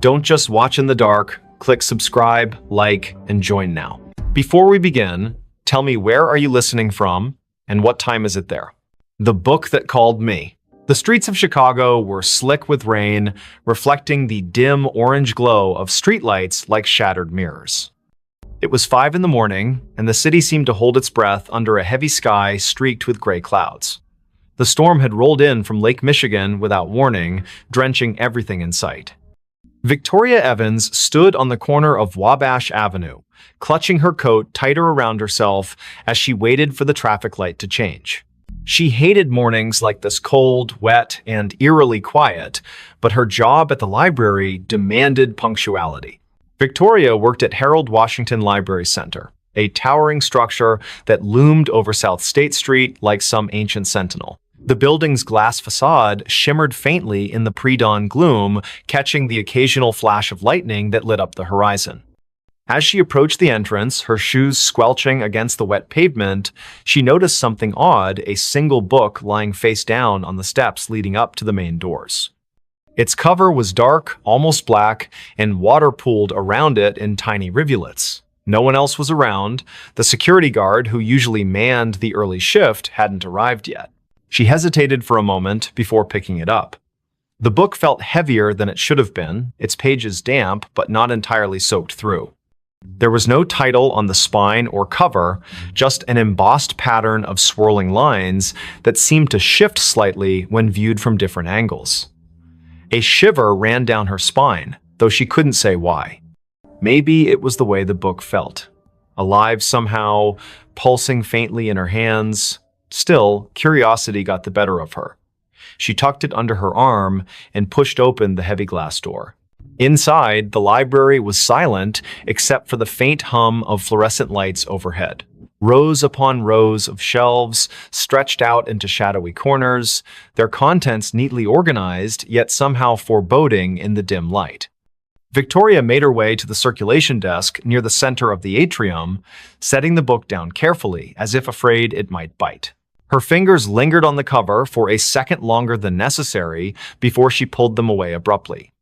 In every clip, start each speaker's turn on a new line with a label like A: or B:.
A: Don't just watch in the dark. Click subscribe, like, and join now. Before we begin, tell me, where are you listening from and what time is it there? The Book That Called Me. The streets of Chicago were slick with rain, reflecting the dim orange glow of streetlights like shattered mirrors. It was 5 in the morning, and the city seemed to hold its breath under a heavy sky streaked with gray clouds. The storm had rolled in from Lake Michigan without warning, drenching everything in sight. Victoria Evans stood on the corner of Wabash Avenue, clutching her coat tighter around herself as she waited for the traffic light to change. She hated mornings like this, cold, wet, and eerily quiet, but her job at the library demanded punctuality. Victoria worked at Harold Washington Library Center, a towering structure that loomed over South State Street like some ancient sentinel. The building's glass facade shimmered faintly in the pre-dawn gloom, catching the occasional flash of lightning that lit up the horizon. As she approached the entrance, her shoes squelching against the wet pavement, she noticed something odd: a single book lying face down on the steps leading up to the main doors. Its cover was dark, almost black, and water pooled around it in tiny rivulets. No one else was around. The security guard, who usually manned the early shift, hadn't arrived yet. She hesitated for a moment before picking it up. The book felt heavier than it should have been, its pages damp but not entirely soaked through. There was no title on the spine or cover, just an embossed pattern of swirling lines that seemed to shift slightly when viewed from different angles. A shiver ran down her spine, though she couldn't say why. Maybe it was the way the book felt. Alive somehow, pulsing faintly in her hands. Still, curiosity got the better of her. She tucked it under her arm and pushed open the heavy glass door. Inside, the library was silent except for the faint hum of fluorescent lights overhead. Rows upon rows of shelves stretched out into shadowy corners, their contents neatly organized, yet somehow foreboding in the dim light. Victoria made her way to the circulation desk near the center of the atrium, setting the book down carefully, as if afraid it might bite. Her fingers lingered on the cover for a second longer than necessary before she pulled them away abruptly.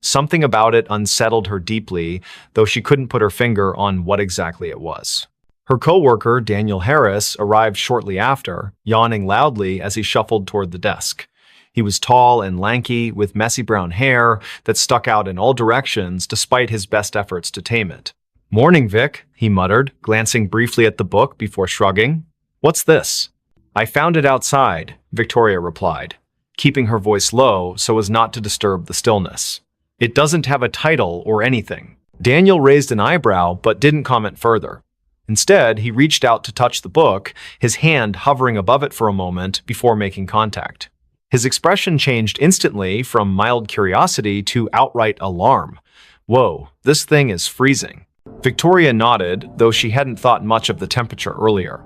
A: Something about it unsettled her deeply, though she couldn't put her finger on what exactly it was. Her co-worker, Daniel Harris, arrived shortly after, yawning loudly as he shuffled toward the desk. He was tall and lanky, with messy brown hair that stuck out in all directions despite his best efforts to tame it. "Morning, Vic," he muttered, glancing briefly at the book before shrugging. "What's this?" "I found it outside," Victoria replied, keeping her voice low so as not to disturb the stillness. "It doesn't have a title or anything." Daniel raised an eyebrow but didn't comment further. Instead, he reached out to touch the book, his hand hovering above it for a moment before making contact. His expression changed instantly from mild curiosity to outright alarm. "Whoa, this thing is freezing." Victoria nodded, though she hadn't thought much of the temperature earlier.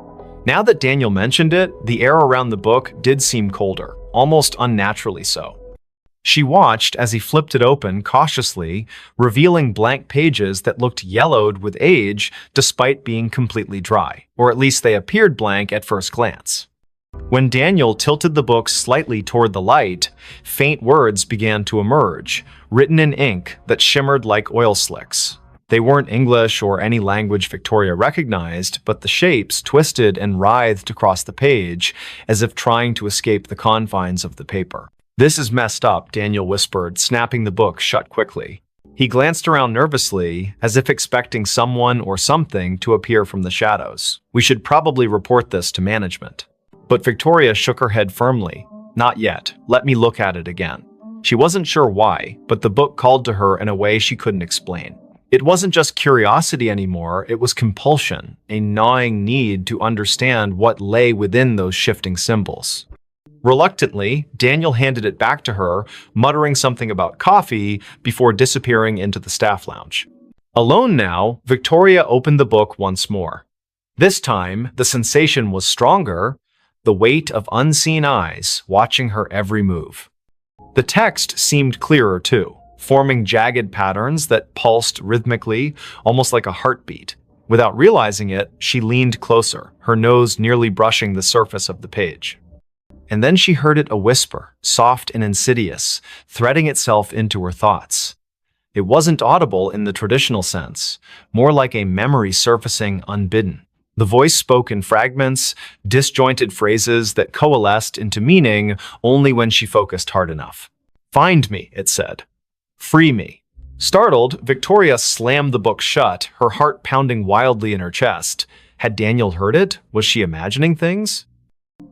A: Now that Daniel mentioned it, the air around the book did seem colder, almost unnaturally so. She watched as he flipped it open cautiously, revealing blank pages that looked yellowed with age despite being completely dry, or at least they appeared blank at first glance. When Daniel tilted the book slightly toward the light, faint words began to emerge, written in ink that shimmered like oil slicks. They weren't English or any language Victoria recognized, but the shapes twisted and writhed across the page as if trying to escape the confines of the paper. "This is messed up," Daniel whispered, snapping the book shut quickly. He glanced around nervously, as if expecting someone or something to appear from the shadows. "We should probably report this to management." But Victoria shook her head firmly. "Not yet. Let me look at it again." She wasn't sure why, but the book called to her in a way she couldn't explain. It wasn't just curiosity anymore, it was compulsion, a gnawing need to understand what lay within those shifting symbols. Reluctantly, Daniel handed it back to her, muttering something about coffee before disappearing into the staff lounge. Alone now, Victoria opened the book once more. This time, the sensation was stronger, the weight of unseen eyes watching her every move. The text seemed clearer too, forming jagged patterns that pulsed rhythmically, almost like a heartbeat. Without realizing it, she leaned closer, her nose nearly brushing the surface of the page. And then she heard it, a whisper, soft and insidious, threading itself into her thoughts. It wasn't audible in the traditional sense, more like a memory surfacing unbidden. The voice spoke in fragments, disjointed phrases that coalesced into meaning only when she focused hard enough. "Find me," it said. "Free me." Startled, Victoria slammed the book shut, her heart pounding wildly in her chest. Had Daniel heard it? Was she imagining things?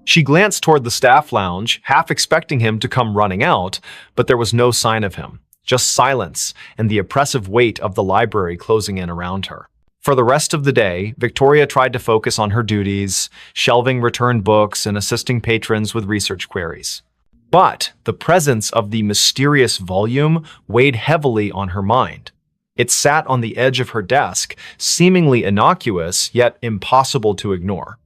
A: She glanced toward the staff lounge, half expecting him to come running out, but there was no sign of him, just silence and the oppressive weight of the library closing in around her. For the rest of the day, Victoria tried to focus on her duties, shelving returned books and assisting patrons with research queries. But the presence of the mysterious volume weighed heavily on her mind. It sat on the edge of her desk, seemingly innocuous yet impossible to ignore.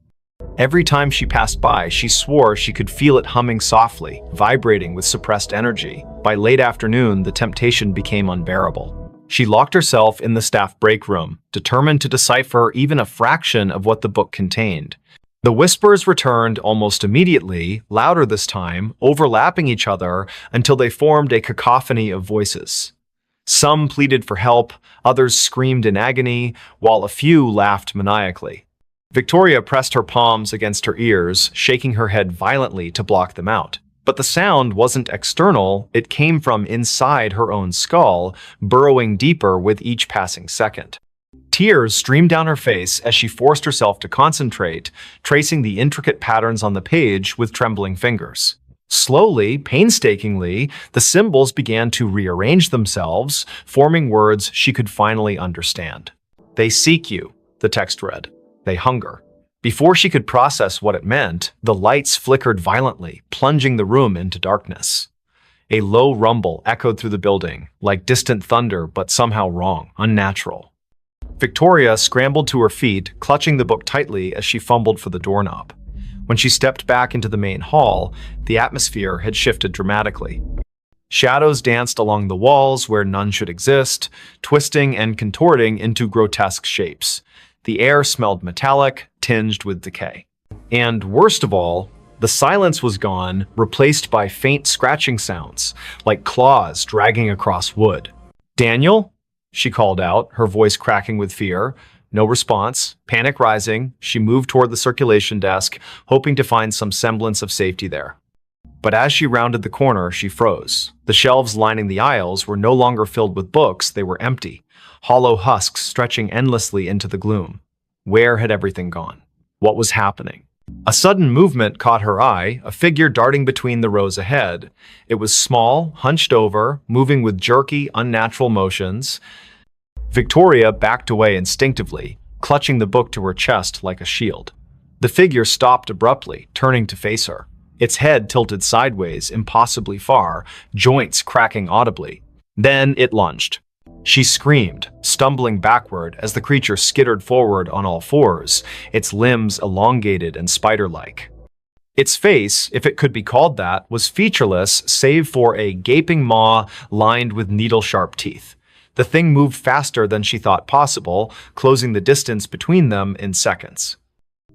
A: Every time she passed by, she swore she could feel it humming softly, vibrating with suppressed energy. By late afternoon, the temptation became unbearable. She locked herself in the staff break room, determined to decipher even a fraction of what the book contained. The whispers returned almost immediately, louder this time, overlapping each other until they formed a cacophony of voices. Some pleaded for help, others screamed in agony, while a few laughed maniacally. Victoria pressed her palms against her ears, shaking her head violently to block them out. But the sound wasn't external, it came from inside her own skull, burrowing deeper with each passing second. Tears streamed down her face as she forced herself to concentrate, tracing the intricate patterns on the page with trembling fingers. Slowly, painstakingly, the symbols began to rearrange themselves, forming words she could finally understand. "They seek you," the text read. "They hunger." Before she could process what it meant, the lights flickered violently, plunging the room into darkness. A low rumble echoed through the building, like distant thunder, but somehow wrong, unnatural. Victoria scrambled to her feet, clutching the book tightly as she fumbled for the doorknob. When she stepped back into the main hall, the atmosphere had shifted dramatically. Shadows danced along the walls where none should exist, twisting and contorting into grotesque shapes. The air smelled metallic, tinged with decay. And worst of all, the silence was gone, replaced by faint scratching sounds, like claws dragging across wood. "Daniel?" she called out, her voice cracking with fear. No response. Panic rising, she moved toward the circulation desk, hoping to find some semblance of safety there. But as she rounded the corner, she froze. The shelves lining the aisles were no longer filled with books, they were empty, hollow husks stretching endlessly into the gloom. Where had everything gone? What was happening? A sudden movement caught her eye, a figure darting between the rows ahead. It was small, hunched over, moving with jerky, unnatural motions. Victoria backed away instinctively, clutching the book to her chest like a shield. The figure stopped abruptly, turning to face her. Its head tilted sideways, impossibly far, joints cracking audibly. Then it lunged. She screamed, stumbling backward as the creature skittered forward on all fours, its limbs elongated and spider-like. Its face, if it could be called that, was featureless save for a gaping maw lined with needle-sharp teeth. The thing moved faster than she thought possible, closing the distance between them in seconds.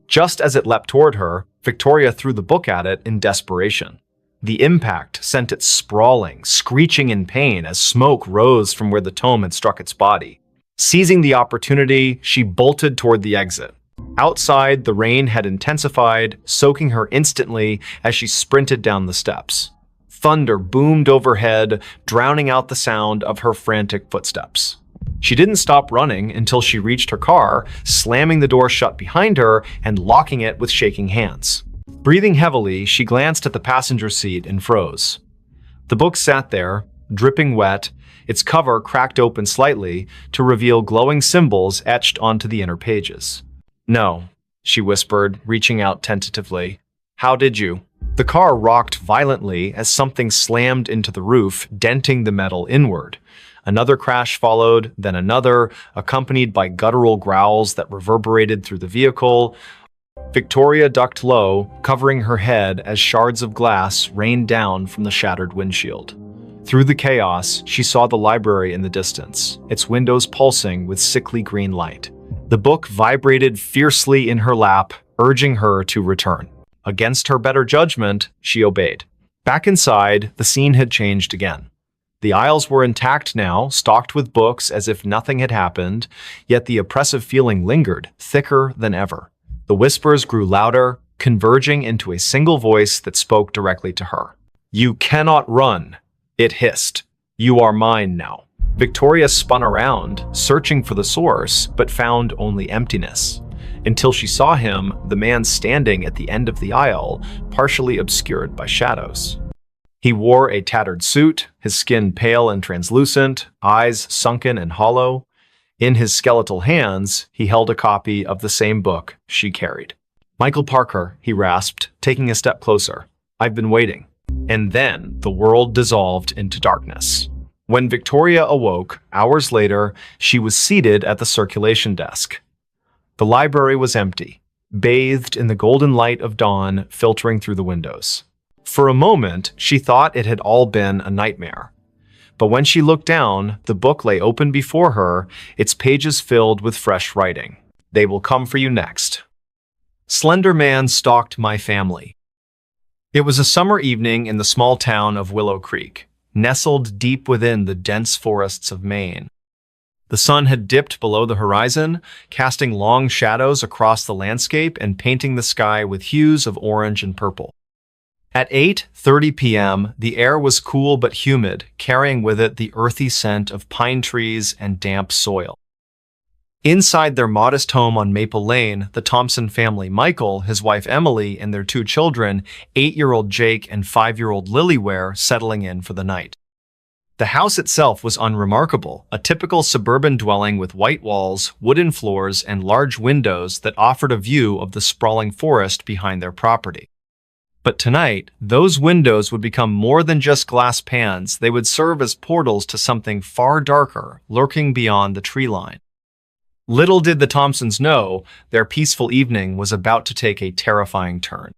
A: Just as it leapt toward her, Victoria threw the book at it in desperation. The impact sent it sprawling, screeching in pain as smoke rose from where the tome had struck its body. Seizing the opportunity, she bolted toward the exit. Outside, the rain had intensified, soaking her instantly as she sprinted down the steps. Thunder boomed overhead, drowning out the sound of her frantic footsteps. She didn't stop running until she reached her car, slamming the door shut behind her and locking it with shaking hands. Breathing heavily, she glanced at the passenger seat and froze. The book sat there, dripping wet, its cover cracked open slightly to reveal glowing symbols etched onto the inner pages. "No," she whispered, reaching out tentatively. "How did you?" The car rocked violently as something slammed into the roof, denting the metal inward. Another crash followed, then another, accompanied by guttural growls that reverberated through the vehicle. Victoria ducked low, covering her head as shards of glass rained down from the shattered windshield. Through the chaos, she saw the library in the distance, its windows pulsing with sickly green light. The book vibrated fiercely in her lap, urging her to return. Against her better judgment, she obeyed. Back inside, the scene had changed again. The aisles were intact now, stocked with books as if nothing had happened, yet the oppressive feeling lingered, thicker than ever. The whispers grew louder, converging into a single voice that spoke directly to her. "You cannot run," it hissed. "You are mine now." Victoria spun around, searching for the source, but found only emptiness. Until she saw him, the man standing at the end of the aisle, partially obscured by shadows. He wore a tattered suit, his skin pale and translucent, eyes sunken and hollow. In his skeletal hands, he held a copy of the same book she carried. "Michael Parker," he rasped, taking a step closer. "I've been waiting." And then the world dissolved into darkness. When Victoria awoke, hours later, she was seated at the circulation desk. The library was empty, bathed in the golden light of dawn filtering through the windows. For a moment, she thought it had all been a nightmare. But when she looked down, the book lay open before her, its pages filled with fresh writing. "They will come for you next." Slender Man stalked my family. It was a summer evening in the small town of Willow Creek, nestled deep within the dense forests of Maine. The sun had dipped below the horizon, casting long shadows across the landscape and painting the sky with hues of orange and purple. At 8:30 p.m., the air was cool but humid, carrying with it the earthy scent of pine trees and damp soil. Inside their modest home on Maple Lane, the Thompson family, Michael, his wife Emily, and their two children, 8-year-old Jake and 5-year-old Lily, were settling in for the night. The house itself was unremarkable, a typical suburban dwelling with white walls, wooden floors, and large windows that offered a view of the sprawling forest behind their property. But tonight, those windows would become more than just glass pans. They would serve as portals to something far darker, lurking beyond the tree line. Little did the Thompsons know, their peaceful evening was about to take a terrifying turn.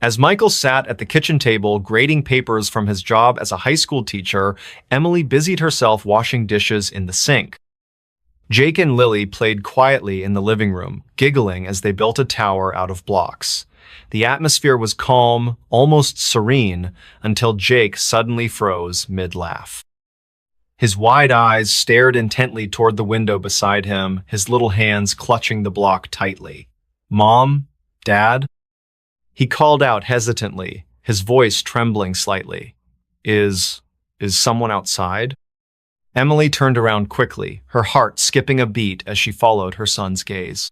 A: As Michael sat at the kitchen table grading papers from his job as a high school teacher, Emily busied herself washing dishes in the sink. Jake and Lily played quietly in the living room, giggling as they built a tower out of blocks. The atmosphere was calm, almost serene, until Jake suddenly froze mid-laugh. His wide eyes stared intently toward the window beside him, his little hands clutching the block tightly. "Mom? Dad?" He called out hesitantly, his voice trembling slightly. Is someone outside?" Emily turned around quickly, her heart skipping a beat as she followed her son's gaze.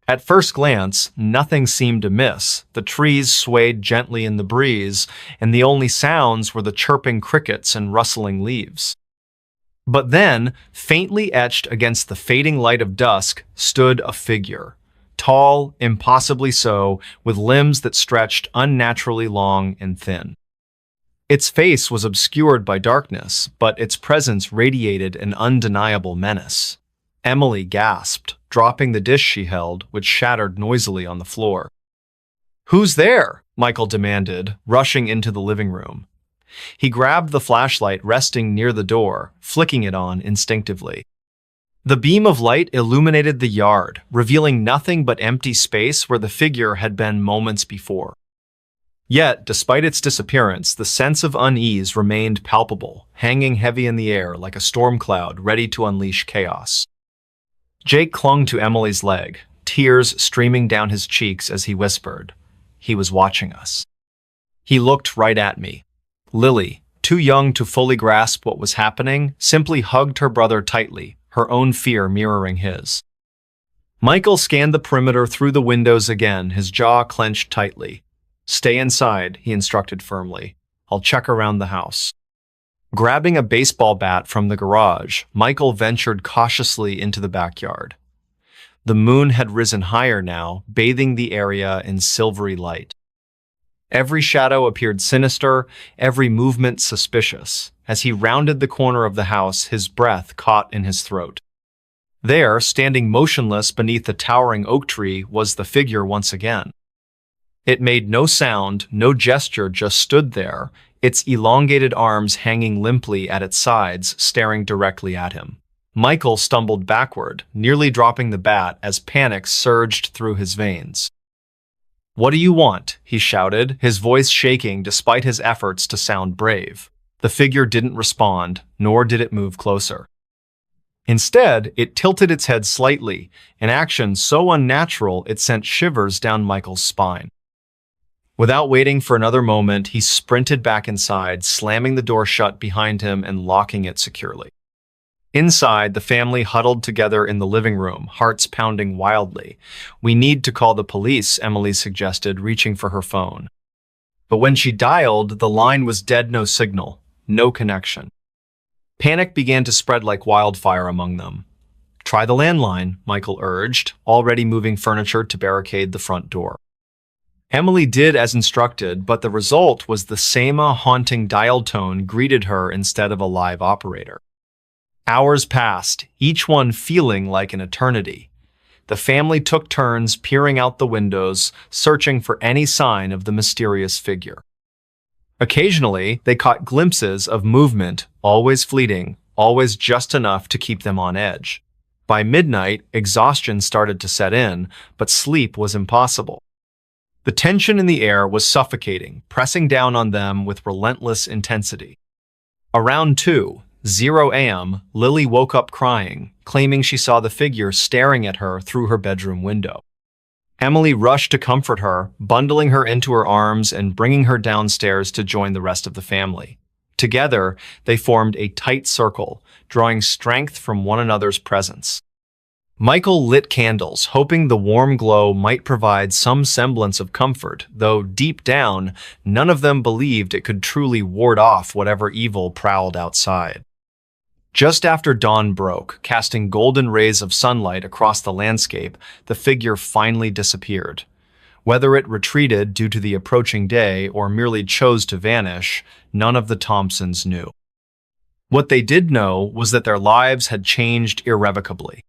A: At first glance, nothing seemed amiss. The trees swayed gently in the breeze, and the only sounds were the chirping crickets and rustling leaves. But then, faintly etched against the fading light of dusk, stood a figure. Tall, impossibly so, with limbs that stretched unnaturally long and thin. Its face was obscured by darkness, but its presence radiated an undeniable menace. Emily gasped, dropping the dish she held, which shattered noisily on the floor. "Who's there?" Michael demanded, rushing into the living room. He grabbed the flashlight resting near the door, flicking it on instinctively. The beam of light illuminated the yard, revealing nothing but empty space where the figure had been moments before. Yet, despite its disappearance, the sense of unease remained palpable, hanging heavy in the air like a storm cloud ready to unleash chaos. Jake clung to Emily's leg, tears streaming down his cheeks as he whispered, "He was watching us." He looked right at me. Lily, too young to fully grasp what was happening, simply hugged her brother tightly, her own fear mirroring his. Michael scanned the perimeter through the windows again, his jaw clenched tightly. "Stay inside," he instructed firmly. "I'll check around the house." Grabbing a baseball bat from the garage, Michael ventured cautiously into the backyard. The moon had risen higher now, bathing the area in silvery light. Every shadow appeared sinister, every movement suspicious. As he rounded the corner of the house, his breath caught in his throat. There, standing motionless beneath the towering oak tree, was the figure once again. It made no sound, no gesture, just stood there, its elongated arms hanging limply at its sides, staring directly at him. Michael stumbled backward, nearly dropping the bat as panic surged through his veins. "What do you want?" he shouted, his voice shaking despite his efforts to sound brave. The figure didn't respond, nor did it move closer. Instead, it tilted its head slightly, an action so unnatural it sent shivers down Michael's spine. Without waiting for another moment, he sprinted back inside, slamming the door shut behind him and locking it securely. Inside, the family huddled together in the living room, hearts pounding wildly. "We need to call the police," Emily suggested, reaching for her phone. But when she dialed, the line was dead, no signal, no connection. Panic began to spread like wildfire among them. "Try the landline," Michael urged, already moving furniture to barricade the front door. Emily did as instructed, but the result was the same haunting dial tone greeted her instead of a live operator. Hours passed, each one feeling like an eternity. The family took turns peering out the windows, searching for any sign of the mysterious figure. Occasionally, they caught glimpses of movement, always fleeting, always just enough to keep them on edge. By midnight, exhaustion started to set in, but sleep was impossible. The tension in the air was suffocating, pressing down on them with relentless intensity. Around 2:00 a.m., Lily woke up crying, claiming she saw the figure staring at her through her bedroom window. Emily rushed to comfort her, bundling her into her arms and bringing her downstairs to join the rest of the family. Together, they formed a tight circle, drawing strength from one another's presence. Michael lit candles, hoping the warm glow might provide some semblance of comfort, though deep down, none of them believed it could truly ward off whatever evil prowled outside. Just after dawn broke, casting golden rays of sunlight across the landscape, the figure finally disappeared. Whether it retreated due to the approaching day or merely chose to vanish, none of the Thompsons knew. What they did know was that their lives had changed irrevocably.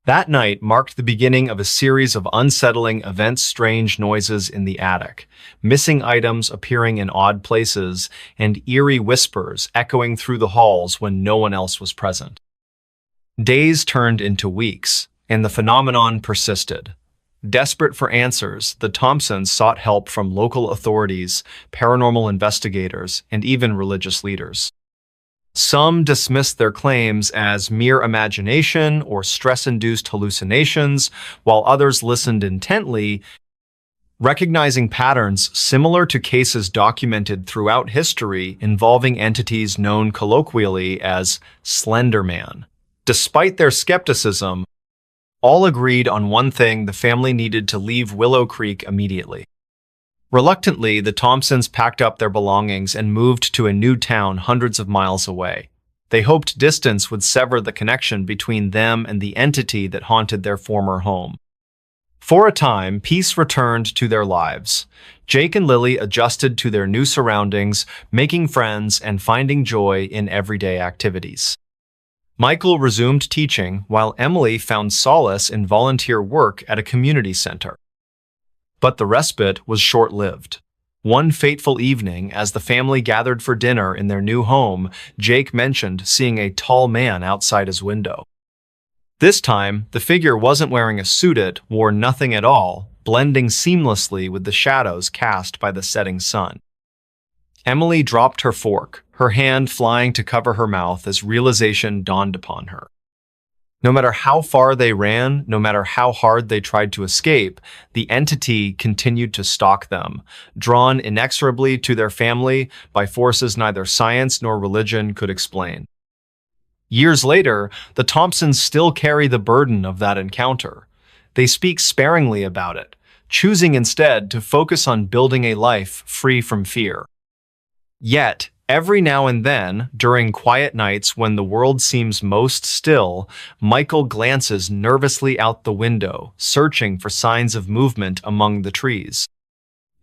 A: That night marked the beginning of a series of unsettling events, strange noises in the attic, missing items appearing in odd places, and eerie whispers echoing through the halls when no one else was present. Days turned into weeks, and the phenomenon persisted. Desperate for answers, the Thompsons sought help from local authorities, paranormal investigators, and even religious leaders. Some dismissed their claims as mere imagination or stress-induced hallucinations, while others listened intently, recognizing patterns similar to cases documented throughout history involving entities known colloquially as Slender Man. Despite their skepticism, all agreed on one thing: the family needed to leave Willow Creek immediately. Reluctantly, the Thompsons packed up their belongings and moved to a new town hundreds of miles away. They hoped distance would sever the connection between them and the entity that haunted their former home. For a time, peace returned to their lives. Jake and Lily adjusted to their new surroundings, making friends and finding joy in everyday activities. Michael resumed teaching, while Emily found solace in volunteer work at a community center. But the respite was short-lived. One fateful evening, as the family gathered for dinner in their new home, Jake mentioned seeing a tall man outside his window. This time, the figure wasn't wearing a suit, it wore nothing at all, blending seamlessly with the shadows cast by the setting sun. Emily dropped her fork, her hand flying to cover her mouth as realization dawned upon her. No matter how far they ran, no matter how hard they tried to escape, the entity continued to stalk them, drawn inexorably to their family by forces neither science nor religion could explain. Years later, the Thompsons still carry the burden of that encounter. They speak sparingly about it, choosing instead to focus on building a life free from fear. Yet, every now and then, during quiet nights when the world seems most still, Michael glances nervously out the window, searching for signs of movement among the trees.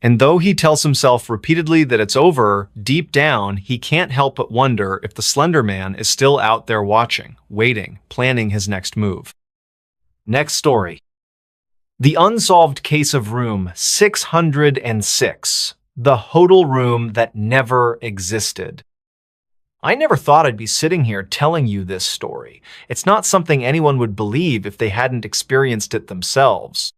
A: And though he tells himself repeatedly that it's over, deep down, he can't help but wonder if the Slender Man is still out there watching, waiting, planning his next move. Next story. The Unsolved Case of Room 606. The Hotel Room That Never Existed. I never thought I'd be sitting here telling you this story. It's not something anyone would believe if they hadn't experienced it themselves.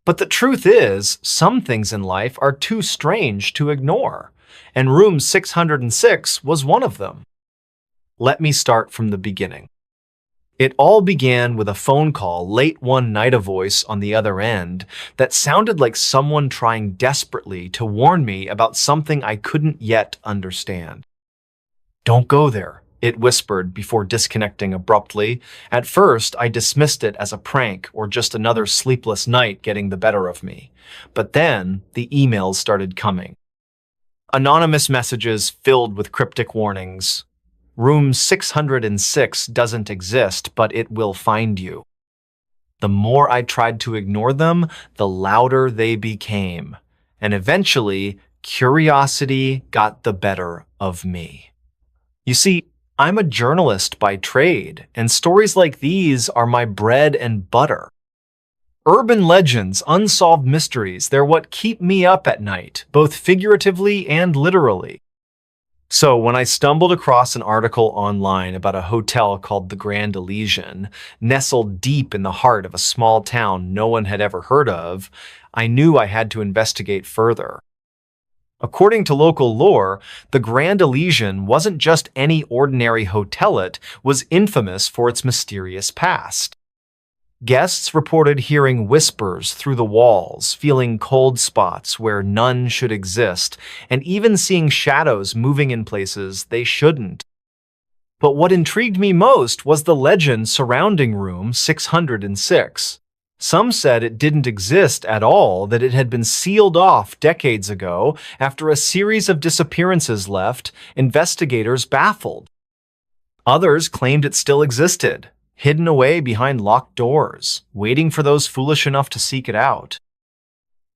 A: But the truth is, some things in life are too strange to ignore. and room 606 was one of them. Let me start from the beginning. It all began with a phone call late one night, a voice on the other end that sounded like someone trying desperately to warn me about something I couldn't yet understand. "Don't go there," it whispered before disconnecting abruptly. At first, I dismissed it as a prank or just another sleepless night getting the better of me. But then, the emails started coming. Anonymous messages filled with cryptic warnings. "Room 606 doesn't exist, but it will find you." The more I tried to ignore them, the louder they became. And eventually, curiosity got the better of me. You see, I'm a journalist by trade, and stories like these are my bread and butter. Urban legends, unsolved mysteries, they're what keep me up at night, both figuratively and literally. So when I stumbled across an article online about a hotel called the Grand Elysian, nestled deep in the heart of a small town no one had ever heard of, I knew I had to investigate further. According to local lore, the Grand Elysian wasn't just any ordinary hotel, it was infamous for its mysterious past. Guests reported hearing whispers through the walls, feeling cold spots where none should exist, and even seeing shadows moving in places they shouldn't. But what intrigued me most was the legend surrounding room 606. Some said it didn't exist at all, that it had been sealed off decades ago after a series of disappearances left investigators baffled. Others claimed it still existed, hidden away behind locked doors, waiting for those foolish enough to seek it out.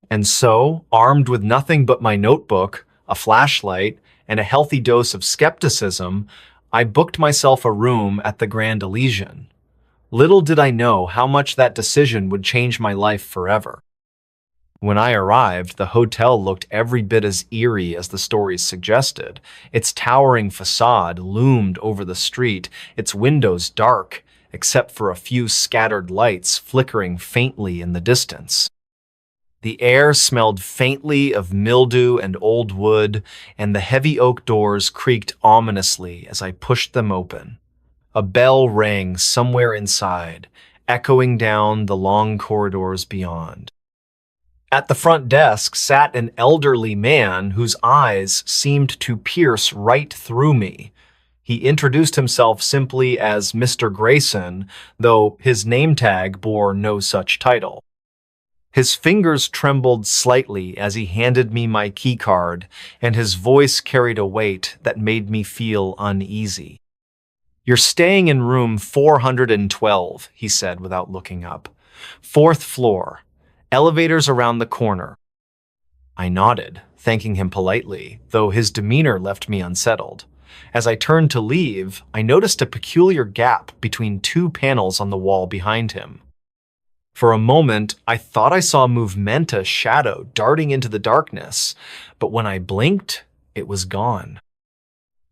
A: And so, armed with nothing but my notebook, a flashlight, and a healthy dose of skepticism, I booked myself a room at the Grand Elysian. Little did I know how much that decision would change my life forever. When I arrived, the hotel looked every bit as eerie as the stories suggested. Its towering facade loomed over the street, its windows dark, except for a few scattered lights flickering faintly in the distance. The air smelled faintly of mildew and old wood, and the heavy oak doors creaked ominously as I pushed them open. A bell rang somewhere inside, echoing down the long corridors beyond. At the front desk sat an elderly man whose eyes seemed to pierce right through me. He introduced himself simply as Mr. Grayson, though his name tag bore no such title. His fingers trembled slightly as he handed me my keycard, and his voice carried a weight that made me feel uneasy. "You're staying in room 412, he said without looking up. "Fourth floor. Elevators around the corner." I nodded, thanking him politely, though his demeanor left me unsettled. As I turned to leave, I noticed a peculiar gap between two panels on the wall behind him. For a moment, I thought I saw a movementous shadow darting into the darkness, but when I blinked, it was gone.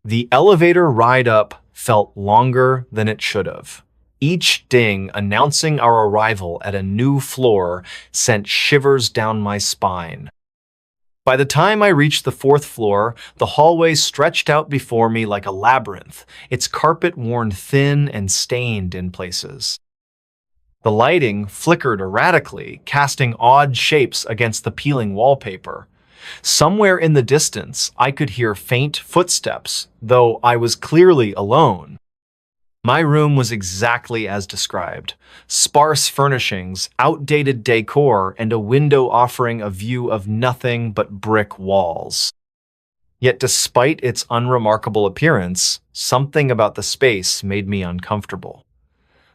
A: The elevator ride up felt longer than it should have. Each ding announcing our arrival at a new floor sent shivers down my spine. By the time I reached the fourth floor, the hallway stretched out before me like a labyrinth, its carpet worn thin and stained in places. The lighting flickered erratically, casting odd shapes against the peeling wallpaper. Somewhere in the distance, I could hear faint footsteps, though I was clearly alone. My room was exactly as described. Sparse furnishings, outdated decor, and a window offering a view of nothing but brick walls. Yet despite its unremarkable appearance, something about the space made me uncomfortable.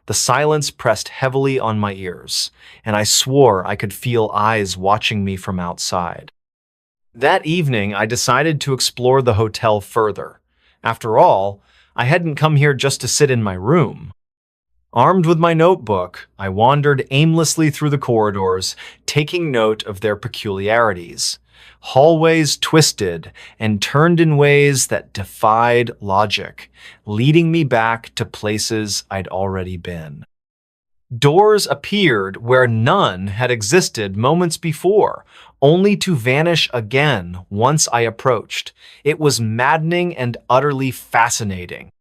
A: The silence pressed heavily on my ears, and I swore I could feel eyes watching me from outside. That evening, I decided to explore the hotel further. After all, I hadn't come here just to sit in my room. Armed with my notebook, I wandered aimlessly through the corridors, taking note of their peculiarities. Hallways twisted and turned in ways that defied logic, leading me back to places I'd already been. Doors appeared where none had existed moments before, only to vanish again once I approached. It was maddening and utterly fascinating.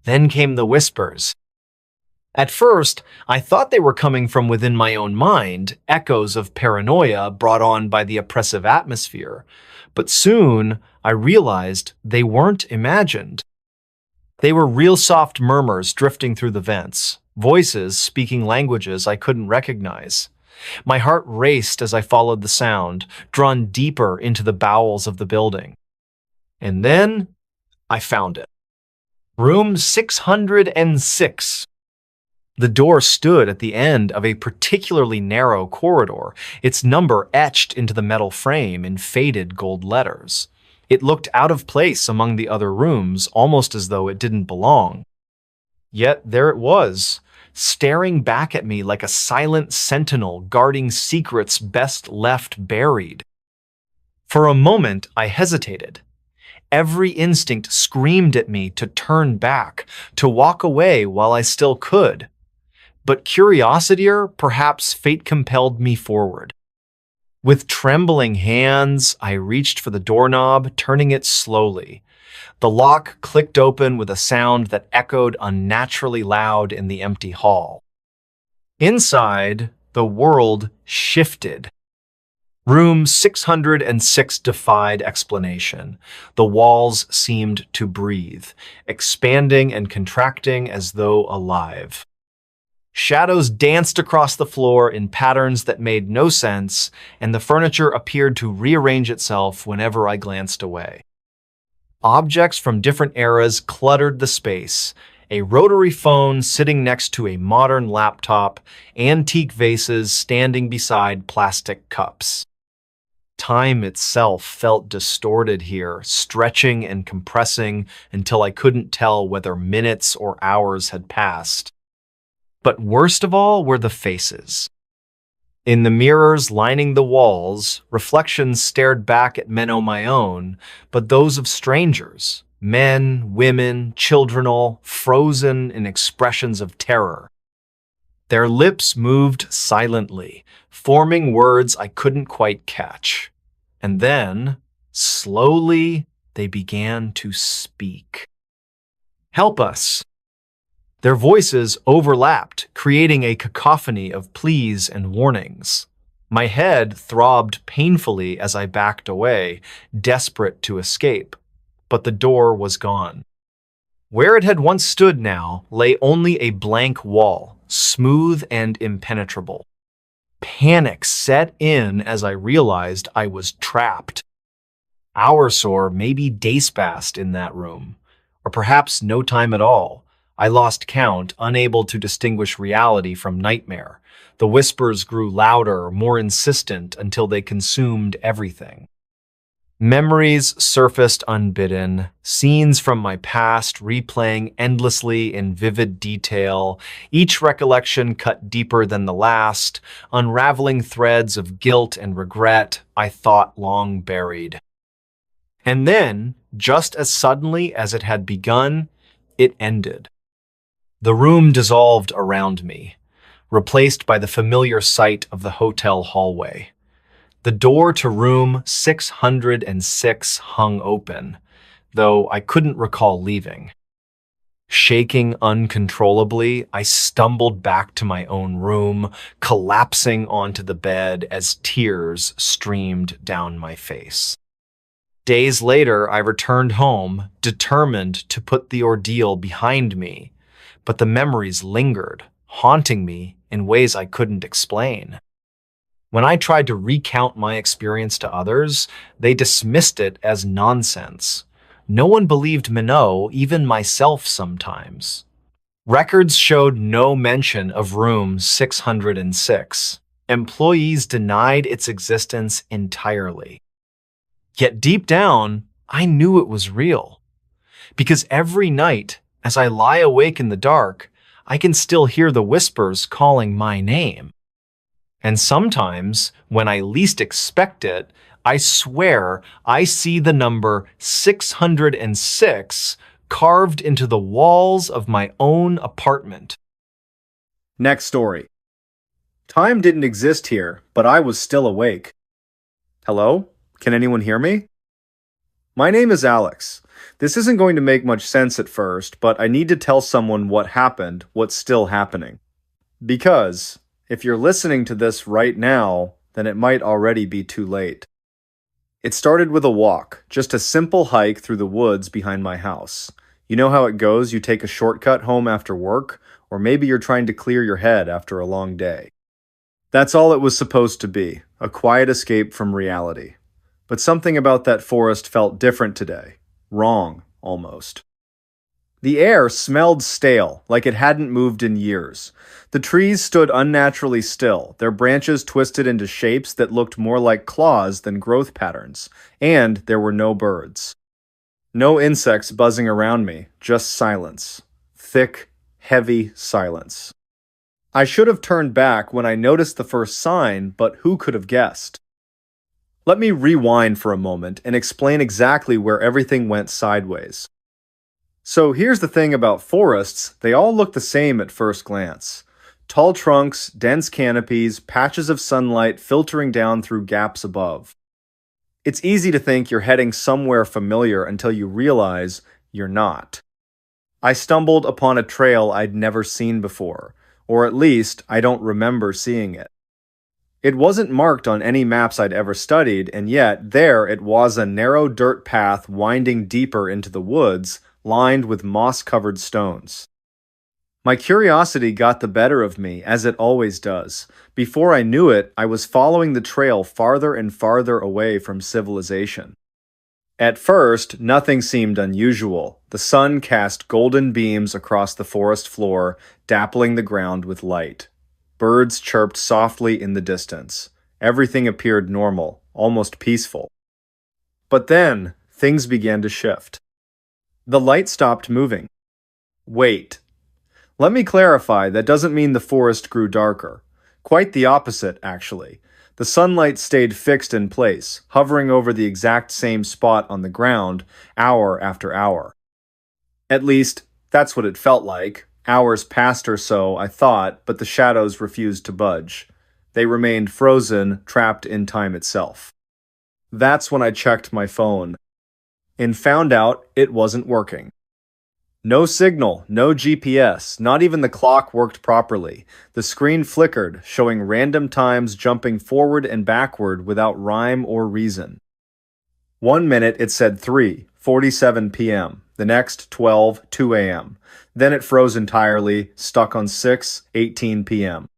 A: Then came the whispers. At first, I thought they were coming from within my own mind, echoes of paranoia brought on by the oppressive atmosphere. But soon, I realized they weren't imagined. They were real soft murmurs drifting through the vents, voices speaking languages I couldn't recognize. My heart raced as I followed the sound, drawn deeper into the bowels of the building. And then, I found it. Room 606. The door stood at the end of a particularly narrow corridor, its number etched into the metal frame in faded gold letters. It looked out of place among the other rooms, almost as though it didn't belong. Yet there it was, staring back at me like a silent sentinel guarding secrets best left buried. For a moment, I hesitated. Every instinct screamed at me to turn back, to walk away while I still could. But curiosity, or perhaps fate, compelled me forward. With trembling hands, I reached for the doorknob, turning it slowly. The lock clicked open with a sound that echoed unnaturally loud in the empty hall. Inside, the world shifted. Room 606 defied explanation. The walls seemed to breathe, expanding and contracting as though alive. Shadows danced across the floor in patterns that made no sense, and the furniture appeared to rearrange itself whenever I glanced away. Objects from different eras cluttered the space, a rotary phone sitting next to a modern laptop, antique vases standing beside plastic cups. Time itself felt distorted here, stretching and compressing until I couldn't tell whether minutes or hours had passed. But worst of all were the faces. In the mirrors lining the walls, reflections stared back at men o' my own, but those of strangers, men, women, children, all frozen in expressions of terror. Their lips moved silently, forming words I couldn't quite catch. And then, slowly, they began to speak. "Help us." Their voices overlapped, creating a cacophony of pleas and warnings. My head throbbed painfully as I backed away, desperate to escape, but the door was gone. Where it had once stood now lay only a blank wall, smooth and impenetrable. Panic set in as I realized I was trapped. Hours or maybe days passed in that room, or perhaps no time at all. I lost count, unable to distinguish reality from nightmare. The whispers grew louder, more insistent, until they consumed everything. Memories surfaced unbidden, scenes from my past replaying endlessly in vivid detail, each recollection cut deeper than the last, unraveling threads of guilt and regret I thought long buried. And then, just as suddenly as it had begun, it ended. The room dissolved around me, replaced by the familiar sight of the hotel hallway. The door to room 606 hung open, though I couldn't recall leaving. Shaking uncontrollably, I stumbled back to my own room, collapsing onto the bed as tears streamed down my face. Days later, I returned home, determined to put the ordeal behind me. But the memories lingered, haunting me in ways I couldn't explain. When I tried to recount my experience to others, they dismissed it as nonsense. No one believed Minot, even myself sometimes. Records showed no mention of room 606. Employees denied its existence entirely. Yet deep down, I knew it was real. Because every night, as I lie awake in the dark, I can still hear the whispers calling my name. And sometimes, when I least expect it, I swear I see the number 606 carved into the walls of my own apartment.
B: Next story. Time didn't exist here, but I was still awake. Hello? Can anyone hear me? My name is Alex. This isn't going to make much sense at first, but I need to tell someone what happened, what's still happening. Because, if you're listening to this right now, then it might already be too late. It started with a walk, just a simple hike through the woods behind my house. You know how it goes, you take a shortcut home after work, or maybe you're trying to clear your head after a long day. That's all it was supposed to be, a quiet escape from reality. But something about that forest felt different today. Wrong, almost. The air smelled stale, like it hadn't moved in years. The trees stood unnaturally still, their branches twisted into shapes that looked more like claws than growth patterns, and there were no birds. No insects buzzing around me, just silence. Thick, heavy silence. I should have turned back when I noticed the first sign, but who could have guessed? Let me rewind for a moment and explain exactly where everything went sideways. So here's the thing about forests, they all look the same at first glance. Tall trunks, dense canopies, patches of sunlight filtering down through gaps above. It's easy to think you're heading somewhere familiar until you realize you're not. I stumbled upon a trail I'd never seen before, or at least I don't remember seeing it. It wasn't marked on any maps I'd ever studied, and yet there it was, a narrow dirt path winding deeper into the woods, lined with moss-covered stones. My curiosity got the better of me, as it always does. Before I knew it, I was following the trail farther and farther away from civilization. At first, nothing seemed unusual. The sun cast golden beams across the forest floor, dappling the ground with light. Birds chirped softly in the distance. Everything appeared normal, almost peaceful. But then, things began to shift. The light stopped moving. Wait. Let me clarify, that doesn't mean the forest grew darker. Quite the opposite, actually. The sunlight stayed fixed in place, hovering over the exact same spot on the ground, hour after hour. At least, that's what it felt like. Hours passed or so, I thought, but the shadows refused to budge. They remained frozen, trapped in time itself. That's when I checked my phone and found out it wasn't working. No signal, no GPS, not even the clock worked properly. The screen flickered, showing random times jumping forward and backward without rhyme or reason. 1 minute it said 3:47 p.m., the next 12:02 a.m. Then it froze entirely, stuck on 6:18 p.m.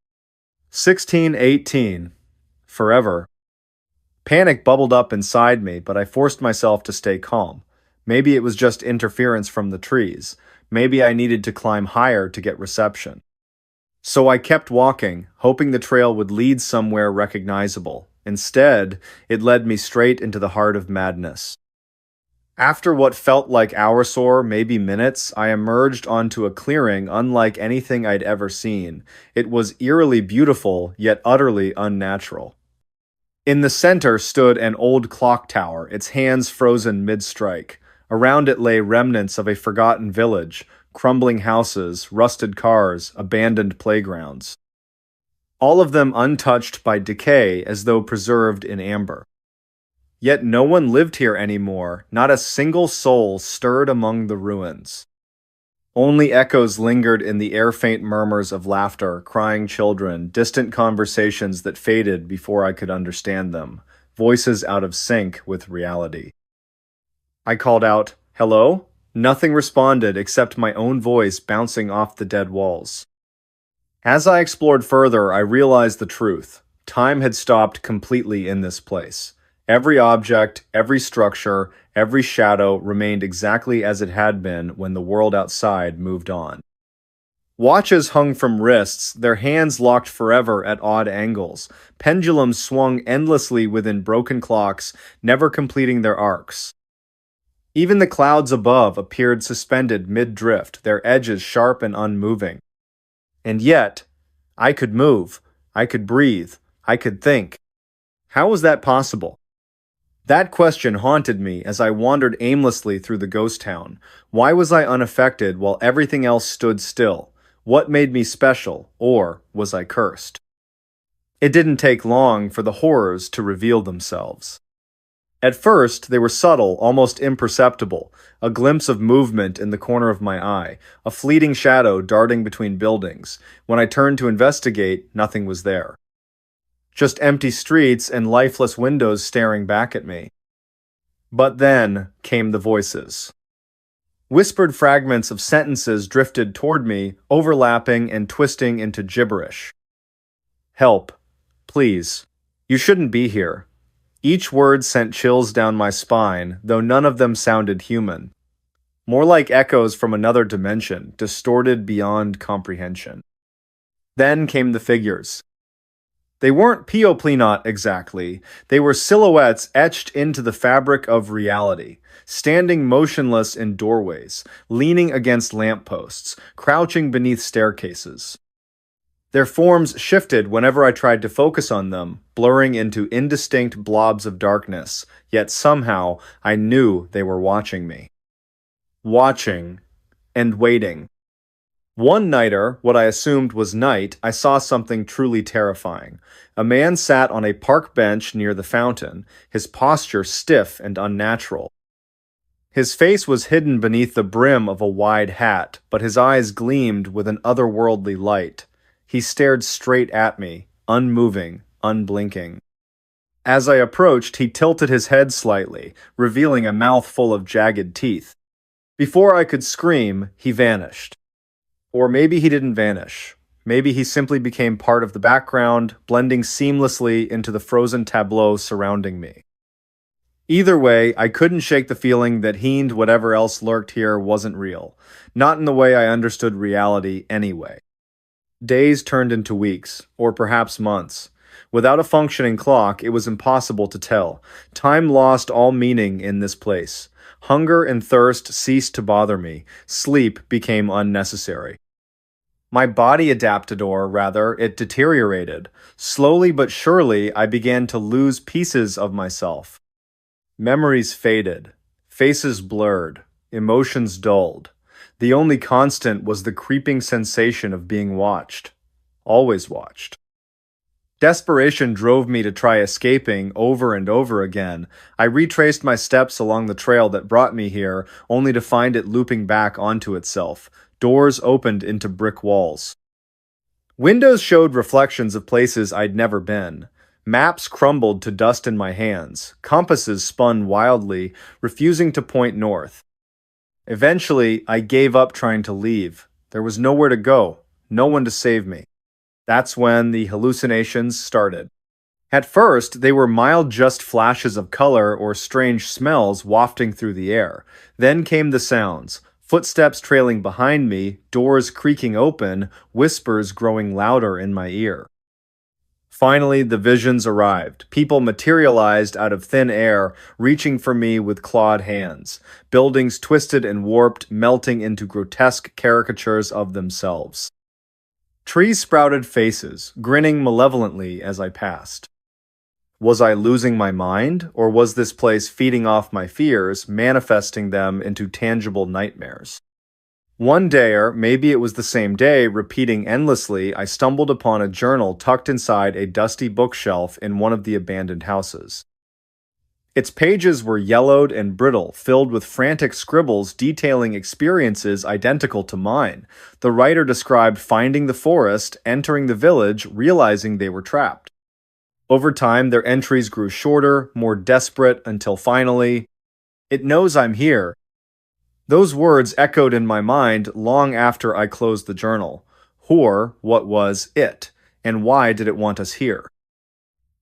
B: 16:18. Forever. Panic bubbled up inside me, but I forced myself to stay calm. Maybe it was just interference from the trees. Maybe I needed to climb higher to get reception. So I kept walking, hoping the trail would lead somewhere recognizable. Instead, it led me straight into the heart of madness. After what felt like hours or maybe minutes, I emerged onto a clearing unlike anything I'd ever seen. It was eerily beautiful, yet utterly unnatural. In the center stood an old clock tower, its hands frozen mid-strike. Around it lay remnants of a forgotten village, crumbling houses, rusted cars, abandoned playgrounds. All of them untouched by decay as though preserved in amber. Yet no one lived here anymore, not a single soul stirred among the ruins. Only echoes lingered in the air-faint murmurs of laughter, crying children, distant conversations that faded before I could understand them, voices out of sync with reality. I called out, "Hello?" Nothing responded except my own voice bouncing off the dead walls. As I explored further, I realized the truth. Time had stopped completely in this place. Every object, every structure, every shadow remained exactly as it had been when the world outside moved on. Watches hung from wrists, their hands locked forever at odd angles. Pendulums swung endlessly within broken clocks, never completing their arcs. Even the clouds above appeared suspended mid-drift, their edges sharp and unmoving. And yet, I could move, I could breathe, I could think. How was that possible? That question haunted me as I wandered aimlessly through the ghost town. Why was I unaffected while everything else stood still? What made me special, or was I cursed? It didn't take long for the horrors to reveal themselves. At first, they were subtle, almost imperceptible, a glimpse of movement in the corner of my eye, a fleeting shadow darting between buildings. When I turned to investigate, nothing was there. Just empty streets and lifeless windows staring back at me. But then came the voices. Whispered fragments of sentences drifted toward me, overlapping and twisting into gibberish. Help. Please. You shouldn't be here. Each word sent chills down my spine, though none of them sounded human. More like echoes from another dimension, distorted beyond comprehension. Then came the figures. They weren't Pioplinot exactly. They were silhouettes etched into the fabric of reality, standing motionless in doorways, leaning against lampposts, crouching beneath staircases. Their forms shifted whenever I tried to focus on them, blurring into indistinct blobs of darkness, yet somehow I knew they were watching me. Watching and waiting. One nighter, what I assumed was night, I saw something truly terrifying. A man sat on a park bench near the fountain, his posture stiff and unnatural. His face was hidden beneath the brim of a wide hat, but his eyes gleamed with an otherworldly light. He stared straight at me, unmoving, unblinking. As I approached, he tilted his head slightly, revealing a mouth full of jagged teeth. Before I could scream, he vanished. Or maybe he didn't vanish. Maybe he simply became part of the background, blending seamlessly into the frozen tableau surrounding me. Either way, I couldn't shake the feeling that he and whatever else lurked here wasn't real. Not in the way I understood reality anyway. Days turned into weeks, or perhaps months. Without a functioning clock, it was impossible to tell. Time lost all meaning in this place. Hunger and thirst ceased to bother me. Sleep became unnecessary. My body adapted, or rather, it deteriorated. Slowly but surely, I began to lose pieces of myself. Memories faded. Faces blurred. Emotions dulled. The only constant was the creeping sensation of being watched. Always watched. Desperation drove me to try escaping over and over again. I retraced my steps along the trail that brought me here, only to find it looping back onto itself. Doors opened into brick walls. Windows showed reflections of places I'd never been. Maps crumbled to dust in my hands. Compasses spun wildly, refusing to point north. Eventually, I gave up trying to leave. There was nowhere to go, no one to save me. That's when the hallucinations started. At first, they were mild just flashes of color or strange smells wafting through the air. Then came the sounds. Footsteps trailing behind me, doors creaking open, whispers growing louder in my ear. Finally, the visions arrived. People materialized out of thin air, reaching for me with clawed hands. Buildings twisted and warped, melting into grotesque caricatures of themselves. Trees sprouted faces, grinning malevolently as I passed. Was I losing my mind, or was this place feeding off my fears, manifesting them into tangible nightmares? One day, or maybe it was the same day, repeating endlessly, I stumbled upon a journal tucked inside a dusty bookshelf in one of the abandoned houses. Its pages were yellowed and brittle, filled with frantic scribbles detailing experiences identical to mine. The writer described finding the forest, entering the village, realizing they were trapped. Over time, their entries grew shorter, more desperate, until finally, "It knows I'm here." Those words echoed in my mind long after I closed the journal. Or, what was it? And why did it want us here?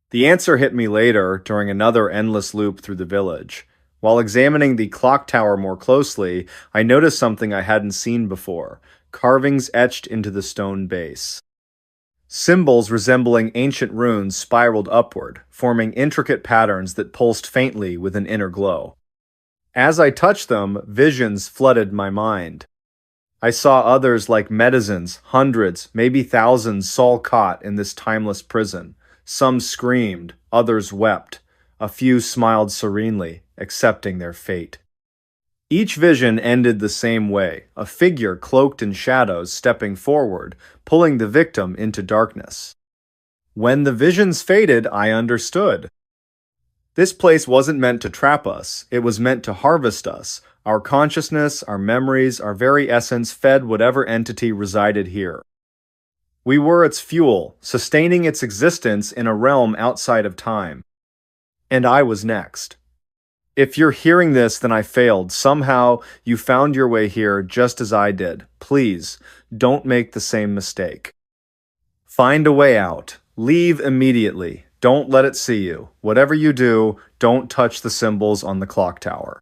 B: The answer hit me later, during another endless loop through the village. While examining the clock tower more closely, I noticed something I hadn't seen before: carvings etched into the stone base. Symbols resembling ancient runes spiraled upward, forming intricate patterns that pulsed faintly with an inner glow. As I touched them, visions flooded my mind. I saw others like medicines, hundreds, maybe thousands, Saul caught in this timeless prison. Some screamed, others wept. A few smiled serenely, accepting their fate. Each vision ended the same way, a figure cloaked in shadows stepping forward, pulling the victim into darkness. When the visions faded, I understood. This place wasn't meant to trap us, it was meant to harvest us. Our consciousness, our memories, our very essence fed whatever entity resided here. We were its fuel, sustaining its existence in a realm outside of time. And I was next. If you're hearing this, then I failed. Somehow, you found your way here just as I did. Please, don't make the same mistake. Find a way out. Leave immediately. Don't let it see you. Whatever you do, don't touch the symbols on the clock tower.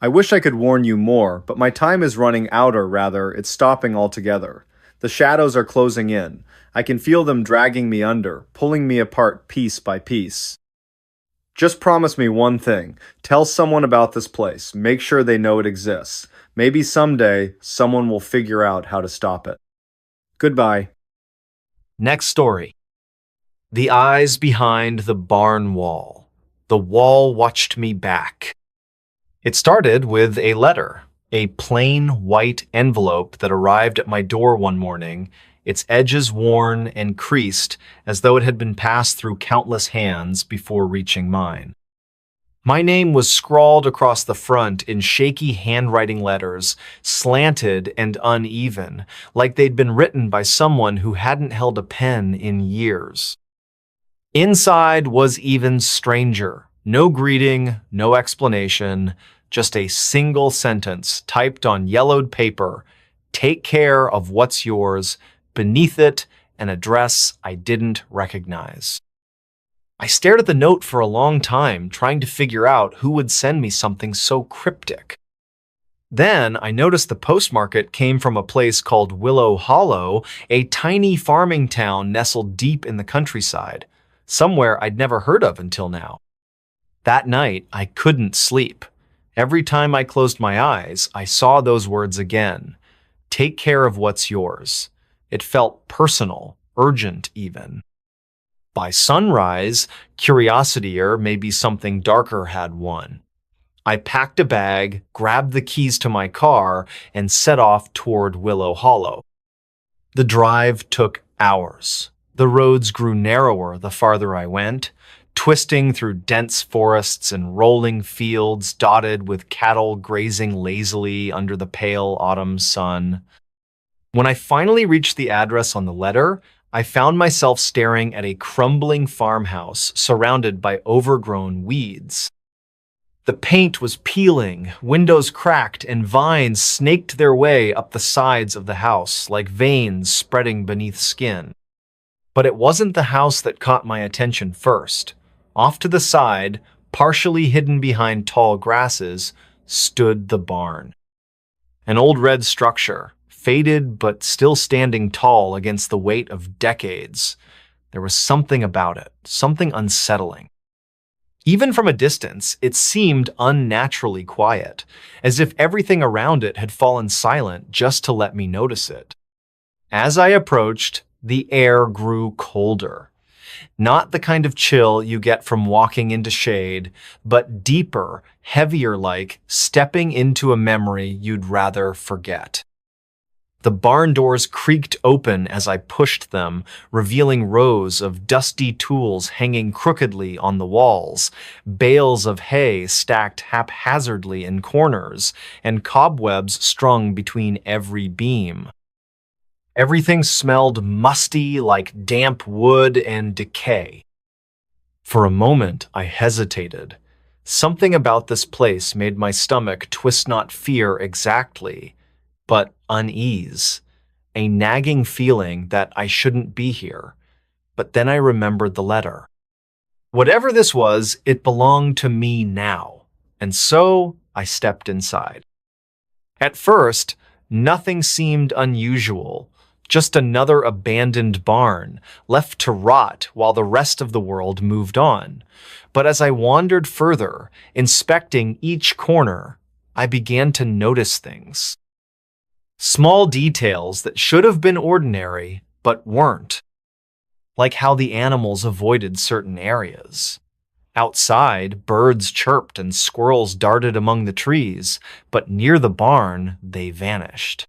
B: I wish I could warn you more, but my time is running out, or rather, it's stopping altogether. The shadows are closing in. I can feel them dragging me under, pulling me apart piece by piece. Just promise me one thing. Tell someone about this place. Make sure they know it exists. Maybe someday, someone will figure out how to stop it. Goodbye.
A: Next story. The eyes behind the barn wall. The wall watched me back. It started with a letter, a plain white envelope that arrived at my door one morning, its edges worn and creased as though it had been passed through countless hands before reaching mine. My name was scrawled across the front in shaky handwriting letters, slanted and uneven, like they'd been written by someone who hadn't held a pen in years. Inside was even stranger. No greeting, no explanation, just a single sentence typed on yellowed paper. Take care of what's yours. Beneath it, an address I didn't recognize. I stared at the note for a long time, trying to figure out who would send me something so cryptic. Then I noticed the postmark came from a place called Willow Hollow, a tiny farming town nestled deep in the countryside, somewhere I'd never heard of until now. That night, I couldn't sleep. Every time I closed my eyes, I saw those words again. Take care of what's yours. It felt personal, urgent even. By sunrise, curiosity, or maybe something darker, had won. I packed a bag, grabbed the keys to my car, and set off toward Willow Hollow. The drive took hours. The roads grew narrower the farther I went, twisting through dense forests and rolling fields dotted with cattle grazing lazily under the pale autumn sun. When I finally reached the address on the letter, I found myself staring at a crumbling farmhouse surrounded by overgrown weeds. The paint was peeling, windows cracked, and vines snaked their way up the sides of the house like veins spreading beneath skin. But it wasn't the house that caught my attention first. Off to the side, partially hidden behind tall grasses, stood the barn. An old red structure, faded but still standing tall against the weight of decades. There was something about it, something unsettling. Even from a distance, it seemed unnaturally quiet, as if everything around it had fallen silent just to let me notice it. As I approached, the air grew colder. Not the kind of chill you get from walking into shade, but deeper, heavier, like stepping into a memory you'd rather forget. The barn doors creaked open as I pushed them, revealing rows of dusty tools hanging crookedly on the walls, bales of hay stacked haphazardly in corners, and cobwebs strung between every beam. Everything smelled musty like damp wood and decay. For a moment, I hesitated. Something about this place made my stomach twist, not fear exactly, but unease, a nagging feeling that I shouldn't be here. But then I remembered the letter. Whatever this was, it belonged to me now, and so I stepped inside. At first, nothing seemed unusual, just another abandoned barn, left to rot while the rest of the world moved on. But as I wandered further, inspecting each corner, I began to notice things. Small details that should have been ordinary, but weren't. Like how the animals avoided certain areas. Outside, birds chirped and squirrels darted among the trees, but near the barn, they vanished.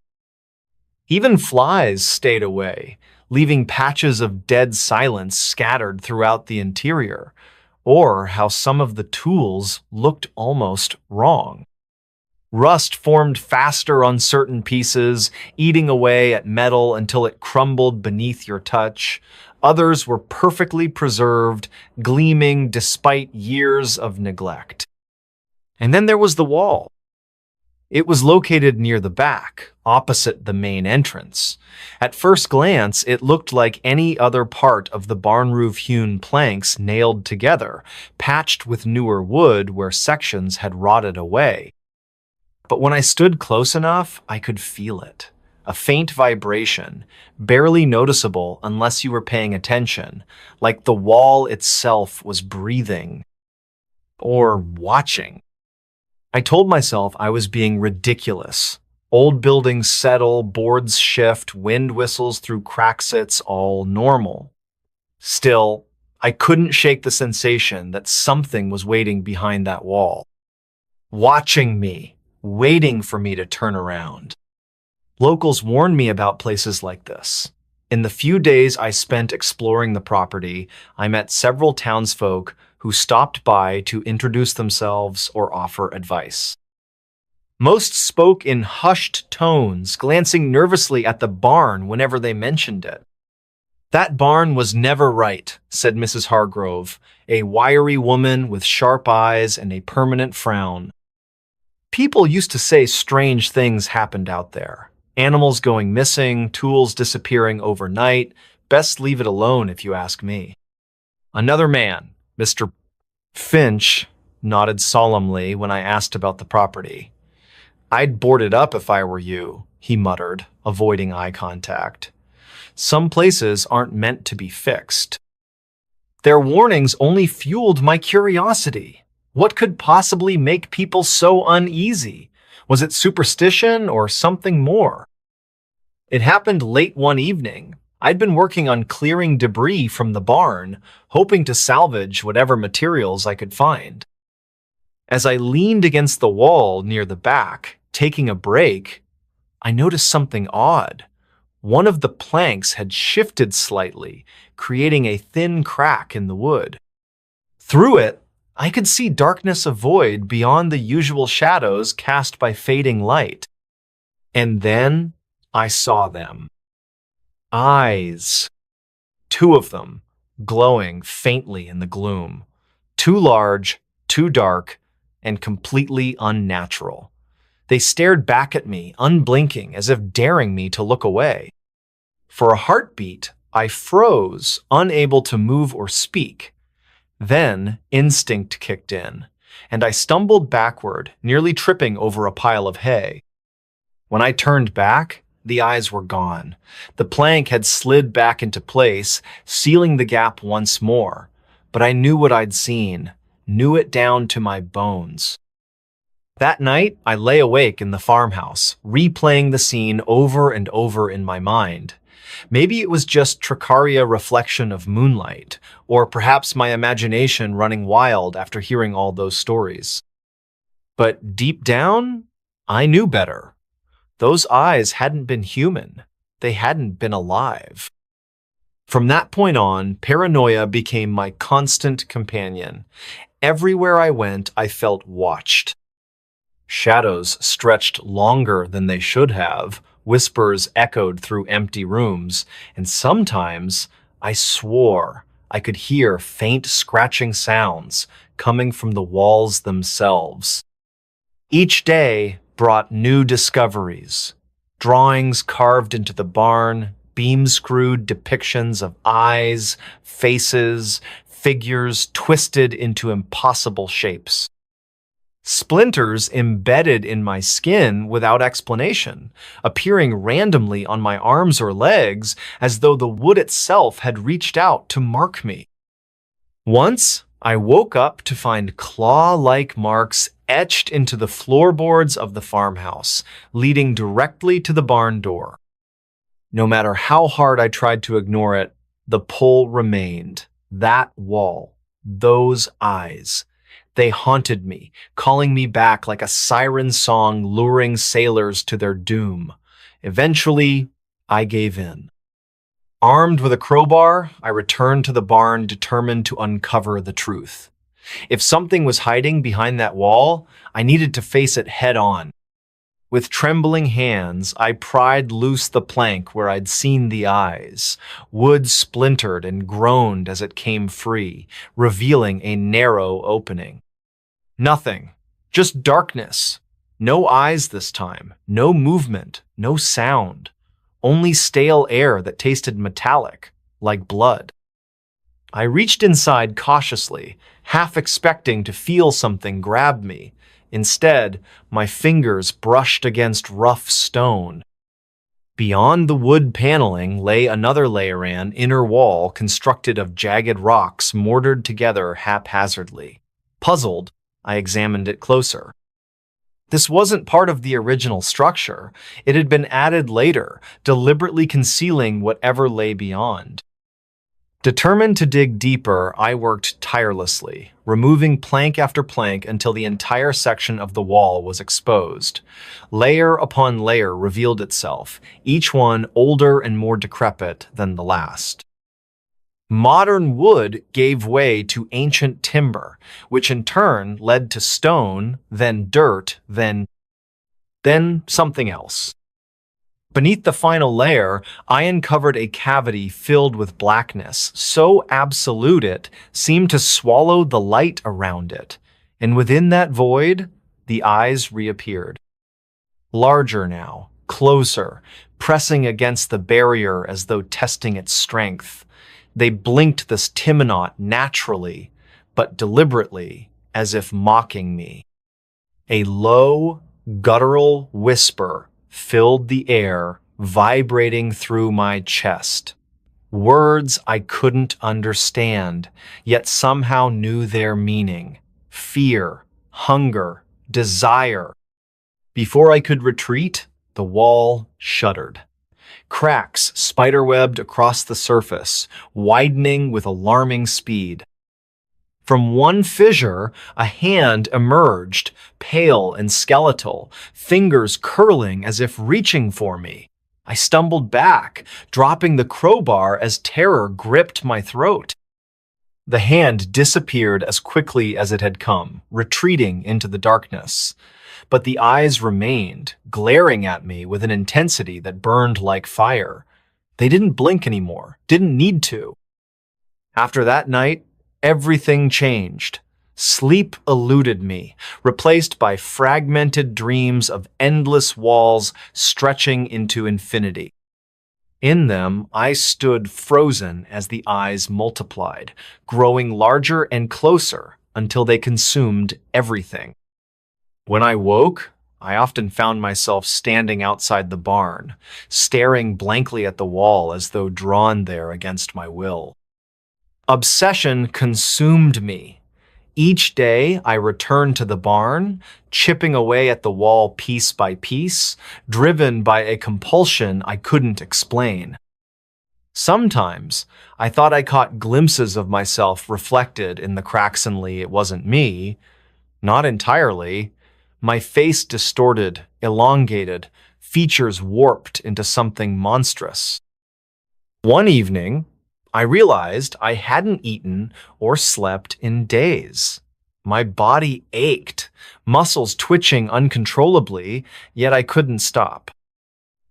A: Even flies stayed away, leaving patches of dead silence scattered throughout the interior, or how some of the tools looked almost wrong. Rust formed faster on certain pieces, eating away at metal until it crumbled beneath your touch. Others were perfectly preserved, gleaming despite years of neglect. And then there was the wall. It was located near the back, opposite the main entrance. At first glance, it looked like any other part of the barn roof hewn planks nailed together, patched with newer wood where sections had rotted away. But when I stood close enough, I could feel it. A faint vibration, barely noticeable unless you were paying attention, like the wall itself was breathing or watching. I told myself I was being ridiculous. Old buildings settle, boards shift, wind whistles through cracks, it's all normal. Still, I couldn't shake the sensation that something was waiting behind that wall, watching me, waiting for me to turn around. Locals warned me about places like this. In the few days I spent exploring the property, I met several townsfolk who stopped by to introduce themselves or offer advice. Most spoke in hushed tones, glancing nervously at the barn whenever they mentioned it. "That barn was never right," said Mrs. Hargrove, a wiry woman with sharp eyes and a permanent frown. "People used to say strange things happened out there. Animals going missing, tools disappearing overnight. Best leave it alone if you ask me." Another man, Mr. Finch, nodded solemnly when I asked about the property. "I'd board it up if I were you," he muttered, avoiding eye contact. "Some places aren't meant to be fixed." Their warnings only fueled my curiosity. What could possibly make people so uneasy? Was it superstition or something more? It happened late one evening. I'd been working on clearing debris from the barn, hoping to salvage whatever materials I could find. As I leaned against the wall near the back, taking a break, I noticed something odd. One of the planks had shifted slightly, creating a thin crack in the wood. Through it, I could see darkness of void beyond the usual shadows cast by fading light. And then I saw them. Eyes. Two of them, glowing faintly in the gloom. Too large, too dark, and completely unnatural. They stared back at me, unblinking, as if daring me to look away. For a heartbeat, I froze, unable to move or speak. Then instinct kicked in, and I stumbled backward, nearly tripping over a pile of hay. When I turned back, the eyes were gone. The plank had slid back into place, sealing the gap once more. But I knew what I'd seen, knew it down to my bones. That night, I lay awake in the farmhouse, replaying the scene over and over in my mind. Maybe it was just Tricaria reflection of moonlight, or perhaps my imagination running wild after hearing all those stories. But deep down, I knew better. Those eyes hadn't been human. They hadn't been alive. From that point on, paranoia became my constant companion. Everywhere I went, I felt watched. Shadows stretched longer than they should have, whispers echoed through empty rooms, and sometimes I swore I could hear faint scratching sounds coming from the walls themselves. Each day brought new discoveries. Drawings carved into the barn, beam-screwed depictions of eyes, faces, figures twisted into impossible shapes. Splinters embedded in my skin without explanation, appearing randomly on my arms or legs as though the wood itself had reached out to mark me. Once, I woke up to find claw-like marks etched into the floorboards of the farmhouse, leading directly to the barn door. No matter how hard I tried to ignore it, the pull remained. That wall, Those eyes. They haunted me, calling me back like a siren song luring sailors to their doom. Eventually, I gave in. Armed with a crowbar, I returned to the barn determined to uncover the truth. If something was hiding behind that wall, I needed to face it head on. With trembling hands, I pried loose the plank where I'd seen the eyes. Wood splintered and groaned as it came free, revealing a narrow opening. Nothing, just darkness. No eyes this time, no movement, no sound. Only stale air that tasted metallic, like blood. I reached inside cautiously, half expecting to feel something grab me. Instead, my fingers brushed against rough stone. Beyond the wood paneling lay another layeran inner wall constructed of jagged rocks mortared together haphazardly. Puzzled, I examined it closer. This wasn't part of the original structure. It had been added later, deliberately concealing whatever lay beyond. Determined to dig deeper, I worked tirelessly, removing plank after plank until the entire section of the wall was exposed. Layer upon layer revealed itself, each one older and more decrepit than the last. Modern wood gave way to ancient timber, which in turn led to stone, then dirt, then something else. Beneath the final layer, I uncovered a cavity filled with blackness, so absolute it seemed to swallow the light around it, and within that void, the eyes reappeared. Larger now, closer, pressing against the barrier as though testing its strength. They blinked this Timonot naturally, but deliberately, as if mocking me. A low, guttural whisper filled the air, vibrating through my chest. Words I couldn't understand, yet somehow knew their meaning. Fear, hunger, desire. Before I could retreat, the wall shuddered. Cracks spiderwebbed across the surface, widening with alarming speed. From one fissure, a hand emerged, pale and skeletal, fingers curling as if reaching for me. I stumbled back, dropping the crowbar as terror gripped my throat. The hand disappeared as quickly as it had come, retreating into the darkness. But the eyes remained, glaring at me with an intensity that burned like fire. They didn't blink anymore, didn't need to. After that night, everything changed. Sleep eluded me, replaced by fragmented dreams of endless walls stretching into infinity. In them, I stood frozen as the eyes multiplied, growing larger and closer until they consumed everything. When I woke, I often found myself standing outside the barn, staring blankly at the wall as though drawn there against my will. Obsession consumed me. Each day, I returned to the barn, chipping away at the wall piece by piece, driven by a compulsion I couldn't explain. Sometimes, I thought I caught glimpses of myself reflected in the cracks, and it wasn't me. Not entirely. My face distorted, elongated, features warped into something monstrous. One evening, I realized I hadn't eaten or slept in days. My body ached, muscles twitching uncontrollably, yet I couldn't stop.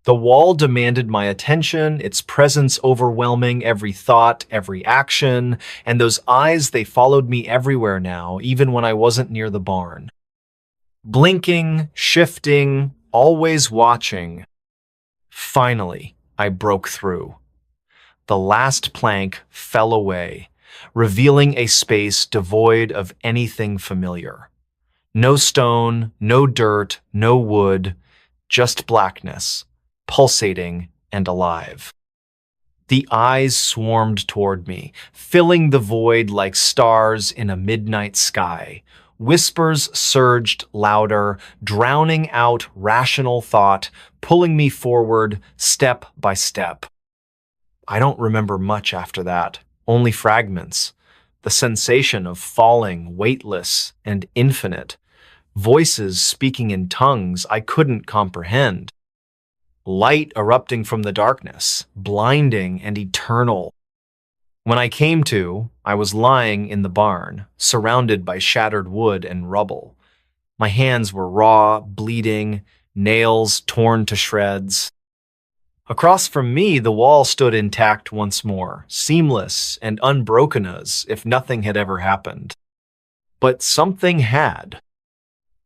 A: The wall demanded my attention, its presence overwhelming every thought, every action, and those eyes, they followed me everywhere now, even when I wasn't near the barn. Blinking, shifting, always watching. Finally, I broke through. The last plank fell away, revealing a space devoid of anything familiar. No stone, no dirt, no wood, just blackness, pulsating and alive. The eyes swarmed toward me, filling the void like stars in a midnight sky. Whispers surged louder, drowning out rational thought, pulling me forward step by step. I don't remember much after that, only fragments. the sensation of falling, weightless and infinite, voices speaking in tongues I couldn't comprehend, light erupting from the darkness, blinding and eternal. When I came to, I was lying in the barn, surrounded by shattered wood and rubble. My hands were raw, bleeding, nails torn to shreds. Across from me, the wall stood intact once more, seamless and unbroken as if nothing had ever happened. But something had.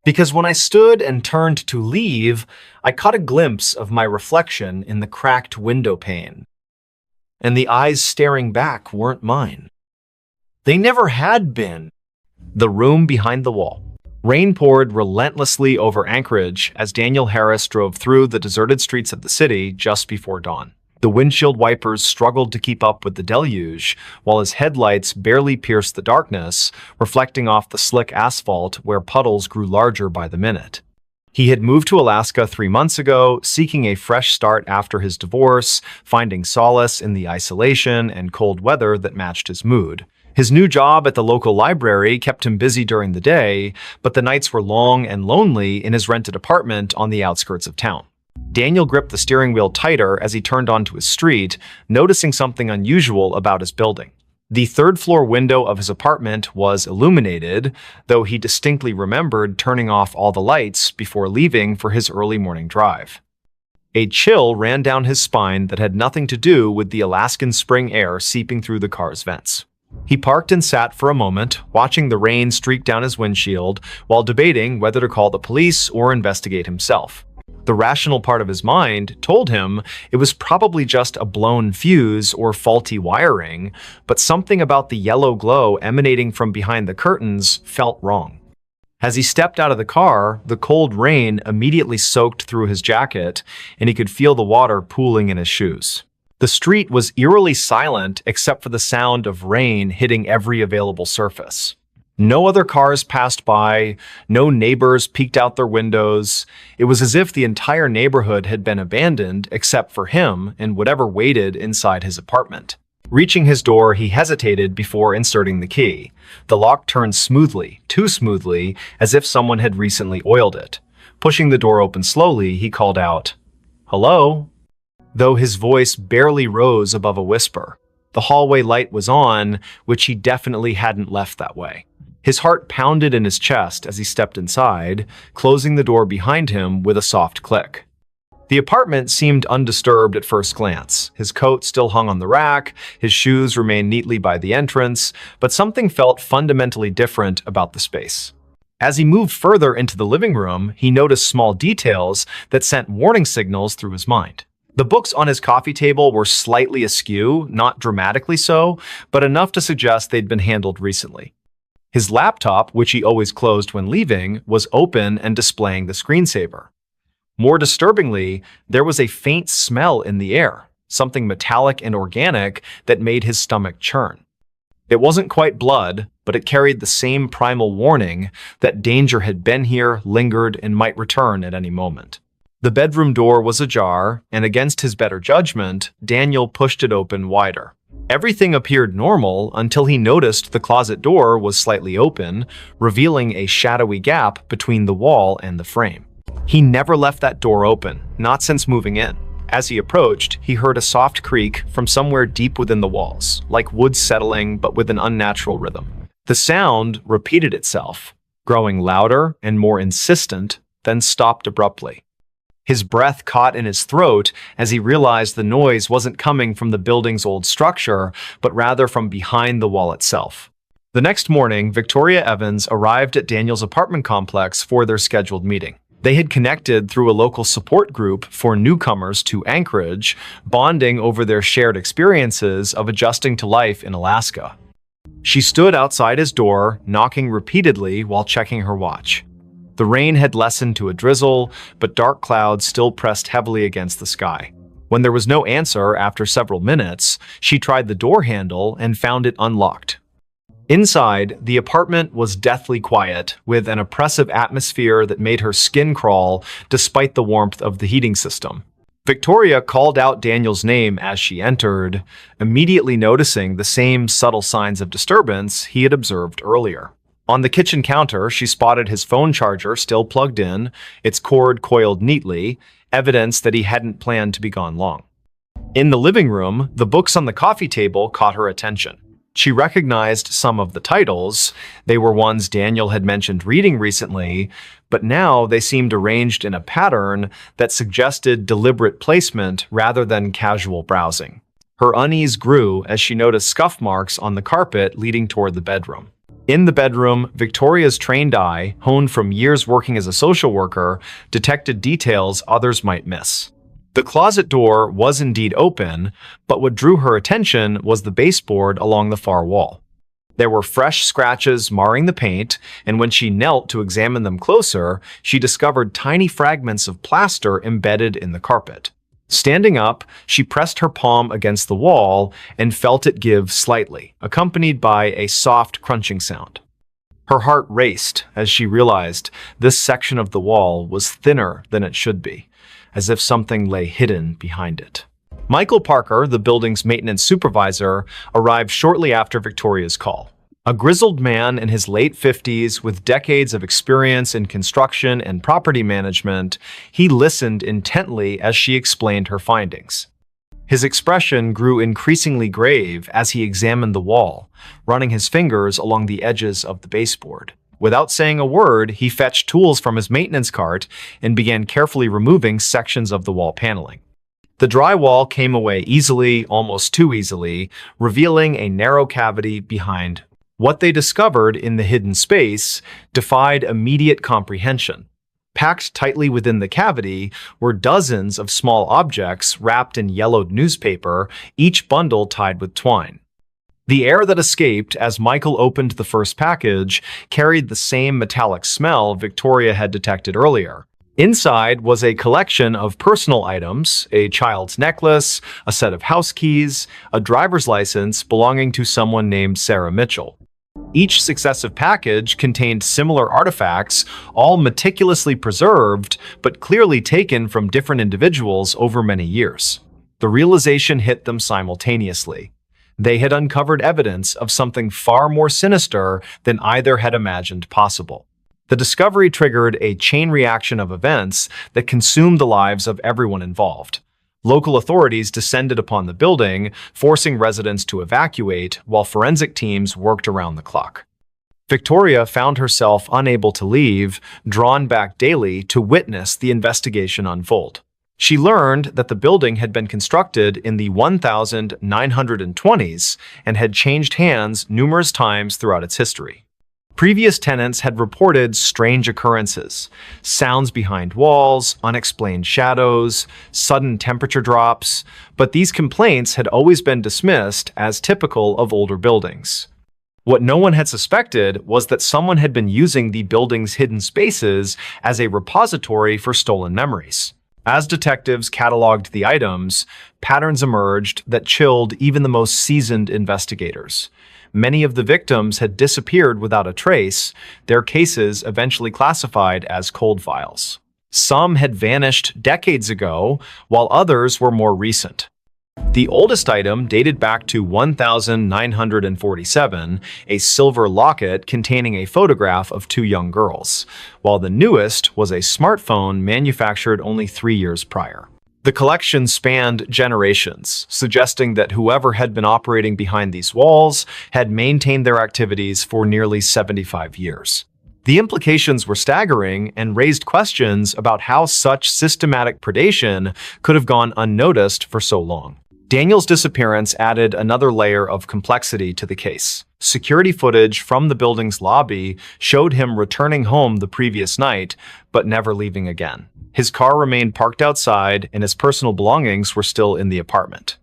A: Because when I stood and turned to leave, I caught a glimpse of my reflection in the cracked window pane. And the eyes staring back weren't mine. They never had been. The room behind the wall. Rain poured relentlessly over Anchorage as Daniel Harris drove through the deserted streets of the city just before dawn. The windshield wipers struggled to keep up with the deluge, while his headlights barely pierced the darkness, reflecting off the slick asphalt where puddles grew larger by the minute. He had moved to Alaska 3 months ago, seeking a fresh start after his divorce, finding solace in the isolation and cold weather that matched his mood. His new job at the local library kept him busy during the day, but the nights were long and lonely in his rented apartment on the outskirts of town. Daniel gripped the steering wheel tighter as he turned onto his street, noticing something unusual about his building. The third-floor window of his apartment was illuminated, though he distinctly remembered turning off all the lights before leaving for his early morning drive. A chill ran down his spine that had nothing to do with the Alaskan spring air seeping through the car's vents. He parked and sat for a moment, watching the rain streak down his windshield while debating whether to call the police or investigate himself. The rational part of his mind told him it was probably just a blown fuse or faulty wiring, but something about the yellow glow emanating from behind the curtains felt wrong. As he stepped out of the car, the cold rain immediately soaked through his jacket, and he could feel the water pooling in his shoes. The street was eerily silent except for the sound of rain hitting every available surface. No other cars passed by, no neighbors peeked out their windows. It was as if the entire neighborhood had been abandoned except for him and whatever waited inside his apartment. Reaching his door, he hesitated before inserting the key. The lock turned smoothly, too smoothly, as if someone had recently oiled it. Pushing the door open slowly, he called out, "Hello?" Though his voice barely rose above a whisper. The hallway light was on, which he definitely hadn't left that way. His heart pounded in his chest as he stepped inside, closing the door behind him with a soft click. The apartment seemed undisturbed at first glance. His coat still hung on the rack, his shoes remained neatly by the entrance, but something felt fundamentally different about the space. As he moved further into the living room, he noticed small details that sent warning signals through his mind. The books on his coffee table were slightly askew, not dramatically so, but enough to suggest they'd been handled recently. His laptop, which he always closed when leaving, was open and displaying the screensaver. More disturbingly, there was a faint smell in the air, something metallic and organic that made his stomach churn. It wasn't quite blood, but it carried the same primal warning that danger had been here, lingered, and might return at any moment. The bedroom door was ajar, and against his better judgment, Daniel pushed it open wider. Everything appeared normal until he noticed the closet door was slightly open, revealing a shadowy gap between the wall and the frame. He never left that door open, not since moving in. As he approached, he heard a soft creak from somewhere deep within the walls, like wood settling but with an unnatural rhythm. The sound repeated itself, growing louder and more insistent, then stopped abruptly. His breath caught in his throat as he realized the noise wasn't coming from the building's old structure, but rather from behind the wall itself. The next morning, Victoria Evans arrived at Daniel's apartment complex for their scheduled meeting. They had connected through a local support group for newcomers to Anchorage, bonding over their shared experiences of adjusting to life in Alaska. She stood outside his door, knocking repeatedly while checking her watch. The rain had lessened to a drizzle, but dark clouds still pressed heavily against the sky. When there was no answer after several minutes, she tried the door handle and found it unlocked. Inside, the apartment was deathly quiet, with an oppressive atmosphere that made her skin crawl despite the warmth of the heating system. Victoria called out Daniel's name as she entered, immediately noticing the same subtle signs of disturbance he had observed earlier. On the kitchen counter, she spotted his phone charger still plugged in, its cord coiled neatly, evidence that he hadn't planned to be gone long. In the living room, the books on the coffee table caught her attention. She recognized some of the titles. They were ones Daniel had mentioned reading recently, but now they seemed arranged in a pattern that suggested deliberate placement rather than casual browsing. Her unease grew as she noticed scuff marks on the carpet leading toward the bedroom. In the bedroom, Victoria's trained eye, honed from years working as a social worker, detected details others might miss. The closet door was indeed open, but what drew her attention was the baseboard along the far wall. There were fresh scratches marring the paint, and when she knelt to examine them closer, she discovered tiny fragments of plaster embedded in the carpet. Standing up, she pressed her palm against the wall and felt it give slightly, accompanied by a soft crunching sound. Her heart raced as she realized this section of the wall was thinner than it should be, as if something lay hidden behind it. Michael Parker, the building's maintenance supervisor, arrived shortly after Victoria's call. A grizzled man in his late 50s with decades of experience in construction and property management, he listened intently as she explained her findings. His expression grew increasingly grave as he examined the wall, running his fingers along the edges of the baseboard. Without saying a word, he fetched tools from his maintenance cart and began carefully removing sections of the wall paneling. The drywall came away easily, almost too easily, revealing a narrow cavity behind. What they discovered in the hidden space defied immediate comprehension. Packed tightly within the cavity were dozens of small objects wrapped in yellowed newspaper, each bundle tied with twine. The air that escaped as Michael opened the first package carried the same metallic smell Victoria had detected earlier. Inside was a collection of personal items, a child's necklace, a set of house keys, a driver's license belonging to someone named Sarah Mitchell. Each successive package contained similar artifacts, all meticulously preserved, but clearly taken from different individuals over many years. The realization hit them simultaneously. They had uncovered evidence of something far more sinister than either had imagined possible. The discovery triggered a chain reaction of events that consumed the lives of everyone involved. Local authorities descended upon the building, forcing residents to evacuate, while forensic teams worked around the clock. Victoria found herself unable to leave, drawn back daily to witness the investigation unfold. She learned that the building had been constructed in the 1920s and had changed hands numerous times throughout its history. Previous tenants had reported strange occurrences, sounds behind walls, unexplained shadows, sudden temperature drops, but these complaints had always been dismissed as typical of older buildings. What no one had suspected was that someone had been using the building's hidden spaces as a repository for stolen memories. As detectives cataloged the items, patterns emerged that chilled even the most seasoned investigators. Many of the victims had disappeared without a trace, their cases eventually classified as cold files. Some had vanished decades ago, while others were more recent. The oldest item dated back to 1947, a silver locket containing a photograph of two young girls, while the newest was a smartphone manufactured only 3 years prior. The collection spanned generations, suggesting that whoever had been operating behind these walls had maintained their activities for nearly 75 years. The implications were staggering and raised questions about how such systematic predation could have gone unnoticed for so long. Daniel's disappearance added another layer of complexity to the case. Security footage from the building's lobby showed him returning home the previous night, but never leaving again. His car remained parked outside, and his personal belongings were still in the apartment.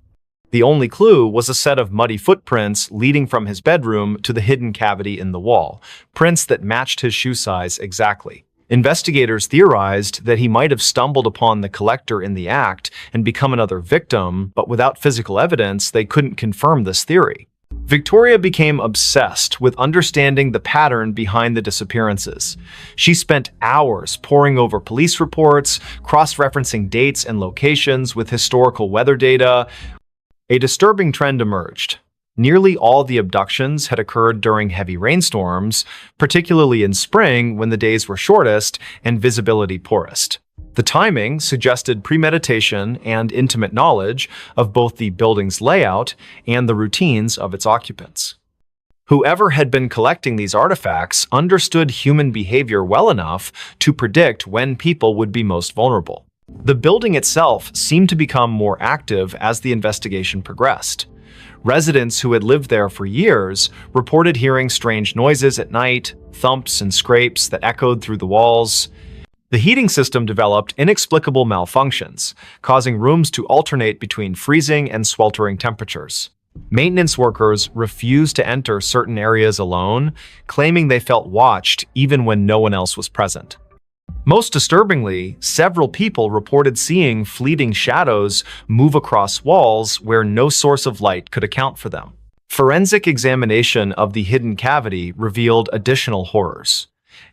A: The only clue was a set of muddy footprints leading from his bedroom to the hidden cavity in the wall, prints that matched his shoe size exactly. Investigators theorized that he might have stumbled upon the collector in the act and become another victim, but without physical evidence, they couldn't confirm this theory. Victoria became obsessed with understanding the pattern behind the disappearances. She spent hours poring over police reports, cross-referencing dates and locations with historical weather data. A disturbing trend emerged. Nearly all the abductions had occurred during heavy rainstorms, particularly in spring when the days were shortest and visibility poorest. The timing suggested premeditation and intimate knowledge of both the building's layout and the routines of its occupants. Whoever had been collecting these artifacts understood human behavior well enough to predict when people would be most vulnerable. The building itself seemed to become more active as the investigation progressed. Residents who had lived there for years reported hearing strange noises at night, thumps and scrapes that echoed through the walls. The heating system developed inexplicable malfunctions, causing rooms to alternate between freezing and sweltering temperatures. Maintenance workers refused to enter certain areas alone, claiming they felt watched even when no one else was present. Most disturbingly, several people reported seeing fleeting shadows move across walls where no source of light could account for them. Forensic examination of the hidden cavity revealed additional horrors.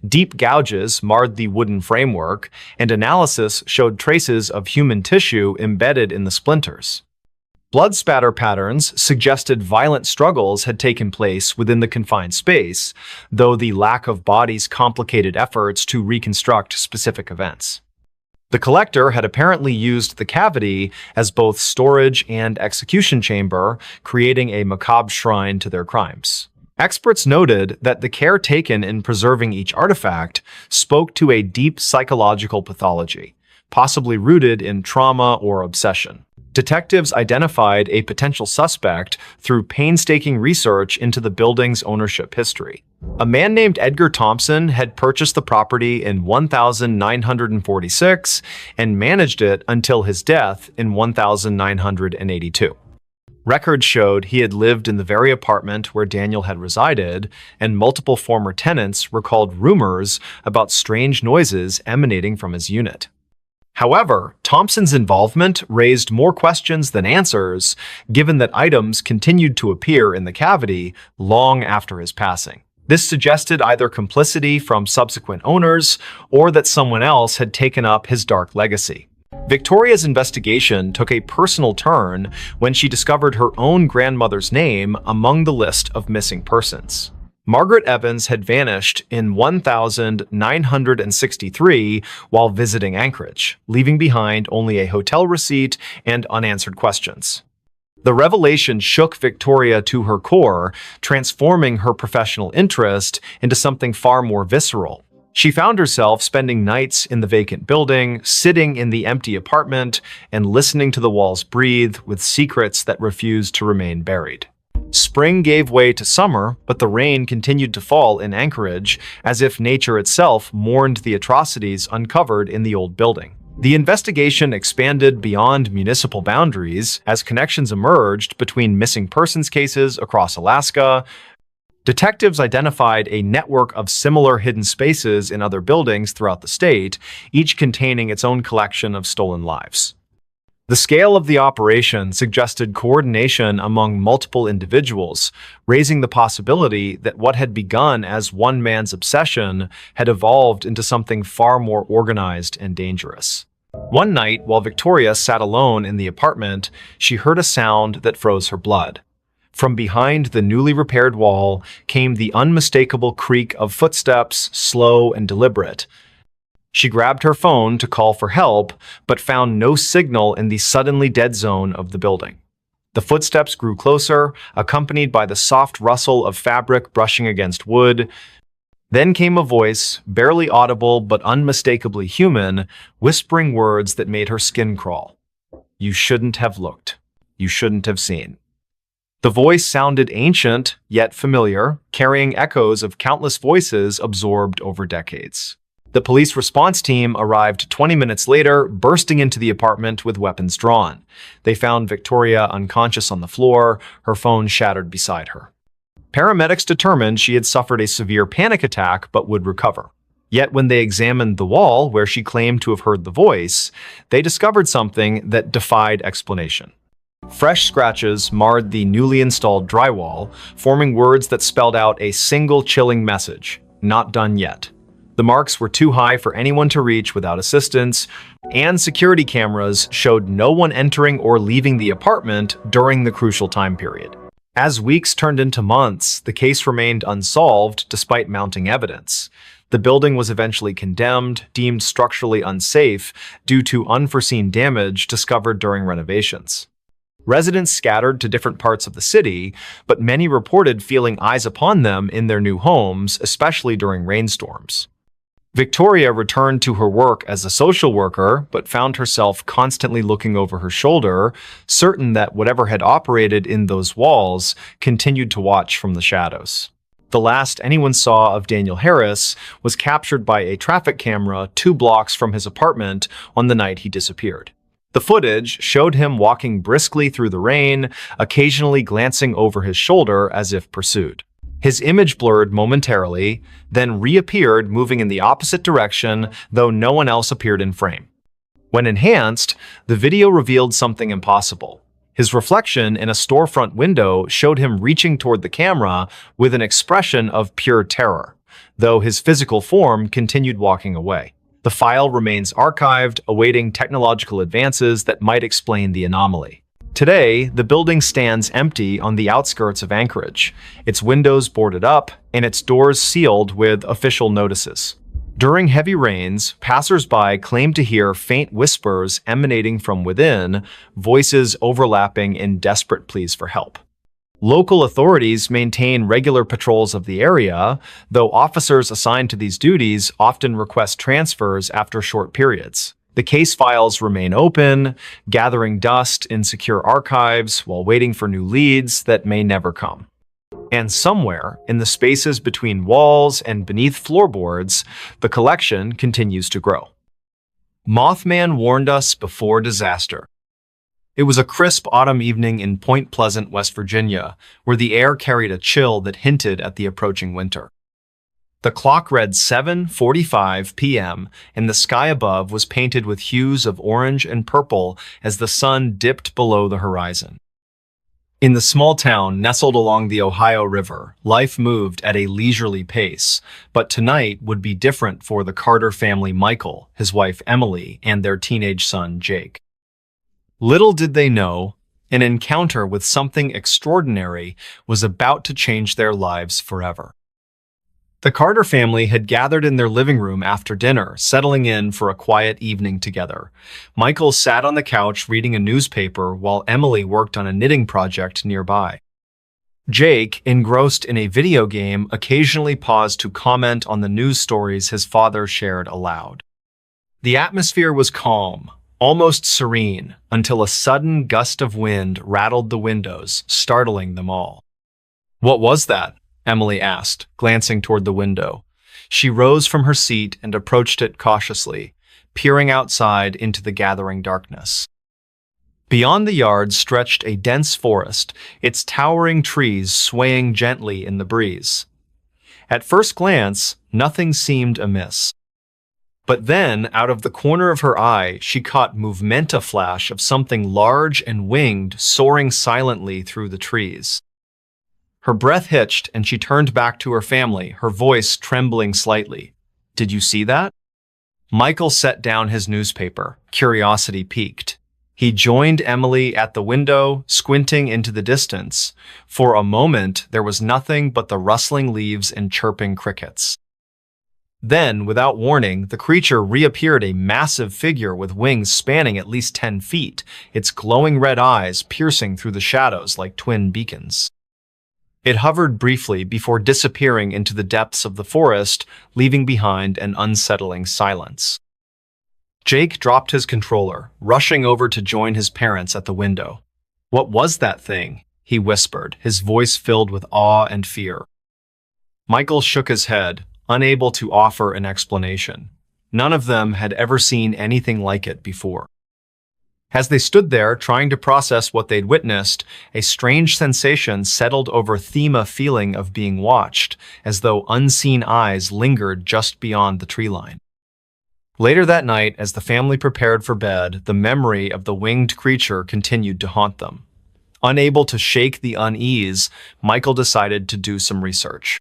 A: Deep gouges marred the wooden framework, and analysis showed traces of human tissue embedded in the splinters. Blood spatter patterns suggested violent struggles had taken place within the confined space, though the lack of bodies complicated efforts to reconstruct specific events. The collector had apparently used the cavity as both storage and execution chamber, creating a macabre shrine to their crimes. Experts noted that the care taken in preserving each artifact spoke to a deep psychological pathology, possibly rooted in trauma or obsession. Detectives identified a potential suspect through painstaking research into the building's ownership history. A man named Edgar Thompson had purchased the property in 1946 and managed it until his death in 1982. Records showed he had lived in the very apartment where Daniel had resided, and multiple former tenants recalled rumors about strange noises emanating from his unit. However, Thompson's involvement raised more questions than answers, given that items continued to appear in the cavity long after his passing. This suggested either complicity from subsequent owners or that someone else had taken up his dark legacy. Victoria's investigation took a personal turn when she discovered her own grandmother's name among the list of missing persons. Margaret Evans had vanished in 1963 while visiting Anchorage, leaving behind only a hotel receipt and unanswered questions. The revelation shook Victoria to her core, transforming her professional interest into something far more visceral. She found herself spending nights in the vacant building, sitting in the empty apartment, and listening to the walls breathe with secrets that refused to remain buried. Spring gave way to summer, but the rain continued to fall in Anchorage, as if nature itself mourned the atrocities uncovered in the old building. The investigation expanded beyond municipal boundaries as connections emerged between missing persons cases across Alaska. Detectives identified a network of similar hidden spaces in other buildings throughout the state, each containing its own collection of stolen lives. The scale of the operation suggested coordination among multiple individuals, raising the possibility that what had begun as one man's obsession had evolved into something far more organized and dangerous. One night, while Victoria sat alone in the apartment, she heard a sound that froze her blood. From behind the newly repaired wall came the unmistakable creak of footsteps, slow and deliberate. She grabbed her phone to call for help, but found no signal in the suddenly dead zone of the building. The footsteps grew closer, accompanied by the soft rustle of fabric brushing against wood. Then came a voice, barely audible but unmistakably human, whispering words that made her skin crawl. "You shouldn't have looked. You shouldn't have seen." The voice sounded ancient, yet familiar, carrying echoes of countless voices absorbed over decades. The police response team arrived 20 minutes later, bursting into the apartment with weapons drawn. They found Victoria unconscious on the floor, her phone shattered beside her. Paramedics determined she had suffered a severe panic attack but would recover. Yet when they examined the wall where she claimed to have heard the voice, they discovered something that defied explanation. Fresh scratches marred the newly installed drywall, forming words that spelled out a single chilling message: "Not done yet." The marks were too high for anyone to reach without assistance, and security cameras showed no one entering or leaving the apartment during the crucial time period. As weeks turned into months, the case remained unsolved despite mounting evidence. The building was eventually condemned, deemed structurally unsafe due to unforeseen damage discovered during renovations. Residents scattered to different parts of the city, but many reported feeling eyes upon them in their new homes, especially during rainstorms. Victoria returned to her work as a social worker, but found herself constantly looking over her shoulder, certain that whatever had operated in those walls continued to watch from the shadows. The last anyone saw of Daniel Harris was captured by a traffic camera 2 blocks from his apartment on the night he disappeared. The footage showed him walking briskly through the rain, occasionally glancing over his shoulder as if pursued. His image blurred momentarily, then reappeared moving in the opposite direction, though no one else appeared in frame. When enhanced, the video revealed something impossible. His reflection in a storefront window showed him reaching toward the camera with an expression of pure terror, though his physical form continued walking away. The file remains archived, awaiting technological advances that might explain the anomaly. Today, the building stands empty on the outskirts of Anchorage, its windows boarded up and its doors sealed with official notices. During heavy rains, passers-by claim to hear faint whispers emanating from within, voices overlapping in desperate pleas for help. Local authorities maintain regular patrols of the area, though officers assigned to these duties often request transfers after short periods. The case files remain open, gathering dust in secure archives while waiting for new leads that may never come. And somewhere, in the spaces between walls and beneath floorboards, the collection continues to grow. Mothman warned us before disaster. It was a crisp autumn evening in Point Pleasant, West Virginia, where the air carried a chill that hinted at the approaching winter. The clock read 7:45 p.m., and the sky above was painted with hues of orange and purple as the sun dipped below the horizon. In the small town nestled along the Ohio River, life moved at a leisurely pace, but tonight would be different for the Carter family: Michael, his wife Emily, and their teenage son Jake. Little did they know, an encounter with something extraordinary was about to change their lives forever. The Carter family had gathered in their living room after dinner, settling in for a quiet evening together. Michael sat on the couch reading a newspaper while Emily worked on a knitting project nearby. Jake, engrossed in a video game, occasionally paused to comment on the news stories his father shared aloud. The atmosphere was calm, almost serene, until a sudden gust of wind rattled the windows, startling them all. "What was that?" Emily asked, glancing toward the window. She rose from her seat and approached it cautiously, peering outside into the gathering darkness. Beyond the yard stretched a dense forest, its towering trees swaying gently in the breeze. At first glance, nothing seemed amiss. But then, out of the corner of her eye, she caught a flash of something large and winged soaring silently through the trees. Her breath hitched and she turned back to her family, her voice trembling slightly. "Did you see that?" Michael set down his newspaper, curiosity piqued. He joined Emily at the window, squinting into the distance. For a moment, there was nothing but the rustling leaves and chirping crickets. Then, without warning, the creature reappeared, a massive figure with wings spanning at least 10 feet, its glowing red eyes piercing through the shadows like twin beacons. It hovered briefly before disappearing into the depths of the forest, leaving behind an unsettling silence. Jake dropped his controller, rushing over to join his parents at the window. "What was that thing?" he whispered, his voice filled with awe and fear. Michael shook his head, unable to offer an explanation. None of them had ever seen anything like it before. As they stood there, trying to process what they'd witnessed, a strange sensation settled over them, a feeling of being watched, as though unseen eyes lingered just beyond the tree line. Later that night, as the family prepared for bed, the memory of the winged creature continued to haunt them. Unable to shake the unease, Michael decided to do some research.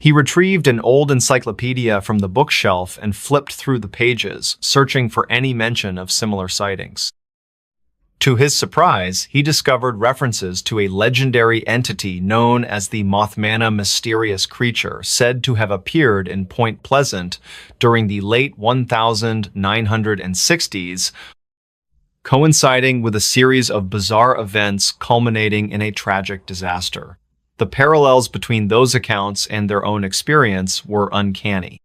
A: He retrieved an old encyclopedia from the bookshelf and flipped through the pages, searching for any mention of similar sightings. To his surprise, he discovered references to a legendary entity known as the Mothman, mysterious creature said to have appeared in Point Pleasant during the late 1960s, coinciding with a series of bizarre events culminating in a tragic disaster. The parallels between those accounts and their own experience were uncanny.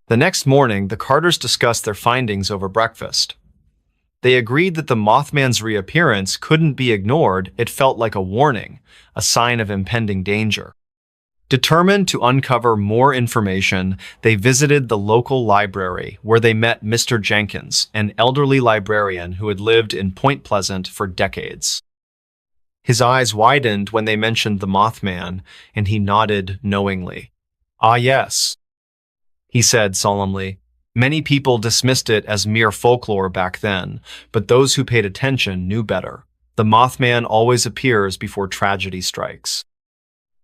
A: The next morning, the Carters discussed their findings over breakfast. They agreed that the Mothman's reappearance couldn't be ignored. It felt like a warning, a sign of impending danger. Determined to uncover more information, they visited the local library where they met Mr. Jenkins, an elderly librarian who had lived in Point Pleasant for decades. His eyes widened when they mentioned the Mothman, and he nodded knowingly. "Ah, yes," he said solemnly. Many people dismissed it as mere folklore back then, but those who paid attention knew better. The Mothman always appears before tragedy strikes.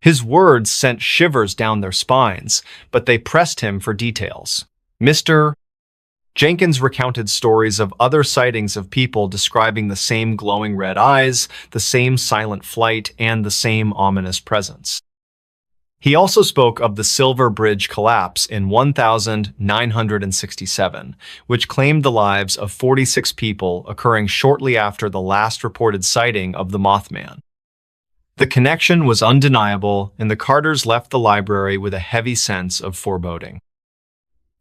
A: His words sent shivers down their spines, but they pressed him for details. Mr. Jenkins recounted stories of other sightings of people describing the same glowing red eyes, the same silent flight, and the same ominous presence. He also spoke of the Silver Bridge collapse in 1967, which claimed the lives of 46 people, occurring shortly after the last reported sighting of the Mothman. The connection was undeniable, and the Carters left the library with a heavy sense of foreboding.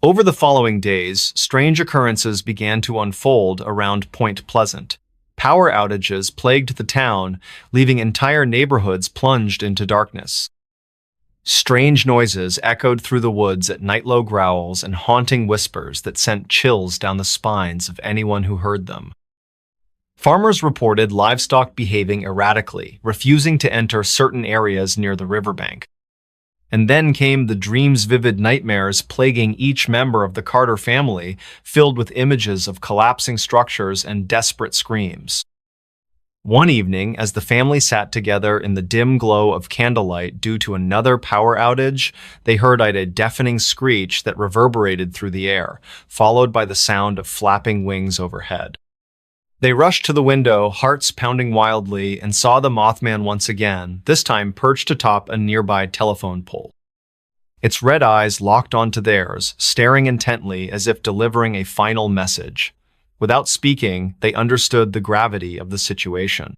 A: Over the following days, strange occurrences began to unfold around Point Pleasant. Power outages plagued the town, leaving entire neighborhoods plunged into darkness. Strange noises echoed through the woods at night-low growls and haunting whispers that sent chills down the spines of anyone who heard them. Farmers reported livestock behaving erratically, refusing to enter certain areas near the riverbank. And then came the dreams, vivid nightmares plaguing each member of the Carter family, filled with images of collapsing structures and desperate screams. One evening, as the family sat together in the dim glow of candlelight due to another power outage, they heard a deafening screech that reverberated through the air, followed by the sound of flapping wings overhead. They rushed to the window, hearts pounding wildly, and saw the Mothman once again, this time perched atop a nearby telephone pole. Its red eyes locked onto theirs, staring intently as if delivering a final message. Without speaking, they understood the gravity of the situation.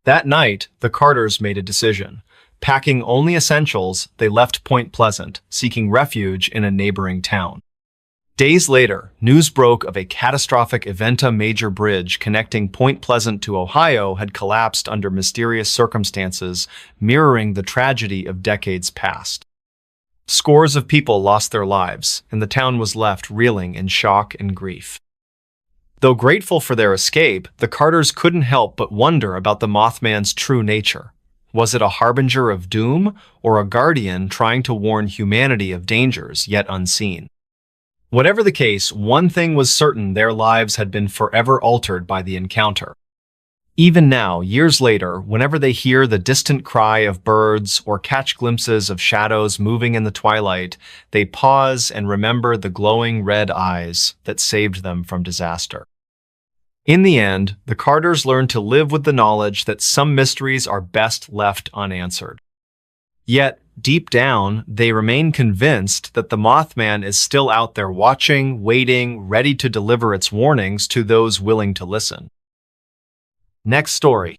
A: That night, the Carters made a decision. Packing only essentials, they left Point Pleasant, seeking refuge in a neighboring town. Days later, news broke of a catastrophic event. A major bridge connecting Point Pleasant to Ohio had collapsed under mysterious circumstances, mirroring the tragedy of decades past. Scores of people lost their lives, and the town was left reeling in shock and grief. Though grateful for their escape, the Carters couldn't help but wonder about the Mothman's true nature. Was it a harbinger of doom, or a guardian trying to warn humanity of dangers yet unseen? Whatever the case, one thing was certain: their lives had been forever altered by the encounter. Even now, years later, whenever they hear the distant cry of birds or catch glimpses of shadows moving in the twilight, they pause and remember the glowing red eyes that saved them from disaster. In the end, the Carters learned to live with the knowledge that some mysteries are best left unanswered. Yet, deep down, they remain convinced that the Mothman is still out there watching, waiting, ready to deliver its warnings to those willing to listen. Next story.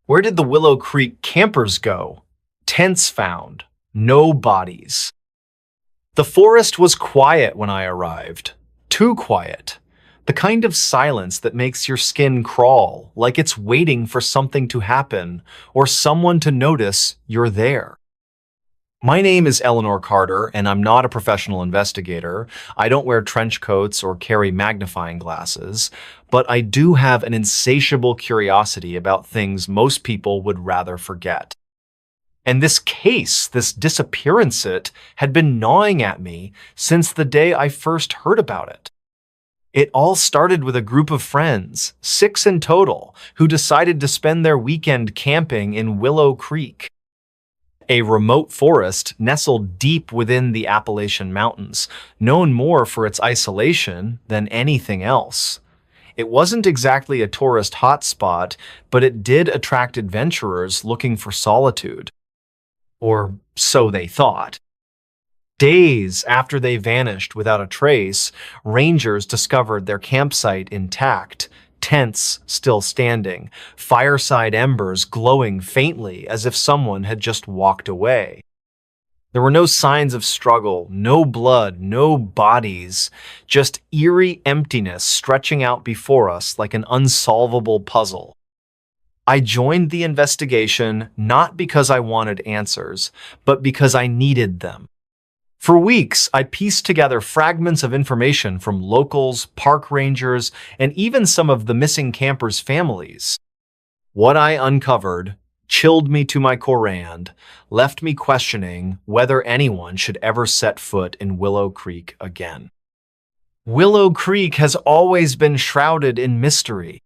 A: Where did the Willow Creek campers go? Tents found. No bodies. The forest was quiet when I arrived. Too quiet. The kind of silence that makes your skin crawl, like it's waiting for something to happen or someone to notice you're there. My name is Eleanor Carter, and I'm not a professional investigator. I don't wear trench coats or carry magnifying glasses, but I do have an insatiable curiosity about things most people would rather forget. And this case, this disappearance, had been gnawing at me since the day I first heard about it. It all started with a group of friends, 6 in total, who decided to spend their weekend camping in Willow Creek, a remote forest nestled deep within the Appalachian Mountains, known more for its isolation than anything else. It wasn't exactly a tourist hotspot, but it did attract adventurers looking for solitude. Or so they thought. Days after they vanished without a trace, rangers discovered their campsite intact, tents still standing, fireside embers glowing faintly as if someone had just walked away. There were no signs of struggle, no blood, no bodies, just eerie emptiness stretching out before us like an unsolvable puzzle. I joined the investigation not because I wanted answers, but because I needed them. For weeks, I pieced together fragments of information from locals, park rangers, and even some of the missing campers' families. What I uncovered chilled me to my core and left me questioning whether anyone should ever set foot in Willow Creek again. Willow Creek has always been shrouded in mystery.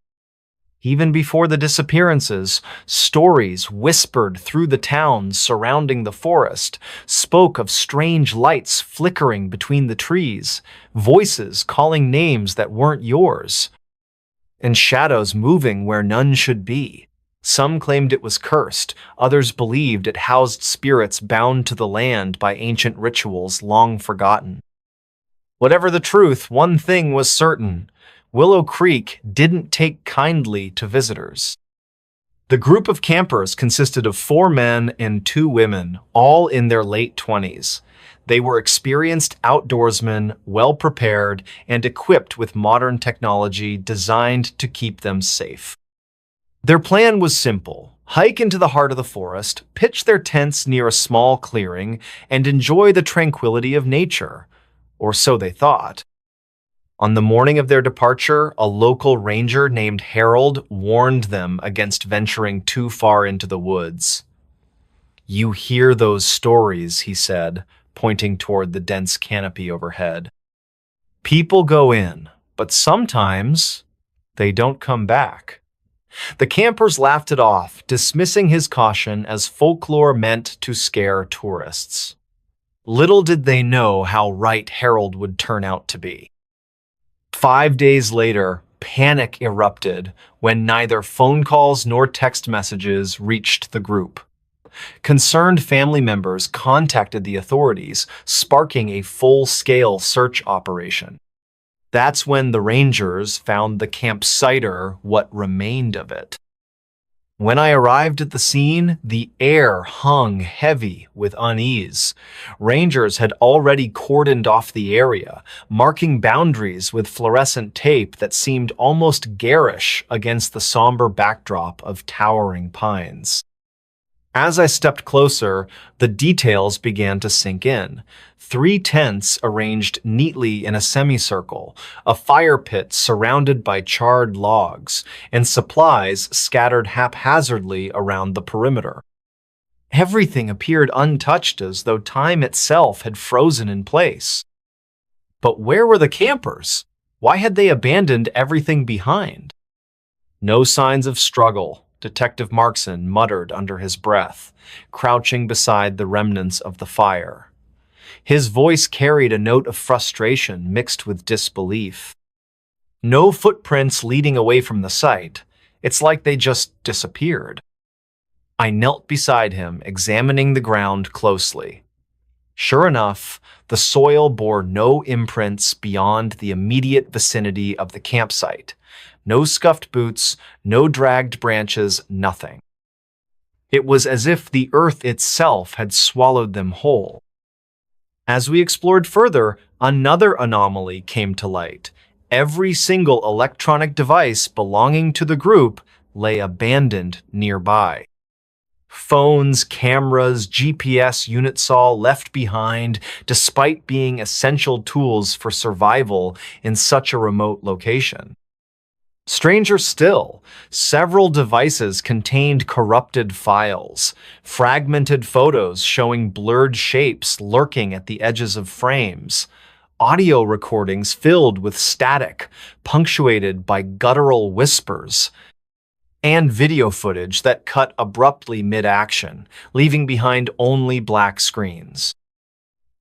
A: Even before the disappearances, stories whispered through the towns surrounding the forest spoke of strange lights flickering between the trees, voices calling names that weren't yours, and shadows moving where none should be. Some claimed it was cursed, others believed it housed spirits bound to the land by ancient rituals long forgotten. Whatever the truth, one thing was certain: Willow Creek didn't take kindly to visitors. The group of campers consisted of 4 men and 2 women, all in their late 20s. They were experienced outdoorsmen, well-prepared, and equipped with modern technology designed to keep them safe. Their plan was simple: hike into the heart of the forest, pitch their tents near a small clearing, and enjoy the tranquility of nature. Or so they thought. On the morning of their departure, a local ranger named Harold warned them against venturing too far into the woods. "You hear those stories," he said, pointing toward the dense canopy overhead. "People go in, but sometimes they don't come back." The campers laughed it off, dismissing his caution as folklore meant to scare tourists. Little did they know how right Harold would turn out to be. 5 days later, panic erupted when neither phone calls nor text messages reached the group. Concerned family members contacted the authorities, sparking a full-scale search operation. That's when the rangers found the campsiter, what remained of it. When I arrived at the scene, the air hung heavy with unease. Rangers had already cordoned off the area, marking boundaries with fluorescent tape that seemed almost garish against the somber backdrop of towering pines. As I stepped closer, the details began to sink in. 3 tents arranged neatly in a semicircle, a fire pit surrounded by charred logs, and supplies scattered haphazardly around the perimeter. Everything appeared untouched, as though time itself had frozen in place. But where were the campers? Why had they abandoned everything behind? No signs of struggle, Detective Markson muttered under his breath, crouching beside the remnants of the fire. His voice carried a note of frustration mixed with disbelief. No footprints leading away from the site. It's like they just disappeared. I knelt beside him, examining the ground closely. Sure enough, the soil bore no imprints beyond the immediate vicinity of the campsite. No scuffed boots, no dragged branches, nothing. It was as if the earth itself had swallowed them whole. As we explored further, another anomaly came to light. Every single electronic device belonging to the group lay abandoned nearby. Phones, cameras, GPS units all left behind, despite being essential tools for survival in such a remote location. Stranger still, several devices contained corrupted files, fragmented photos showing blurred shapes lurking at the edges of frames. audio recordings filled with static, punctuated by guttural whispers, and video footage that cut abruptly mid-action, leaving behind only black screens.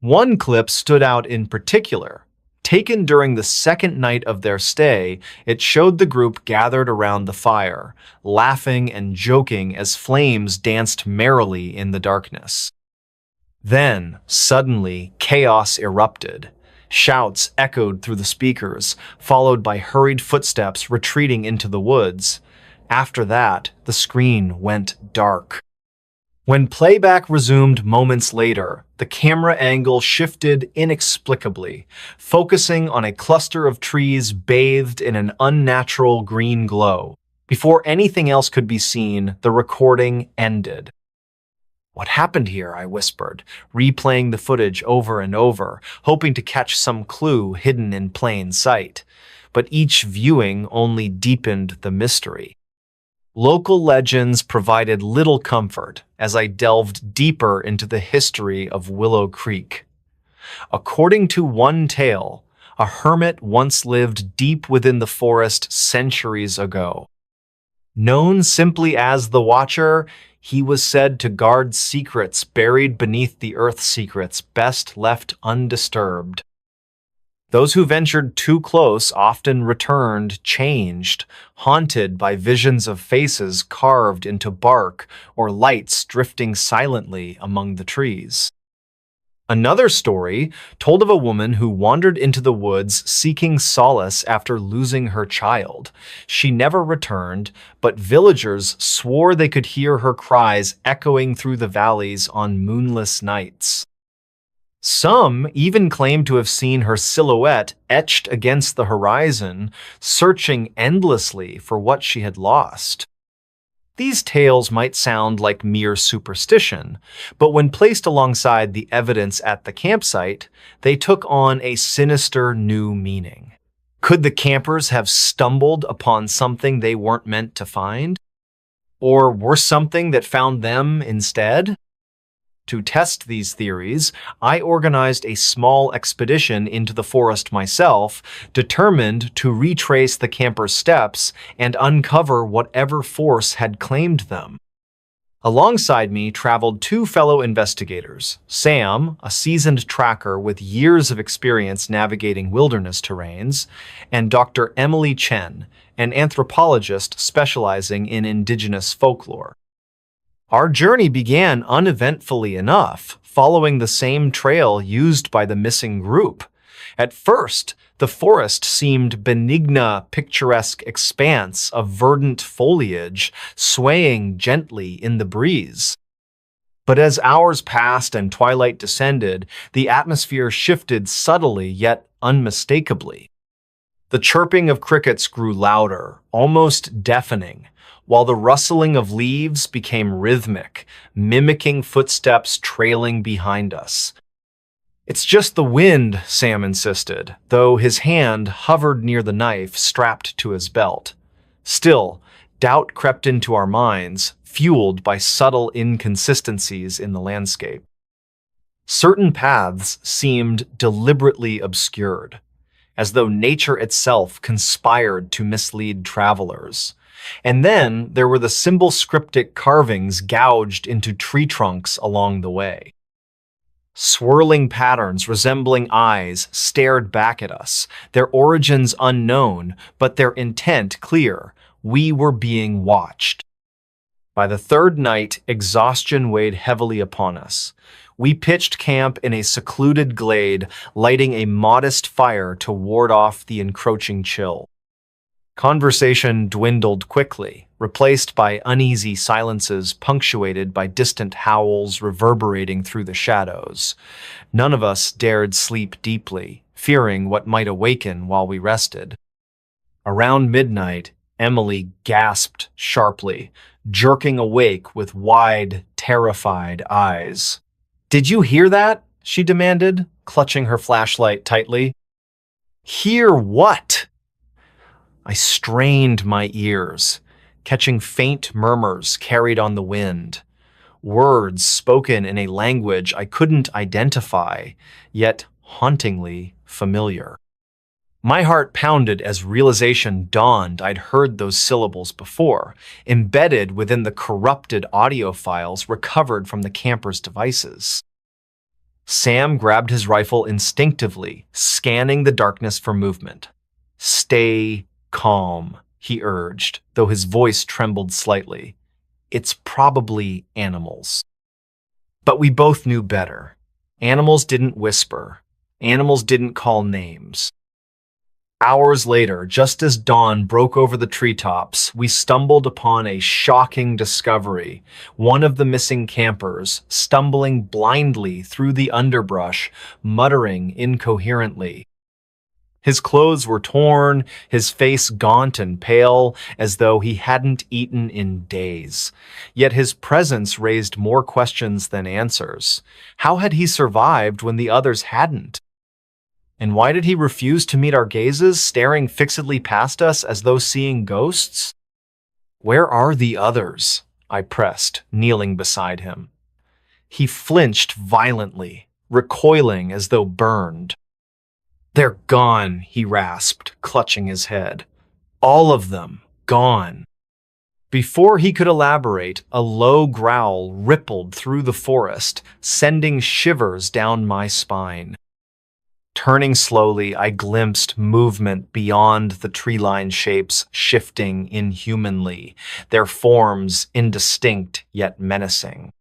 A: One clip stood out in particular. Taken during the second night of their stay, it showed the group gathered around the fire, laughing and joking as flames danced merrily in the darkness. Then, suddenly, chaos erupted. Shouts echoed through the speakers, followed by hurried footsteps retreating into the woods. After that, the screen went dark. When playback resumed moments later, the camera angle shifted inexplicably, focusing on a cluster of trees bathed in an unnatural green glow. Before anything else could be seen, the recording ended. "What happened here?" I whispered, replaying the footage over and over, hoping to catch some clue hidden in plain sight. But each viewing only deepened the mystery. Local legends provided little comfort as I delved deeper into the history of Willow Creek. According to one tale, a hermit once lived deep within the forest centuries ago. Known simply as the Watcher, he was said to guard secrets buried beneath the earth's secrets best left undisturbed. Those who ventured too close often returned changed, haunted by visions of faces carved into bark or lights drifting silently among the trees. Another story told of a woman who wandered into the woods seeking solace after losing her child. She never returned, but villagers swore they could hear her cries echoing through the valleys on moonless nights. Some even claim to have seen her silhouette etched against the horizon, searching endlessly for what she had lost. These tales might sound like mere superstition, but when placed alongside the evidence at the campsite, they took on a sinister new meaning. Could the campers have stumbled upon something they weren't meant to find? Or were something that found them instead? To test these theories, I organized a small expedition into the forest myself, determined to retrace the campers' steps and uncover whatever force had claimed them. Alongside me traveled two fellow investigators, Sam, a seasoned tracker with years of experience navigating wilderness terrains, and Dr. Emily Chen, an anthropologist specializing in indigenous folklore. Our journey began uneventfully enough, following the same trail used by the missing group. At first, the forest seemed benign, picturesque expanse of verdant foliage swaying gently in the breeze. But as hours passed and twilight descended, the atmosphere shifted subtly yet unmistakably. The chirping of crickets grew louder, almost deafening, while the rustling of leaves became rhythmic, mimicking footsteps trailing behind us. "It's just the wind," Sam insisted, though his hand hovered near the knife strapped to his belt. Still, doubt crept into our minds, fueled by subtle inconsistencies in the landscape. Certain paths seemed deliberately obscured, as though nature itself conspired to mislead travelers. And then there were the symbol-scriptic carvings gouged into tree trunks along the way. Swirling patterns resembling eyes stared back at us, their origins unknown, but their intent clear. We were being watched. By the third night, exhaustion weighed heavily upon us. We pitched camp in a secluded glade, lighting a modest fire to ward off the encroaching chill. Conversation dwindled quickly, replaced by uneasy silences punctuated by distant howls reverberating through the shadows. None of us dared sleep deeply, fearing what might awaken while we rested. Around midnight, Emily gasped sharply, jerking awake with wide, terrified eyes. "Did you hear that?" she demanded, clutching her flashlight tightly. "Hear what?" I strained my ears, catching faint murmurs carried on the wind. Words spoken in a language I couldn't identify, yet hauntingly familiar. My heart pounded as realization dawned I'd heard those syllables before, embedded within the corrupted audio files recovered from the camper's devices. Sam grabbed his rifle instinctively, scanning the darkness for movement. "Stay calm," he urged, though his voice trembled slightly. "It's probably animals." But we both knew better. Animals didn't whisper. Animals didn't call names. Hours later, just as dawn broke over the treetops, we stumbled upon a shocking discovery. One of the missing campers, stumbling blindly through the underbrush, muttering incoherently. His clothes were torn, his face gaunt and pale, as though he hadn't eaten in days. Yet his presence raised more questions than answers. How had he survived when the others hadn't? And why did he refuse to meet our gazes, staring fixedly past us as though seeing ghosts? "Where are the others?" I pressed, kneeling beside him. He flinched violently, recoiling as though burned. "They're gone," he rasped, clutching his head. "All of them, gone." Before he could elaborate, a low growl rippled through the forest, sending shivers down my spine. Turning slowly, I glimpsed movement beyond the tree-lined shapes shifting inhumanly, their forms indistinct yet menacing.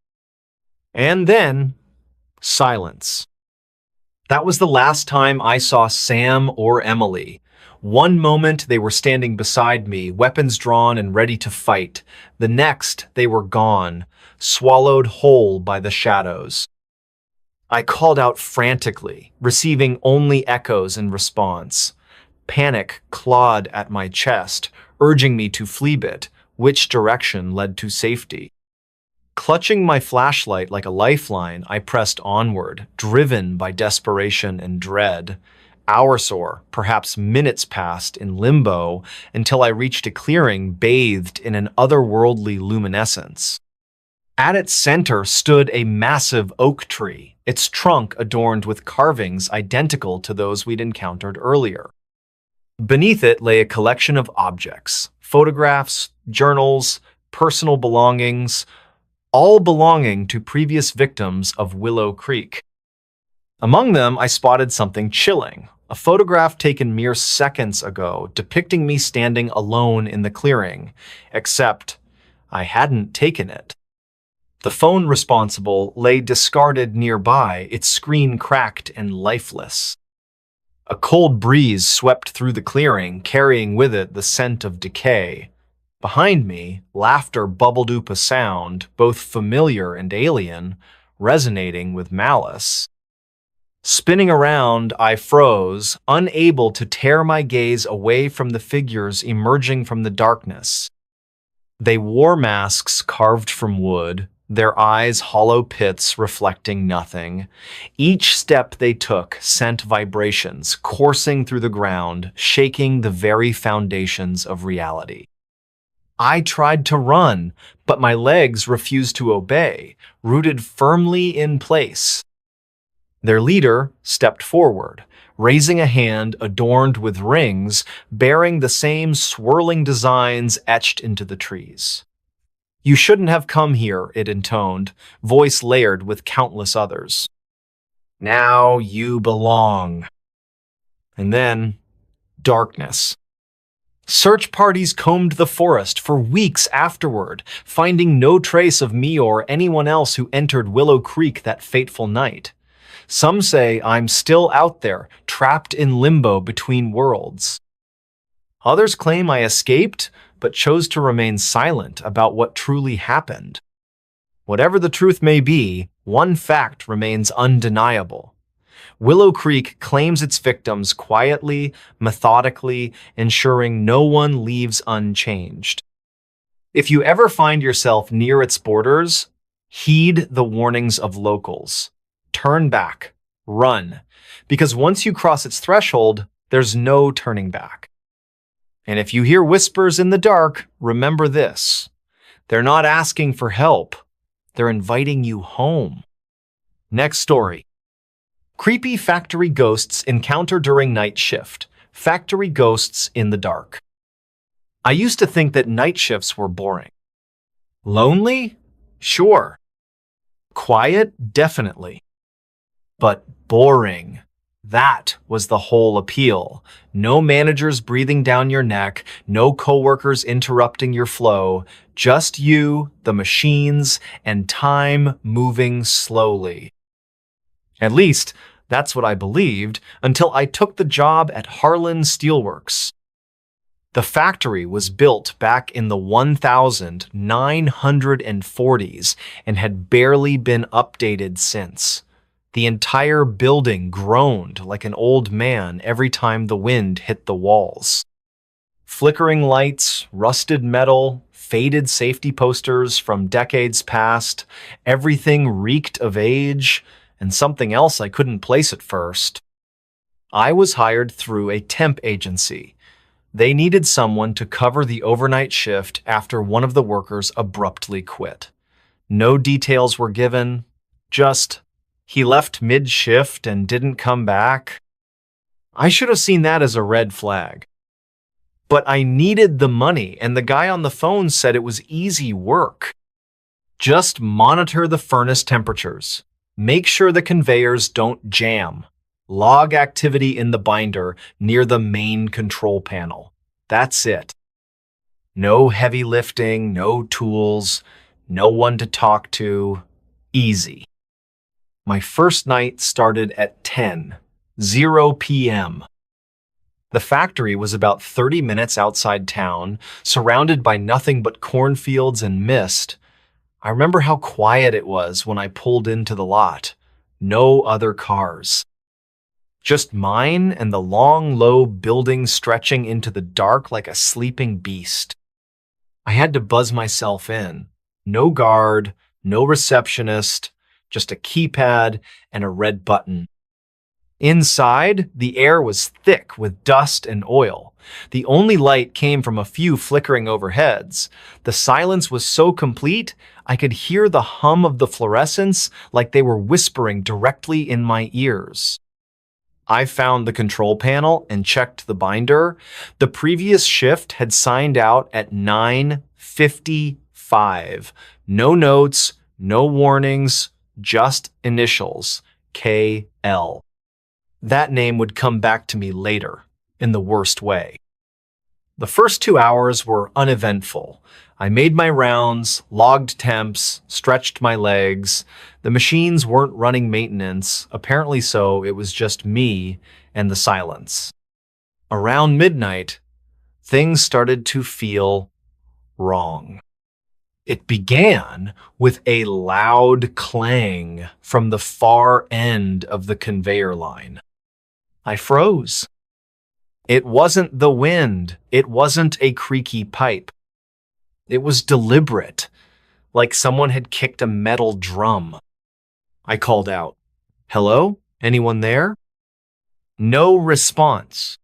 A: And then, silence. That was the last time I saw Sam or Emily. One moment they were standing beside me, weapons drawn and ready to fight. The next, they were gone, swallowed whole by the shadows. I called out frantically, receiving only echoes in response. Panic clawed at my chest, urging me to flee-bit, which direction led to safety. Clutching my flashlight like a lifeline, I pressed onward, driven by desperation and dread. Hours or perhaps minutes passed in limbo until I reached a clearing bathed in an otherworldly luminescence. At its center stood a massive oak tree, its trunk adorned with carvings identical to those we'd encountered earlier. Beneath it lay a collection of objects, photographs, journals, personal belongings, all belonging to previous victims of Willow Creek. Among them, I spotted something chilling, a photograph taken mere seconds ago depicting me standing alone in the clearing, except I hadn't taken it. The phone responsible lay discarded nearby, its screen cracked and lifeless. A cold breeze swept through the clearing, carrying with it the scent of decay. Behind me, laughter bubbled up a sound, both familiar and alien, resonating with malice. Spinning around, I froze, unable to tear my gaze away from the figures emerging from the darkness. They wore masks carved from wood, their eyes hollow pits reflecting nothing. Each step they took sent vibrations coursing through the ground, shaking the very foundations of reality. I tried to run, but my legs refused to obey, rooted firmly in place. Their leader stepped forward, raising a hand adorned with rings, bearing the same swirling designs etched into the trees. "You shouldn't have come here," it intoned, voice layered with countless others. "Now you belong." And then, darkness. Search parties combed the forest for weeks afterward, finding no trace of me or anyone else who entered Willow Creek that fateful night. Some say I'm still out there, trapped in limbo between worlds. Others claim I escaped, but chose to remain silent about what truly happened. Whatever the truth may be, one fact remains undeniable. Willow Creek claims its victims quietly, methodically, ensuring no one leaves unchanged. If you ever find yourself near its borders, heed the warnings of locals. Turn back, run, because once you cross its threshold, there's no turning back. And if you hear whispers in the dark, remember this. They're not asking for help. They're inviting you home. Next story. Creepy factory ghosts encounter during night shift. Factory ghosts in the dark. I used to think that night shifts were boring. Lonely? Sure. Quiet? Definitely. But boring. That was the whole appeal. No managers breathing down your neck, no coworkers interrupting your flow, just you, the machines, and time moving slowly. At least, that's what I believed until I took the job at Harlan Steelworks. The factory was built back in the 1940s and had barely been updated since. The entire building groaned like an old man every time the wind hit the walls. Flickering lights, rusted metal, faded safety posters from decades past, everything reeked of age and something else I couldn't place at first. I was hired through a temp agency. They needed someone to cover the overnight shift after one of the workers abruptly quit. No details were given, just he left mid-shift and didn't come back. I should have seen that as a red flag. But I needed the money, and the guy on the phone said it was easy work. Just monitor the furnace temperatures. Make sure the conveyors don't jam. Log activity in the binder near the main control panel. That's it. No heavy lifting, no tools, no one to talk to. Easy. My first night started at 10:00 p.m. The factory was about 30 minutes outside town, surrounded by nothing but cornfields and mist. I remember how quiet it was when I pulled into the lot. No other cars. Just mine and the long, low building stretching into the dark like a sleeping beast. I had to buzz myself in. No guard, no receptionist, just a keypad and a red button. Inside, the air was thick with dust and oil. The only light came from a few flickering overheads. The silence was so complete, I could hear the hum of the fluorescents like they were whispering directly in my ears. I found the control panel and checked the binder. The previous shift had signed out at 9:55. No notes, no warnings, just initials, KL. That name would come back to me later, in the worst way. The first 2 hours were uneventful. I made my rounds, logged temps, stretched my legs. The machines weren't running maintenance, apparently so it was just me and the silence. Around midnight, things started to feel wrong. It began with a loud clang from the far end of the conveyor line. I froze. It wasn't the wind. It wasn't a creaky pipe. It was deliberate, like someone had kicked a metal drum. I called out, "Hello? Anyone there?" No response.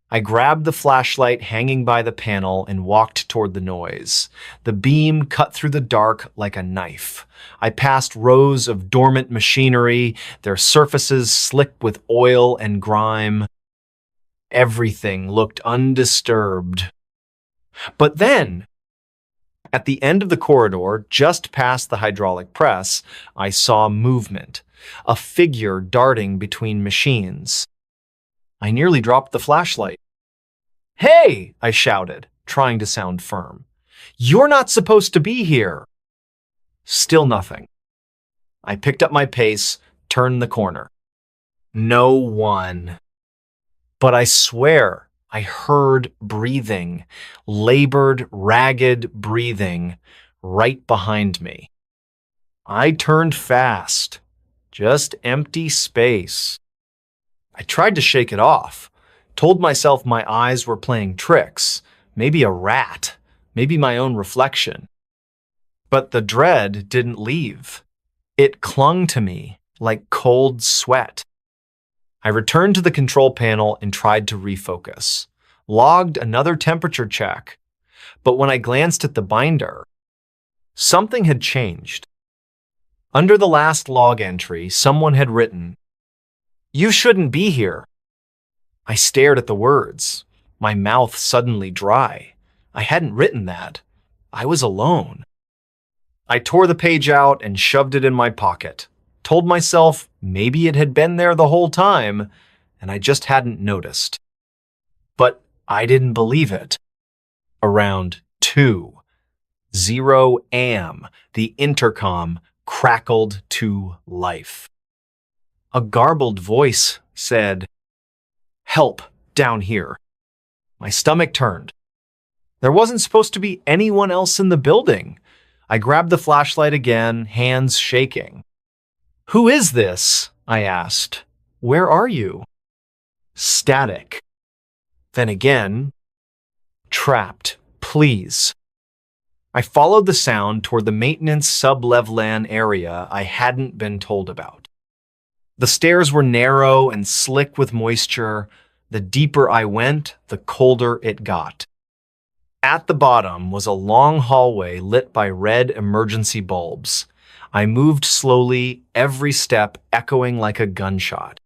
A: I grabbed the flashlight hanging by the panel and walked toward the noise. The beam cut through the dark like a knife. I passed rows of dormant machinery, their surfaces slick with oil and grime. Everything looked undisturbed. But then, at the end of the corridor, just past the hydraulic press, I saw movement, a figure darting between machines. I nearly dropped the flashlight. "Hey!" I shouted, trying to sound firm. "You're not supposed to be here!" Still nothing. I picked up my pace, turned the corner. No one. But I swear I heard breathing, labored, ragged breathing, right behind me. I turned fast. Just empty space. I tried to shake it off, told myself my eyes were playing tricks, maybe a rat, maybe my own reflection. But the dread didn't leave. It clung to me like cold sweat. I returned to the control panel and tried to refocus. Logged another temperature check. But when I glanced at the binder, something had changed. Under the last log entry, someone had written, You shouldn't be here. I stared at the words, my mouth suddenly dry. I hadn't written that. I was alone. I tore the page out and shoved it in my pocket, told myself maybe it had been there the whole time, and I just hadn't noticed. But I didn't believe it. Around 2:00 a.m., the intercom crackled to life. A garbled voice said, "Help, down here." My stomach turned. There wasn't supposed to be anyone else in the building. I grabbed the flashlight again, hands shaking. "Who is this?" I asked. "Where are you?" Static. Then again, "Trapped, please." I followed the sound toward the maintenance sub-levelan area I hadn't been told about. The stairs were narrow and slick with moisture. The deeper I went, the colder it got. At the bottom was a long hallway lit by red emergency bulbs. I moved slowly, every step echoing like a gunshot.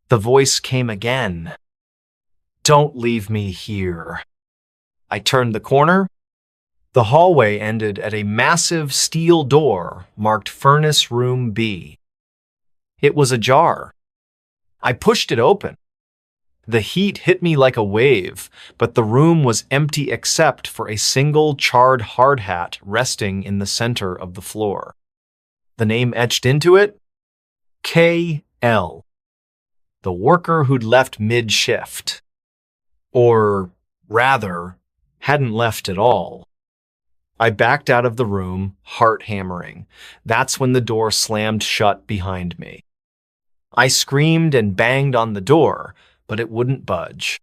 A: The voice came again. "Don't leave me here." I turned the corner. The hallway ended at a massive steel door marked Furnace Room B. It was ajar. I pushed it open. The heat hit me like a wave, but the room was empty except for a single charred hard hat resting in the center of the floor. The name etched into it? K.L. The worker who'd left mid-shift. Or, rather, hadn't left at all. I backed out of the room, heart hammering. That's when the door slammed shut behind me. I screamed and banged on the door, but it wouldn't budge.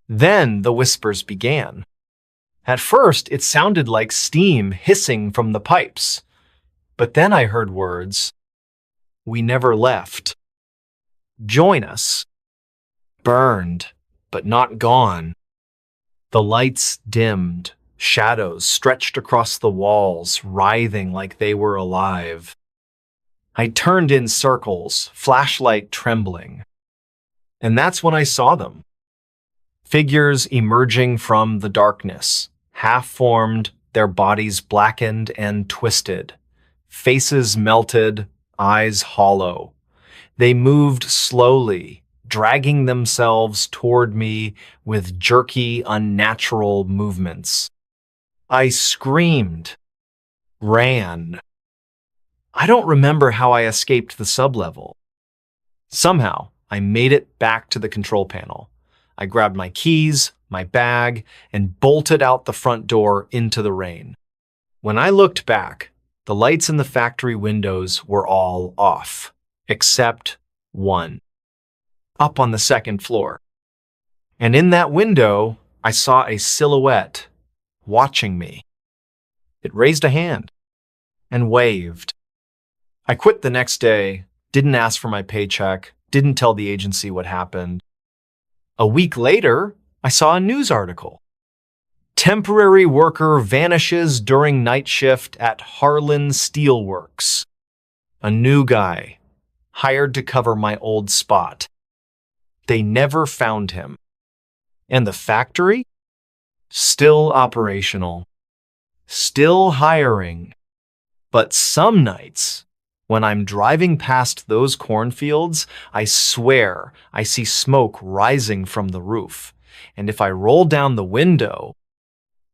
A: Then the whispers began. At first, it sounded like steam hissing from the pipes. But then I heard words. "We never left." "Join us." "Burned, but not gone." The lights dimmed. Shadows stretched across the walls, writhing like they were alive. I turned in circles, flashlight trembling. And that's when I saw them. Figures emerging from the darkness, half-formed, their bodies blackened and twisted. Faces melted, eyes hollow. They moved slowly, dragging themselves toward me with jerky, unnatural movements. I screamed, ran. I don't remember how I escaped the sublevel. Somehow, I made it back to the control panel. I grabbed my keys, my bag, and bolted out the front door into the rain. When I looked back, the lights in the factory windows were all off, except one, up on the second floor. And in that window, I saw a silhouette watching me. It raised a hand and waved. I quit the next day, didn't ask for my paycheck, didn't tell the agency what happened. A week later, I saw a news article. Temporary worker vanishes during night shift at Harlan Steelworks. A new guy, hired to cover my old spot. They never found him. And the factory? Still operational. Still hiring. But some nights, when I'm driving past those cornfields, I swear I see smoke rising from the roof. And if I roll down the window,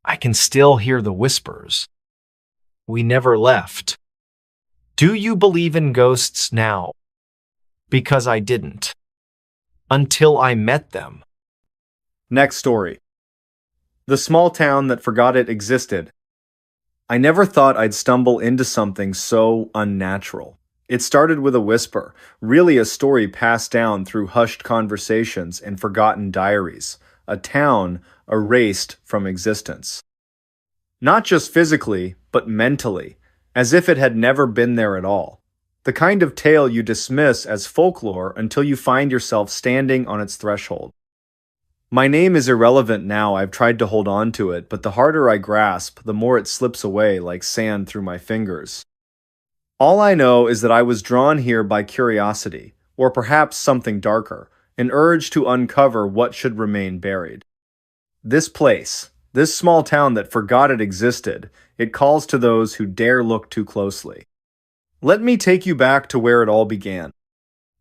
A: I can still hear the whispers. We never left. Do you believe in ghosts now? Because I didn't. Until I met them.
B: Next story. The small town that forgot it existed. I never thought I'd stumble into something so unnatural. It started with a whisper, really a story passed down through hushed conversations and forgotten diaries. A town erased from existence. Not just physically, but mentally, as if it had never been there at all. The kind of tale you dismiss as folklore until you find yourself standing on its threshold. My name is irrelevant now. I've tried to hold on to it, but the harder I grasp, the more it slips away like sand through my fingers. All I know is that I was drawn here by curiosity, Or perhaps something darker, an urge to uncover what should remain buried. This place, this small town that forgot it existed, it calls to those who dare look too closely. Let me take you back to where it all began.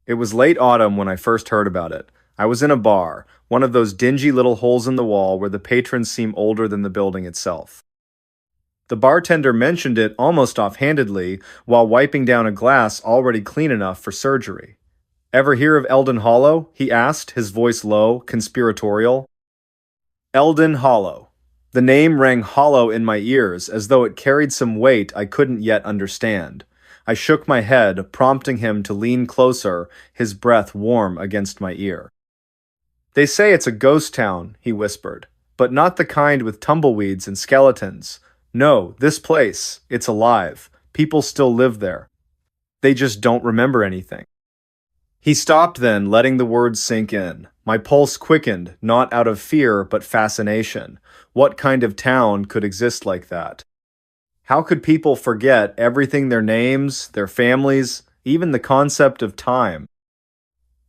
B: It was late autumn when I first heard about it. I was in a bar, one of those dingy little holes in the wall where the patrons seem older than the building itself. The bartender mentioned it almost offhandedly while wiping down a glass already clean enough for surgery. "Ever hear of Eldon Hollow?" he asked, his voice low, conspiratorial. Eldon Hollow. The name rang hollow in my ears as though it carried some weight I couldn't yet understand. I shook my head, prompting him to lean closer, his breath warm against my ear. "They say it's a ghost town," he whispered, "but not the kind with tumbleweeds and skeletons. No, this place, it's alive. People still live there. They just don't remember anything." He stopped then, letting the words sink in. My pulse quickened, not out of fear, but fascination. What kind of town could exist like that? How could people forget everything, their names, their families, even the concept of time?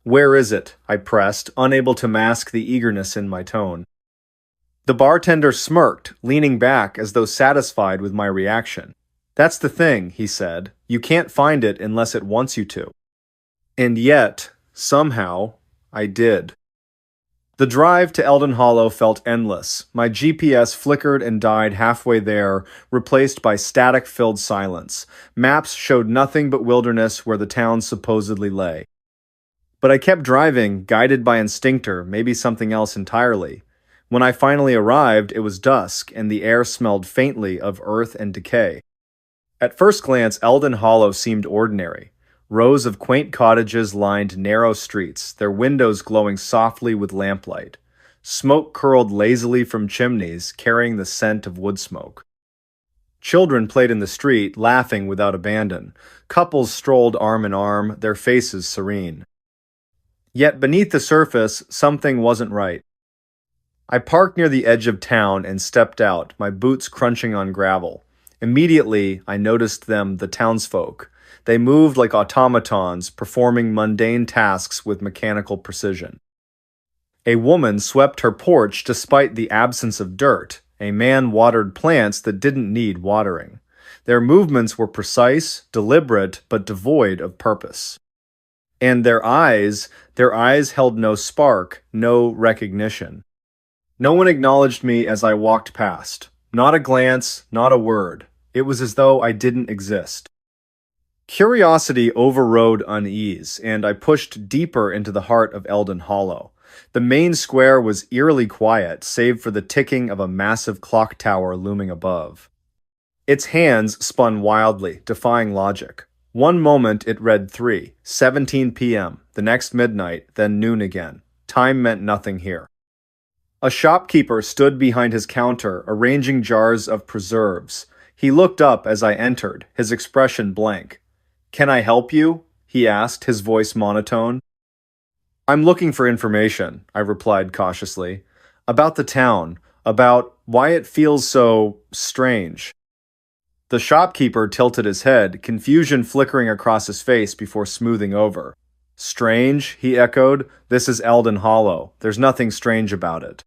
B: "Where is it?" I pressed, unable to mask the eagerness in my tone. The bartender smirked, leaning back as though satisfied with my reaction. "That's the thing," he said. "You can't find it unless it wants you to." And yet, somehow, I did. The drive to Eldon Hollow felt endless. My GPS flickered and died halfway there, replaced by static-filled silence. Maps showed nothing but wilderness where the town supposedly lay. But I kept driving, guided by instinctor, maybe something else entirely. When I finally arrived, it was dusk, and the air smelled faintly of earth and decay. At first glance, Eldon Hollow seemed ordinary. Rows of quaint cottages lined narrow streets, their windows glowing softly with lamplight. Smoke curled lazily from chimneys, carrying the scent of wood smoke. Children played in the street, laughing without abandon. Couples strolled arm in arm, their faces serene. Yet beneath the surface, something wasn't right. I parked near the edge of town and stepped out, my boots crunching on gravel. Immediately, I noticed them, the townsfolk. They moved like automatons, performing mundane tasks with mechanical precision. A woman swept her porch despite the absence of dirt. A man watered plants that didn't need watering. Their movements were precise, deliberate, but devoid of purpose. And their eyes held no spark, no recognition. No one acknowledged me as I walked past. Not a glance, not a word. It was as though I didn't exist. Curiosity overrode unease, and I pushed deeper into the heart of Eldon Hollow. The main square was eerily quiet, save for the ticking of a massive clock tower looming above. Its hands spun wildly, defying logic. One moment it read 3:17 p.m., the next midnight, then noon again. Time meant nothing here. A shopkeeper stood behind his counter, arranging jars of preserves. He looked up as I entered, his expression blank. "Can I help you?" he asked, his voice monotone. "I'm looking for information," I replied cautiously. "About the town, about why it feels so strange." The shopkeeper tilted his head, confusion flickering across his face before smoothing over. "Strange?" he echoed. "This is Eldon Hollow. There's nothing strange about it."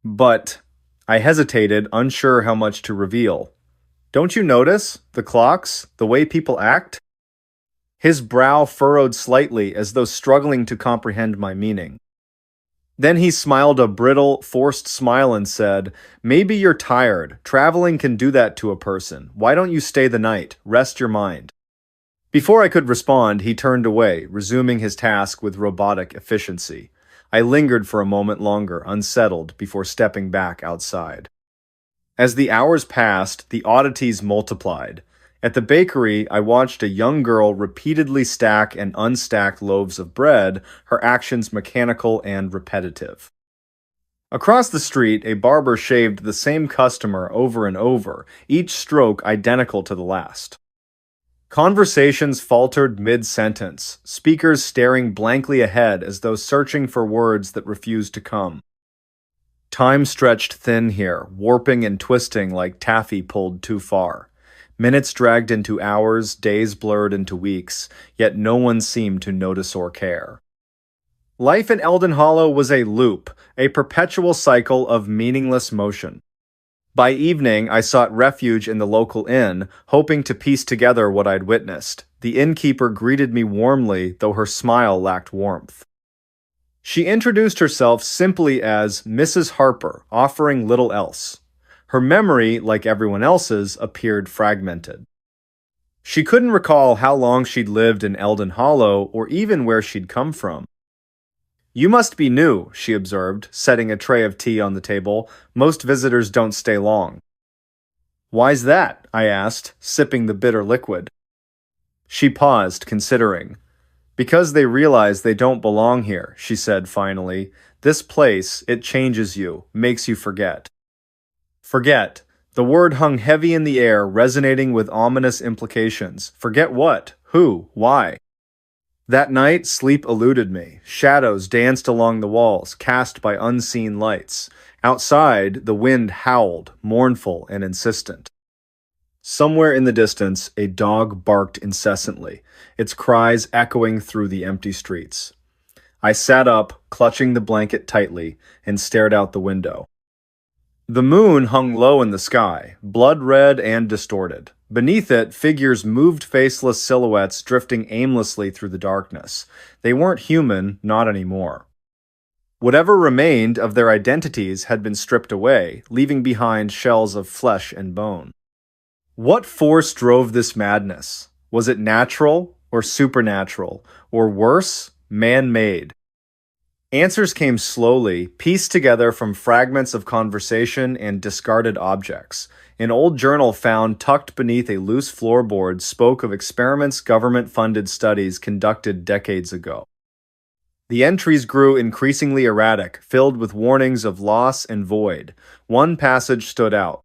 B: "But," I hesitated, unsure how much to reveal. "Don't you notice? The clocks? The way people act?" His brow furrowed slightly as though struggling to comprehend my meaning. Then he smiled a brittle, forced smile and said, "Maybe you're tired. Traveling can do that to a person. Why don't you stay the night? Rest your mind." Before I could respond, he turned away, resuming his task with robotic efficiency. I lingered for a moment longer, unsettled, before stepping back outside. As the hours passed, the oddities multiplied. At the bakery, I watched a young girl repeatedly stack and unstack loaves of bread, her actions mechanical and repetitive. Across the street, a barber shaved the same customer over and over, each stroke identical to the last. Conversations faltered mid-sentence, speakers staring blankly ahead as though searching for words that refused to come. Time stretched thin here, warping and twisting like taffy pulled too far. Minutes dragged into hours, days blurred into weeks, yet no one seemed to notice or care. Life in Eldon Hollow was a loop, a perpetual cycle of meaningless motion. By evening, I sought refuge in the local inn, hoping to piece together what I'd witnessed. The innkeeper greeted me warmly, though her smile lacked warmth. She introduced herself simply as Mrs. Harper, offering little else. Her memory, like everyone else's, appeared fragmented. She couldn't recall how long she'd lived in Eldon Hollow or even where she'd come from. "You must be new," she observed, setting a tray of tea on the table. "Most visitors don't stay long." "Why's that?" I asked, sipping the bitter liquid. She paused, considering. "Because they realize they don't belong here," she said finally. "This place, it changes you, makes you forget." Forget. The word hung heavy in the air, resonating with ominous implications. Forget what? Who? Why? That night, sleep eluded me. Shadows danced along the walls, cast by unseen lights. Outside, the wind howled, mournful and insistent. Somewhere in the distance, a dog barked incessantly, its cries echoing through the empty streets. I sat up, clutching the blanket tightly, and stared out the window. The moon hung low in the sky, blood-red and distorted. Beneath it, figures moved faceless silhouettes drifting aimlessly through the darkness. They weren't human, not anymore. Whatever remained of their identities had been stripped away, leaving behind shells of flesh and bone. What force drove this madness? Was it natural or supernatural, or worse, man-made? Answers came slowly, pieced together from fragments of conversation and discarded objects. An old journal found tucked beneath a loose floorboard spoke of experiments government-funded studies conducted decades ago. The entries grew increasingly erratic, filled with warnings of loss and void. One passage stood out.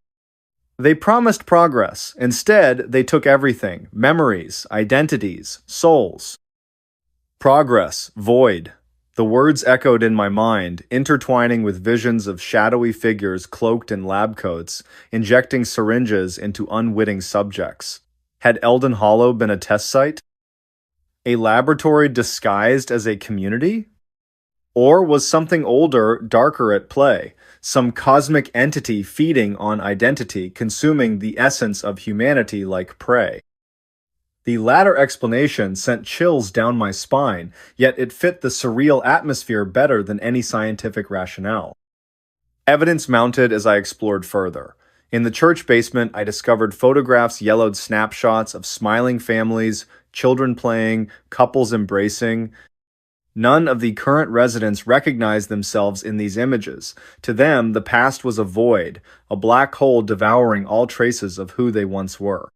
B: They promised progress. Instead, they took everything: memories, identities, souls. Progress, void. The words echoed in my mind, intertwining with visions of shadowy figures cloaked in lab coats, injecting syringes into unwitting subjects. Had Eldon Hollow been a test site? A laboratory disguised as a community? Or was something older, darker at play? Some cosmic entity feeding on identity, consuming the essence of humanity like prey? The latter explanation sent chills down my spine, yet it fit the surreal atmosphere better than any scientific rationale. Evidence mounted as I explored further. In the church basement, I discovered photographs yellowed snapshots of smiling families, children playing, couples embracing. None of the current residents recognized themselves in these images. To them, the past was a void, a black hole devouring all traces of who they once were.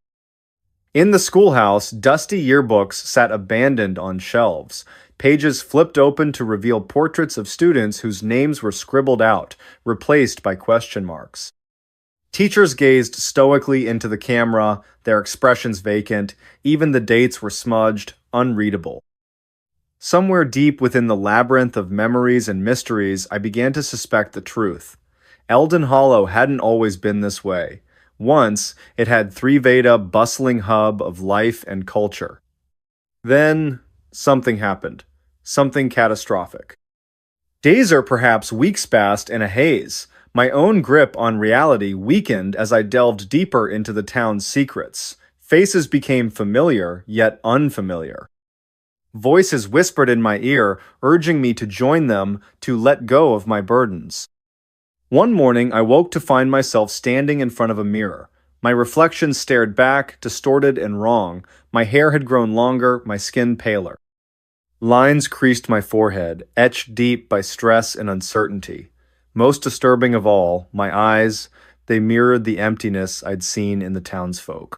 B: In the schoolhouse, dusty yearbooks sat abandoned on shelves. Pages flipped open to reveal portraits of students whose names were scribbled out, replaced by question marks. Teachers gazed stoically into the camera, their expressions vacant. Even the dates were smudged, unreadable. Somewhere deep within the labyrinth of memories and mysteries, I began to suspect the truth. Eldon Hollow hadn't always been this way. Once, it had Veda bustling hub of life and culture. Then, something happened. Something catastrophic. Days or perhaps weeks passed in a haze. My own grip on reality weakened as I delved deeper into the town's secrets. Faces became familiar, yet unfamiliar. Voices whispered in my ear, urging me to join them, to let go of my burdens. One morning, I woke to find myself standing in front of a mirror. My reflection stared back, distorted and wrong. My hair had grown longer, my skin paler. Lines creased my forehead, etched deep by stress and uncertainty. Most disturbing of all, my eyes, they mirrored the emptiness I'd seen in the townsfolk.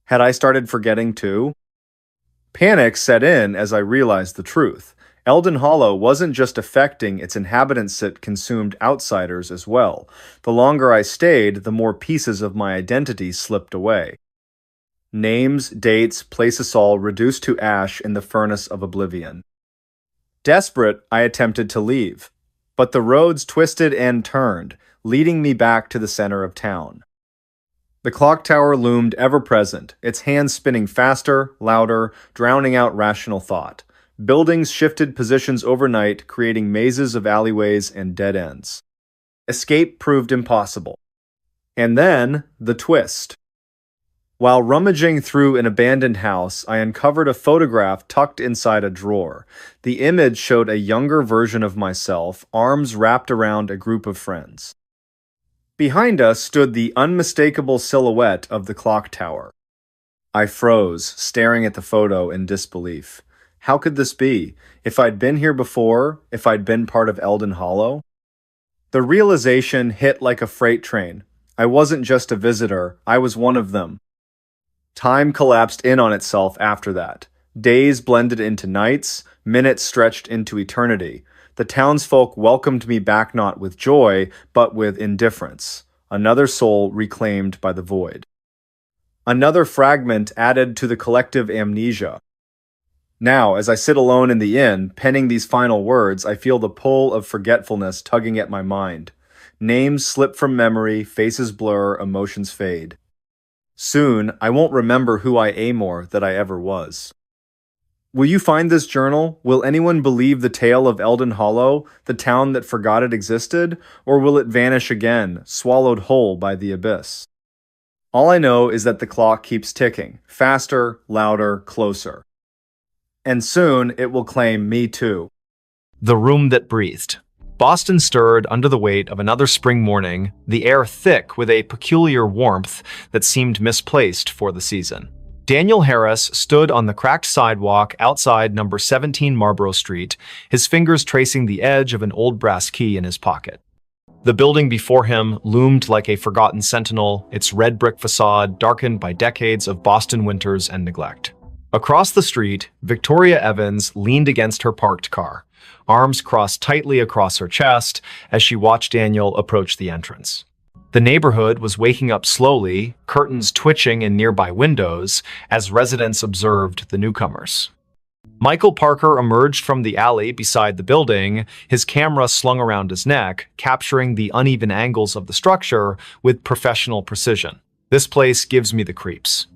B: Had I started forgetting too? Panic set in as I realized the truth. Eldon Hollow wasn't just affecting its inhabitants, it consumed outsiders as well. The longer I stayed, the more pieces of my identity slipped away. Names, dates, places all reduced to ash in the furnace of oblivion. Desperate, I attempted to leave. But the roads twisted and turned, leading me back to the center of town. The clock tower loomed ever present, its hands spinning faster, louder, drowning out rational thought. Buildings shifted positions overnight, creating mazes of alleyways and dead ends. Escape proved impossible. And then, the twist. While rummaging through an abandoned house, I uncovered a photograph tucked inside a drawer. The image showed a younger version of myself, arms wrapped around a group of friends. Behind us stood the unmistakable silhouette of the clock tower. I froze, staring at the photo in disbelief. How could this be? If I'd been here before, if I'd been part of Eldon Hollow? The realization hit like a freight train. I wasn't just a visitor, I was one of them. Time collapsed in on itself after that. Days blended into nights, minutes stretched into eternity. The townsfolk welcomed me back not with joy, but with indifference. Another soul reclaimed by the void. Another fragment added to the collective amnesia. Now, as I sit alone in the inn, penning these final words, I feel the pull of forgetfulness tugging at my mind. Names slip from memory, faces blur, emotions fade. Soon, I won't remember who I am that I ever was. Will you find this journal? Will anyone believe the tale of Eldon Hollow, the town that forgot it existed? Or will it vanish again, swallowed whole by the abyss? All I know is that the clock keeps ticking, faster, louder, closer. And soon, it will claim me too.
A: The room that breathed. Boston stirred under the weight of another spring morning, the air thick with a peculiar warmth that seemed misplaced for the season. Daniel Harris stood on the cracked sidewalk outside number 17 Marlborough Street, his fingers tracing the edge of an old brass key in his pocket. The building before him loomed like a forgotten sentinel, its red brick facade darkened by decades of Boston winters and neglect. Across the street, Victoria Evans leaned against her parked car, arms crossed tightly across her chest as she watched Daniel approach the entrance. The neighborhood was waking up slowly, curtains twitching in nearby windows as residents observed the newcomers. Michael Parker emerged from the alley beside the building, his camera slung around his neck, capturing the uneven angles of the structure with professional precision. "This place gives me the creeps,"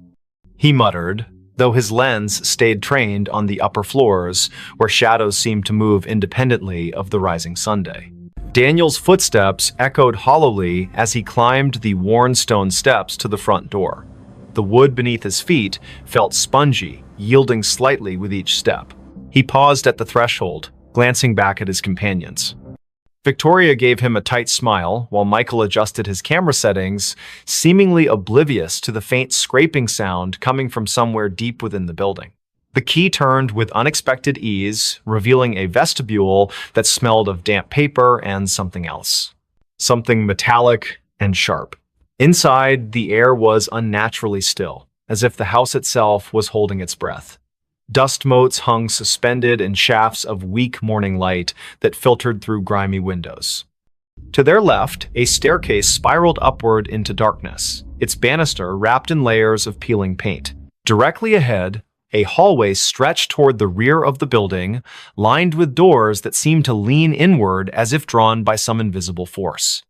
A: he muttered, though his lens stayed trained on the upper floors, where shadows seemed to move independently of the rising sunday. Daniel's footsteps echoed hollowly as he climbed the worn stone steps to the front door. The wood beneath his feet felt spongy, yielding slightly with each step. He paused at the threshold, glancing back at his companions. Victoria gave him a tight smile while Michael adjusted his camera settings, seemingly oblivious to the faint scraping sound coming from somewhere deep within the building. The key turned with unexpected ease, revealing a vestibule that smelled of damp paper and something else. Something metallic and sharp. Inside, the air was unnaturally still, as if the house itself was holding its breath. Dust motes hung suspended in shafts of weak morning light that filtered through grimy windows. To their left, a staircase spiraled upward into darkness, its banister wrapped in layers of peeling paint. Directly ahead, a hallway stretched toward the rear of the building, lined with doors that seemed to lean inward as if drawn by some invisible force.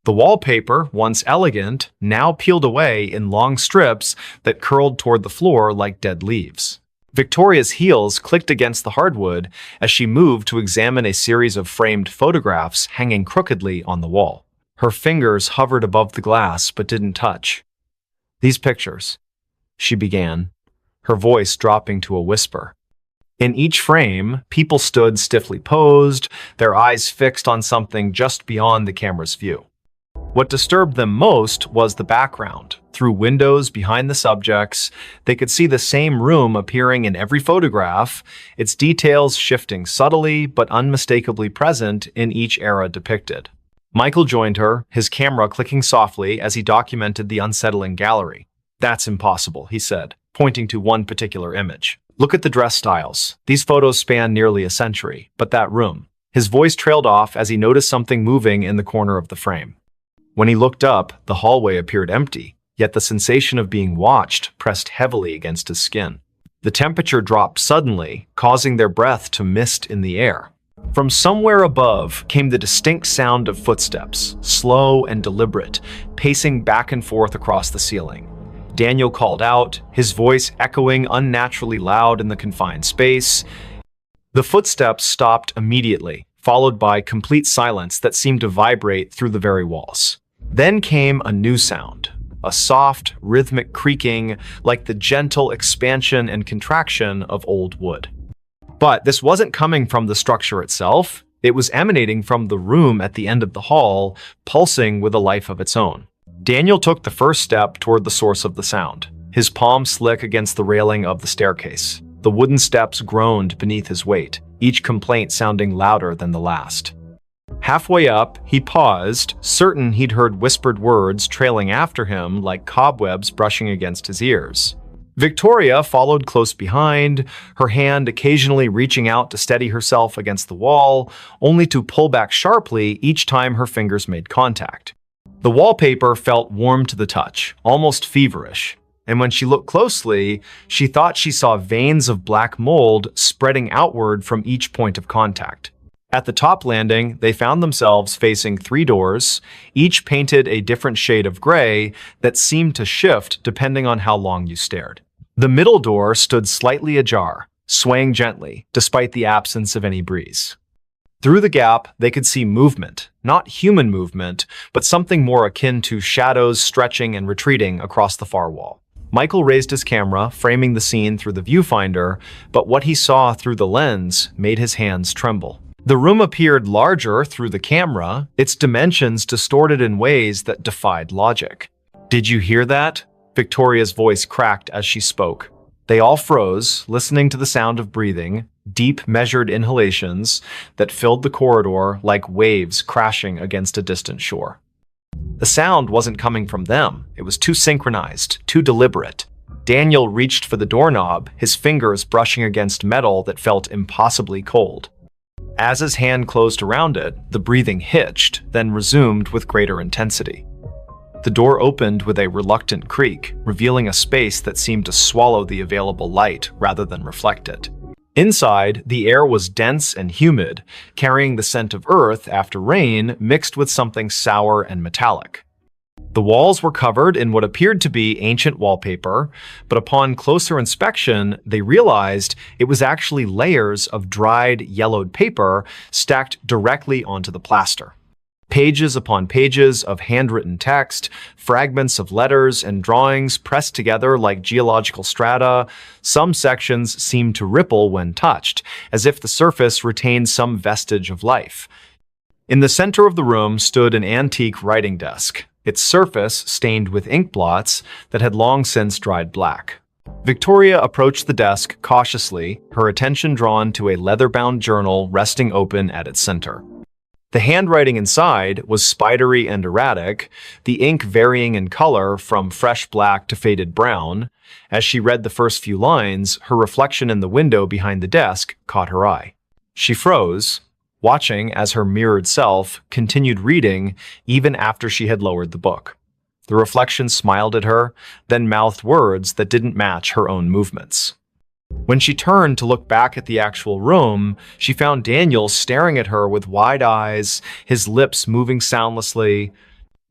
A: The wallpaper, once elegant, now peeled away in long strips that curled toward the floor like dead leaves. Victoria's heels clicked against the hardwood as she moved to examine a series of framed photographs hanging crookedly on the wall. Her fingers hovered above the glass but didn't touch. "These pictures," she began, her voice dropping to a whisper. In each frame, people stood stiffly posed, their eyes fixed on something just beyond the camera's view. What disturbed them most was the background. Through windows behind the subjects, they could see the same room appearing in every photograph, its details shifting subtly but unmistakably present in each era depicted. Michael joined her, his camera clicking softly as he documented the unsettling gallery. "That's impossible," he said, pointing to one particular image. "Look at the dress styles. These photos span nearly a century, but that room." His voice trailed off as he noticed something moving in the corner of the frame. When he looked up, the hallway appeared empty, yet the sensation of being watched pressed heavily against his skin. The temperature dropped suddenly, causing their breath to mist in the air. From somewhere above came the distinct sound of footsteps, slow and deliberate, pacing back and forth across the ceiling. Daniel called out, his voice echoing unnaturally loud in the confined space. The footsteps stopped immediately, followed by complete silence that seemed to vibrate through the very walls. Then came a new sound, a soft, rhythmic creaking like the gentle expansion and contraction of old wood. But this wasn't coming from the structure itself. It was emanating from the room at the end of the hall, pulsing with a life of its own. Daniel took the first step toward the source of the sound, his palm slick against the railing of the staircase. The wooden steps groaned beneath his weight, each complaint sounding louder than the last. Halfway up, he paused, certain he'd heard whispered words trailing after him like cobwebs brushing against his ears. Victoria followed close behind, her hand occasionally reaching out to steady herself against the wall, only to pull back sharply each time her fingers made contact. The wallpaper felt warm to the touch, almost feverish, and when she looked closely, she thought she saw veins of black mold spreading outward from each point of contact. At the top landing, they found themselves facing 3 doors, each painted a different shade of gray that seemed to shift depending on how long you stared. The middle door stood slightly ajar, swaying gently, despite the absence of any breeze. Through the gap, they could see movement, not human movement, but something more akin to shadows stretching and retreating across the far wall. Michael raised his camera, framing the scene through the viewfinder, but what he saw through the lens made his hands tremble. The room appeared larger through the camera, its dimensions distorted in ways that defied logic. "Did you hear that?" Victoria's voice cracked as she spoke. They all froze, listening to the sound of breathing, deep, measured inhalations that filled the corridor like waves crashing against a distant shore. The sound wasn't coming from them. It was too synchronized, too deliberate. Daniel reached for the doorknob, his fingers brushing against metal that felt impossibly cold. As his hand closed around it, the breathing hitched, then resumed with greater intensity. The door opened with a reluctant creak, revealing a space that seemed to swallow the available light rather than reflect it. Inside, the air was dense and humid, carrying the scent of earth after rain mixed with something sour and metallic. The walls were covered in what appeared to be ancient wallpaper, but upon closer inspection, they realized it was actually layers of dried, yellowed paper stacked directly onto the plaster. Pages upon pages of handwritten text, fragments of letters and drawings pressed together like geological strata. Some sections seemed to ripple when touched, as if the surface retained some vestige of life. In the center of the room stood an antique writing desk, its surface stained with ink blots that had long since dried black. Victoria approached the desk cautiously, her attention drawn to a leather-bound journal resting open at its center. The handwriting inside was spidery and erratic, the ink varying in color from fresh black to faded brown. As she read the first few lines, her reflection in the window behind the desk caught her eye. She froze, watching as her mirrored self continued reading even after she had lowered the book. The reflection smiled at her, then mouthed words that didn't match her own movements. When she turned to look back at the actual room, she found Daniel staring at her with wide eyes, his lips moving soundlessly.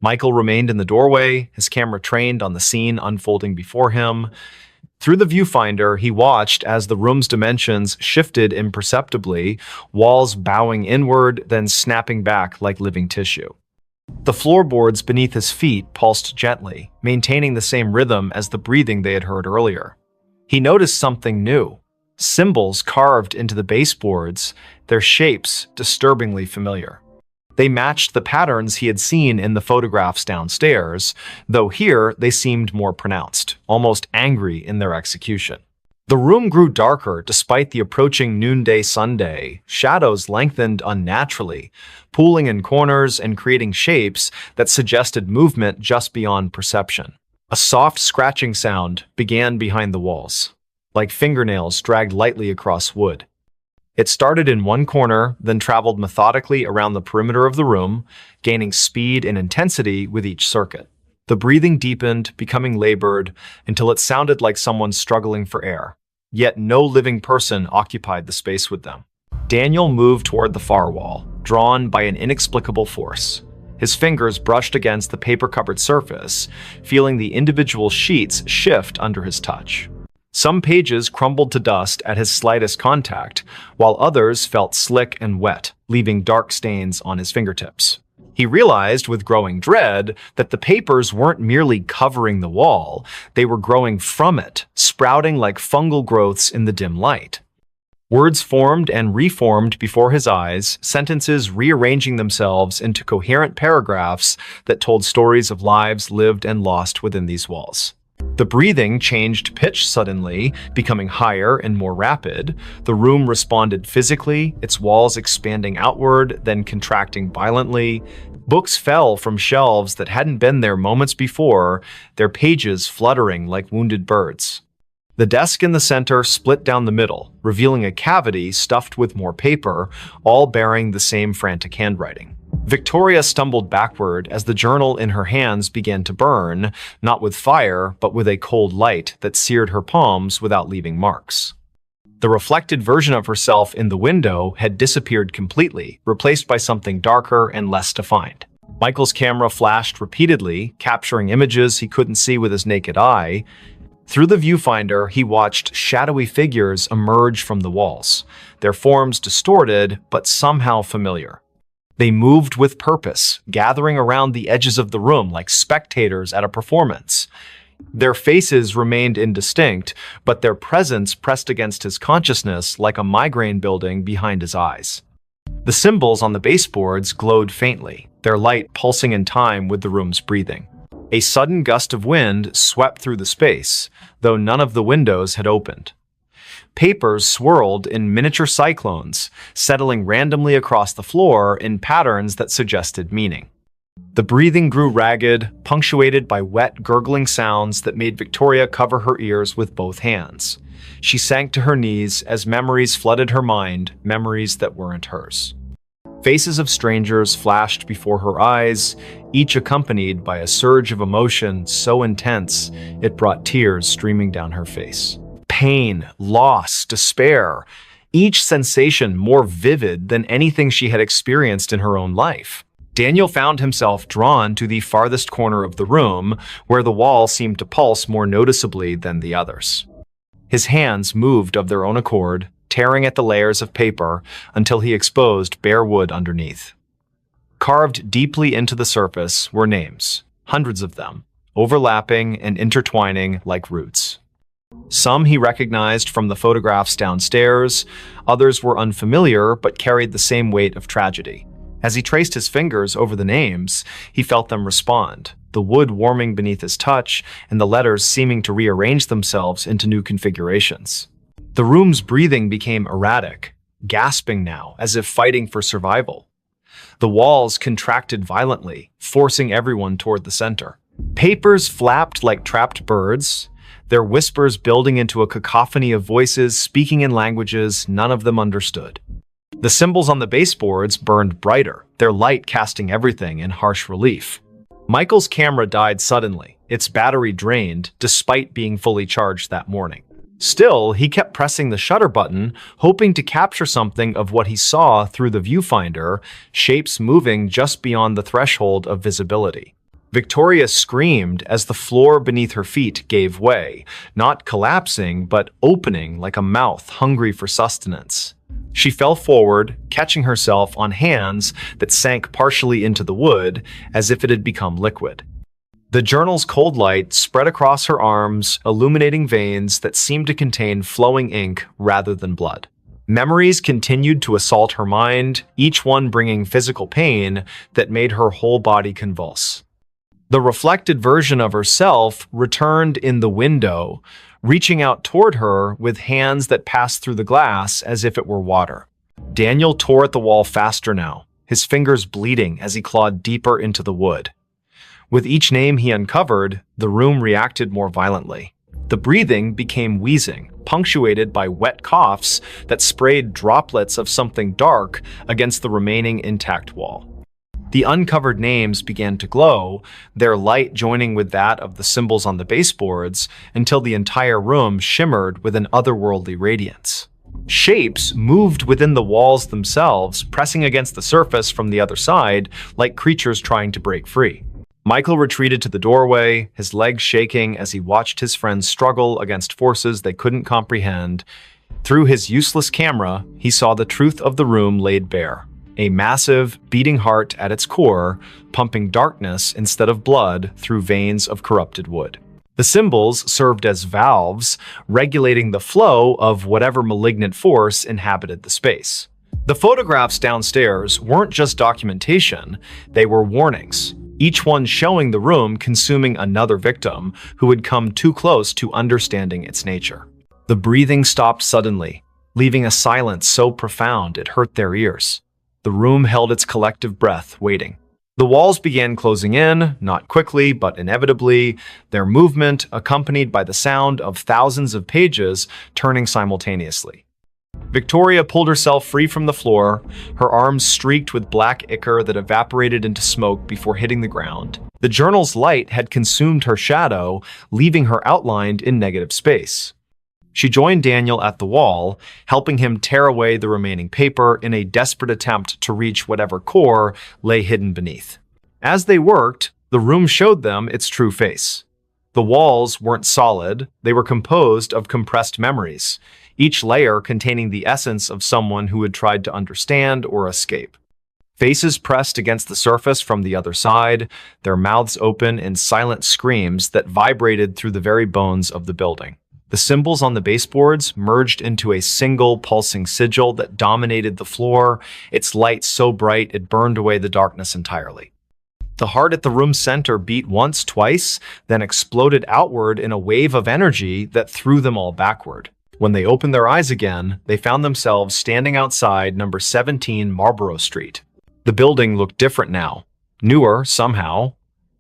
A: Michael remained in the doorway, his camera trained on the scene unfolding before him. Through the viewfinder, he watched as the room's dimensions shifted imperceptibly, walls bowing inward, then snapping back like living tissue. The floorboards beneath his feet pulsed gently, maintaining the same rhythm as the breathing they had heard earlier. He noticed something new. Symbols carved into the baseboards, their shapes disturbingly familiar. They matched the patterns he had seen in the photographs downstairs, though here they seemed more pronounced, almost angry in their execution. The room grew darker despite the approaching noonday sunday. Shadows lengthened unnaturally, pooling in corners and creating shapes that suggested movement just beyond perception. A soft scratching sound began behind the walls, like fingernails dragged lightly across wood. It started in one corner, then traveled methodically around the perimeter of the room, gaining speed and intensity with each circuit. The breathing deepened, becoming labored, until it sounded like someone struggling for air. Yet no living person occupied the space with them. Daniel moved toward the far wall, drawn by an inexplicable force. His fingers brushed against the paper-covered surface, feeling the individual sheets shift under his touch. Some pages crumbled to dust at his slightest contact, while others felt slick and wet, leaving dark stains on his fingertips. He realized with growing dread that the papers weren't merely covering the wall, they were growing from it, sprouting like fungal growths in the dim light. Words formed and reformed before his eyes, sentences rearranging themselves into coherent paragraphs that told stories of lives lived and lost within these walls. The breathing changed pitch suddenly, becoming higher and more rapid. The room responded physically, its walls expanding outward, then contracting violently. Books fell from shelves that hadn't been there moments before, their pages fluttering like wounded birds. The desk in the center split down the middle, revealing a cavity stuffed with more paper, all bearing the same frantic handwriting. Victoria stumbled backward as the journal in her hands began to burn, not with fire, but with a cold light that seared her palms without leaving marks. The reflected version of herself in the window had disappeared completely, replaced by something darker and less defined. Michael's camera flashed repeatedly, capturing images he couldn't see with his naked eye. Through the viewfinder, he watched shadowy figures emerge from the walls, their forms distorted but somehow familiar. They moved with purpose, gathering around the edges of the room like spectators at a performance. Their faces remained indistinct, but their presence pressed against his consciousness like a migraine building behind his eyes. The symbols on the baseboards glowed faintly, their light pulsing in time with the room's breathing. A sudden gust of wind swept through the space, though none of the windows had opened. Papers swirled in miniature cyclones, settling randomly across the floor in patterns that suggested meaning. The breathing grew ragged, punctuated by wet, gurgling sounds that made Victoria cover her ears with both hands. She sank to her knees as memories flooded her mind, memories that weren't hers. Faces of strangers flashed before her eyes, each accompanied by a surge of emotion so intense it brought tears streaming down her face. Pain, loss, despair, each sensation more vivid than anything she had experienced in her own life. Daniel found himself drawn to the farthest corner of the room, where the wall seemed to pulse more noticeably than the others. His hands moved of their own accord, tearing at the layers of paper until he exposed bare wood underneath. Carved deeply into the surface were names, hundreds of them, overlapping and intertwining like roots. Some he recognized from the photographs downstairs, others were unfamiliar but carried the same weight of tragedy. As he traced his fingers over the names, he felt them respond, the wood warming beneath his touch and the letters seeming to rearrange themselves into new configurations. The room's breathing became erratic, gasping now as if fighting for survival. The walls contracted violently, forcing everyone toward the center. Papers flapped like trapped birds, their whispers building into a cacophony of voices speaking in languages none of them understood. The symbols on the baseboards burned brighter, their light casting everything in harsh relief. Michael's camera died suddenly, its battery drained, despite being fully charged that morning. Still, he kept pressing the shutter button, hoping to capture something of what he saw through the viewfinder, shapes moving just beyond the threshold of visibility. Victoria screamed as the floor beneath her feet gave way, not collapsing, but opening like a mouth hungry for sustenance. She fell forward, catching herself on hands that sank partially into the wood as if it had become liquid. The journal's cold light spread across her arms, illuminating veins that seemed to contain flowing ink rather than blood. Memories continued to assault her mind, each one bringing physical pain that made her whole body convulse. The reflected version of herself returned in the window, reaching out toward her with hands that passed through the glass as if it were water. Daniel tore at the wall faster now, his fingers bleeding as he clawed deeper into the wood. With each name he uncovered, the room reacted more violently. The breathing became wheezing, punctuated by wet coughs that sprayed droplets of something dark against the remaining intact wall. The uncovered names began to glow, their light joining with that of the symbols on the baseboards until the entire room shimmered with an otherworldly radiance. Shapes moved within the walls themselves, pressing against the surface from the other side, like creatures trying to break free. Michael retreated to the doorway, his legs shaking as he watched his friends struggle against forces they couldn't comprehend. Through his useless camera, he saw the truth of the room laid bare. A massive, beating heart at its core, pumping darkness instead of blood through veins of corrupted wood. The symbols served as valves, regulating the flow of whatever malignant force inhabited the space. The photographs downstairs weren't just documentation, they were warnings, each one showing the room consuming another victim who had come too close to understanding its nature. The breathing stopped suddenly, leaving a silence so profound it hurt their ears. The room held its collective breath, waiting. The walls began closing in, not quickly, but inevitably, their movement accompanied by the sound of thousands of pages turning simultaneously. Victoria pulled herself free from the floor, her arms streaked with black ichor that evaporated into smoke before hitting the ground. The journal's light had consumed her shadow, leaving her outlined in negative space. She joined Daniel at the wall, helping him tear away the remaining paper in a desperate attempt to reach whatever core lay hidden beneath. As they worked, the room showed them its true face. The walls weren't solid, they were composed of compressed memories, each layer containing the essence of someone who had tried to understand or escape. Faces pressed against the surface from the other side, their mouths open in silent screams that vibrated through the very bones of the building. The symbols on the baseboards merged into a single pulsing sigil that dominated the floor, its light so bright it burned away the darkness entirely. The heart at the room's center beat once, twice, then exploded outward in a wave of energy that threw them all backward. When they opened their eyes again, they found themselves standing outside number 17 Marlborough Street. The building looked different now, newer somehow,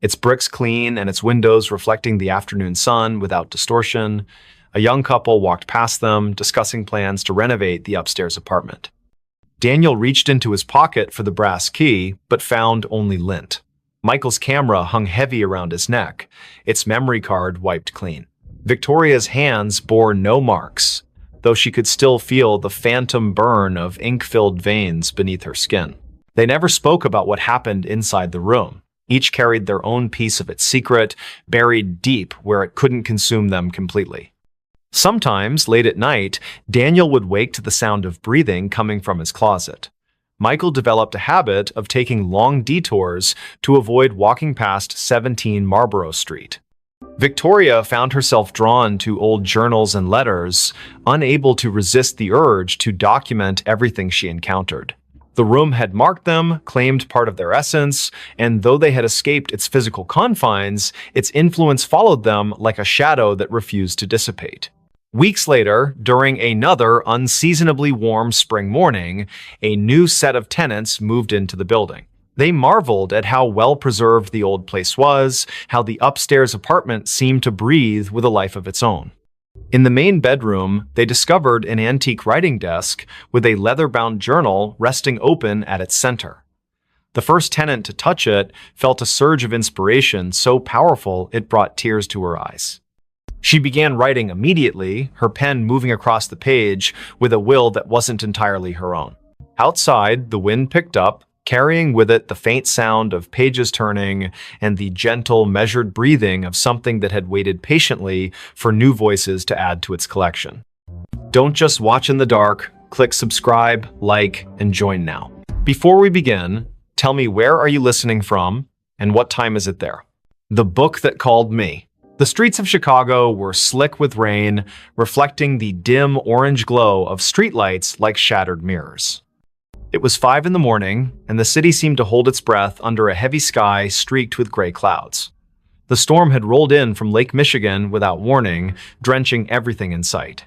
A: its bricks clean and its windows reflecting the afternoon sun without distortion. A young couple walked past them, discussing plans to renovate the upstairs apartment. Daniel reached into his pocket for the brass key, but found only lint. Michael's camera hung heavy around his neck, its memory card wiped clean. Victoria's hands bore no marks, though she could still feel the phantom burn of ink-filled veins beneath her skin. They never spoke about what happened inside the room. Each carried their own piece of its secret, buried deep where it couldn't consume them completely. Sometimes, late at night, Daniel would wake to the sound of breathing coming from his closet. Michael developed a habit of taking long detours to avoid walking past 17 Marlborough Street. Victoria found herself drawn to old journals and letters, unable to resist the urge to document everything she encountered. The room had marked them, claimed part of their essence, and though they had escaped its physical confines, its influence followed them like a shadow that refused to dissipate. Weeks later, during another unseasonably warm spring morning, a new set of tenants moved into the building. They marveled at how well-preserved the old place was, how the upstairs apartment seemed to breathe with a life of its own. In the main bedroom, they discovered an antique writing desk with a leather-bound journal resting open at its center. The first tenant to touch it felt a surge of inspiration so powerful it brought tears to her eyes. She began writing immediately, her pen moving across the page with a will that wasn't entirely her own. Outside, the wind picked up, carrying with it the faint sound of pages turning and the gentle, measured breathing of something that had waited patiently for new voices to add to its collection. Don't just watch in the dark, click subscribe, like, and join now. Before we begin, tell me where are you listening from and what time is it there? The Book That Called Me. The streets of Chicago were slick with rain, reflecting the dim orange glow of streetlights like shattered mirrors. It was 5 in the morning, and the city seemed to hold its breath under a heavy sky streaked with gray clouds. The storm had rolled in from Lake Michigan without warning, drenching everything in sight.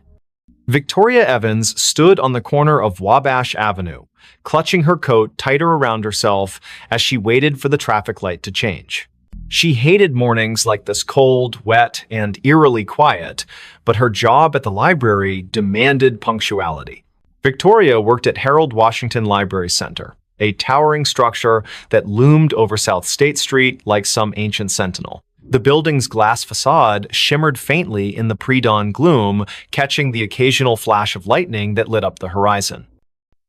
A: Victoria Evans stood on the corner of Wabash Avenue, clutching her coat tighter around herself as she waited for the traffic light to change. She hated mornings like this, cold, wet, and eerily quiet, but her job at the library demanded punctuality. Victoria worked at Harold Washington Library Center, a towering structure that loomed over South State Street like some ancient sentinel. The building's glass facade shimmered faintly in the pre-dawn gloom, catching the occasional flash of lightning that lit up the horizon.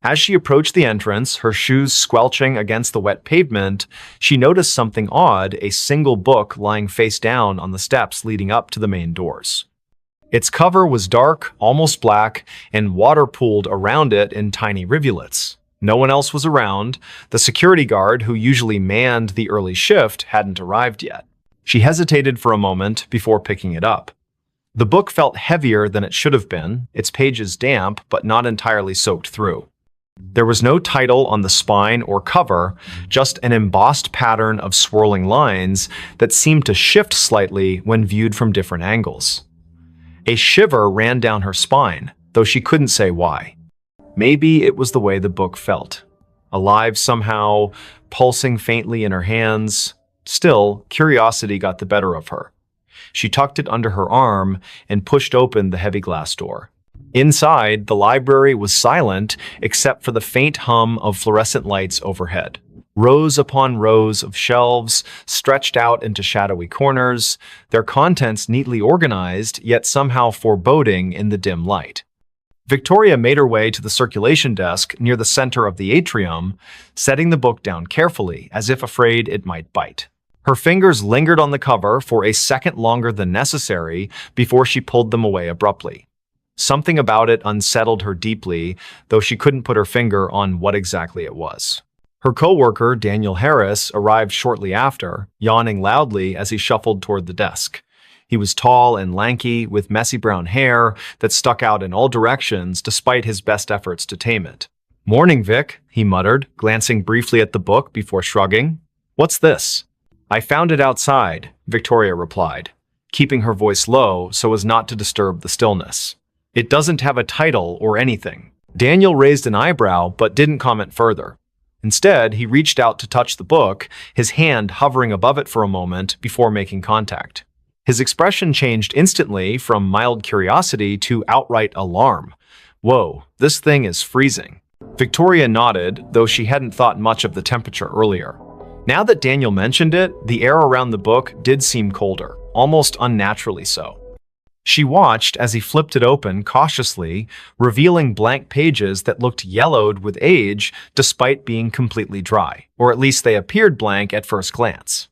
A: As she approached the entrance, her shoes squelching against the wet pavement, she noticed something odd, a single book lying face down on the steps leading up to the main doors. Its cover was dark, almost black, and water pooled around it in tiny rivulets. No one else was around. The security guard, who usually manned the early shift, hadn't arrived yet. She hesitated for a moment before picking it up. The book felt heavier than it should have been, its pages damp but not entirely soaked through. There was no title on the spine or cover, just an embossed pattern of swirling lines that seemed to shift slightly when viewed from different angles. A shiver ran down her spine, though she couldn't say why. Maybe it was the way the book felt. Alive somehow, pulsing faintly in her hands. Still, curiosity got the better of her. She tucked it under her arm and pushed open the heavy glass door. Inside, the library was silent except for the faint hum of fluorescent lights overhead. Rows upon rows of shelves stretched out into shadowy corners, their contents neatly organized, yet somehow foreboding in the dim light. Victoria made her way to the circulation desk near the center of the atrium, setting the book down carefully, as if afraid it might bite. Her fingers lingered on the cover for a second longer than necessary before she pulled them away abruptly. Something about it unsettled her deeply, though she couldn't put her finger on what exactly it was. Her coworker, Daniel Harris, arrived shortly after, yawning loudly as he shuffled toward the desk. He was tall and lanky, with messy brown hair that stuck out in all directions despite his best efforts to tame it. "Morning, Vic," he muttered, glancing briefly at the book before shrugging. "What's this?" "I found it outside," Victoria replied, keeping her voice low so as not to disturb the stillness. "It doesn't have a title or anything." Daniel raised an eyebrow but didn't comment further. Instead, he reached out to touch the book, his hand hovering above it for a moment before making contact. His expression changed instantly from mild curiosity to outright alarm. "Whoa, this thing is freezing." Victoria nodded, though she hadn't thought much of the temperature earlier. Now that Daniel mentioned it, the air around the book did seem colder, almost unnaturally so. She watched as he flipped it open cautiously, revealing blank pages that looked yellowed with age despite being completely dry, or at least they appeared blank at first glance.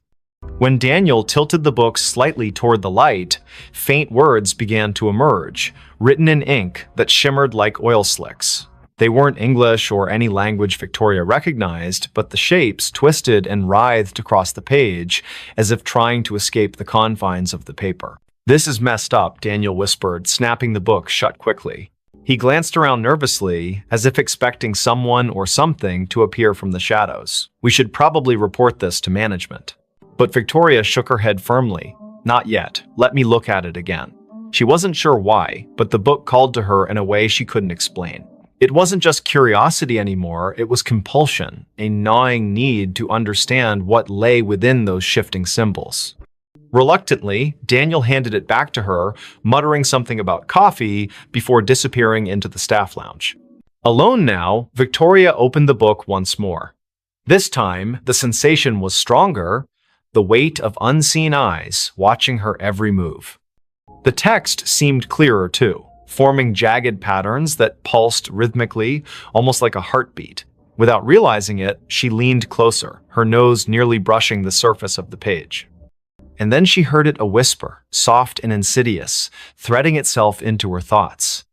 A: When Daniel tilted the book slightly toward the light, faint words began to emerge, written in ink that shimmered like oil slicks. They weren't English or any language Victoria recognized, but the shapes twisted and writhed across the page as if trying to escape the confines of the paper. "This is messed up," Daniel whispered, snapping the book shut quickly. He glanced around nervously, as if expecting someone or something to appear from the shadows. "We should probably report this to management." But Victoria shook her head firmly. "Not yet. Let me look at it again." She wasn't sure why, but the book called to her in a way she couldn't explain. It wasn't just curiosity anymore, it was compulsion, a gnawing need to understand what lay within those shifting symbols. Reluctantly, Daniel handed it back to her, muttering something about coffee before disappearing into the staff lounge. Alone now, Victoria opened the book once more. This time, the sensation was stronger, the weight of unseen eyes watching her every move. The text seemed clearer too, forming jagged patterns that pulsed rhythmically, almost like a heartbeat. Without realizing it, she leaned closer, her nose nearly brushing the surface of the page. And then she heard it a whisper, soft and insidious, threading itself into her thoughts.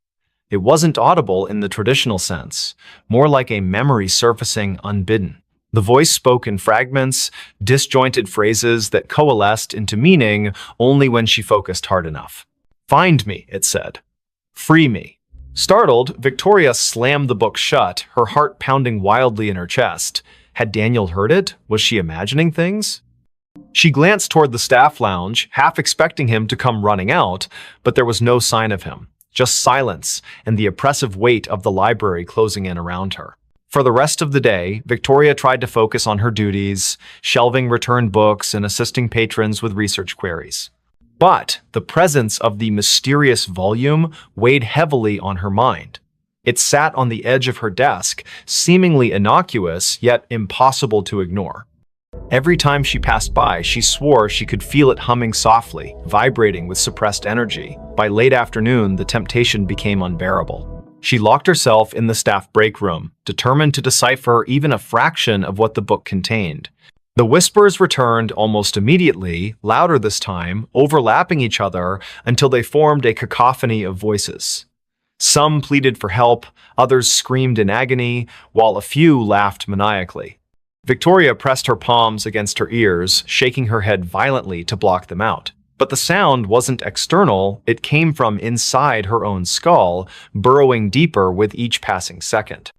A: It wasn't audible in the traditional sense, more like a memory surfacing unbidden. The voice spoke in fragments, disjointed phrases that coalesced into meaning only when she focused hard enough. "Find me," it said. "Free me." Startled, Victoria slammed the book shut, her heart pounding wildly in her chest. Had Daniel heard it? Was she imagining things? She glanced toward the staff lounge, half expecting him to come running out, but there was no sign of him, just silence and the oppressive weight of the library closing in around her. For the rest of the day, Victoria tried to focus on her duties, shelving returned books and assisting patrons with research queries. But the presence of the mysterious volume weighed heavily on her mind. It sat on the edge of her desk, seemingly innocuous yet impossible to ignore. Every time she passed by, she swore she could feel it humming softly, vibrating with suppressed energy. By late afternoon, the temptation became unbearable. She locked herself in the staff break room, determined to decipher even a fraction of what the book contained. The whispers returned almost immediately, louder this time, overlapping each other until they formed a cacophony of voices. Some pleaded for help, others screamed in agony, while a few laughed maniacally. Victoria pressed her palms against her ears, shaking her head violently to block them out. But the sound wasn't external, it came from inside her own skull, burrowing deeper with each passing second.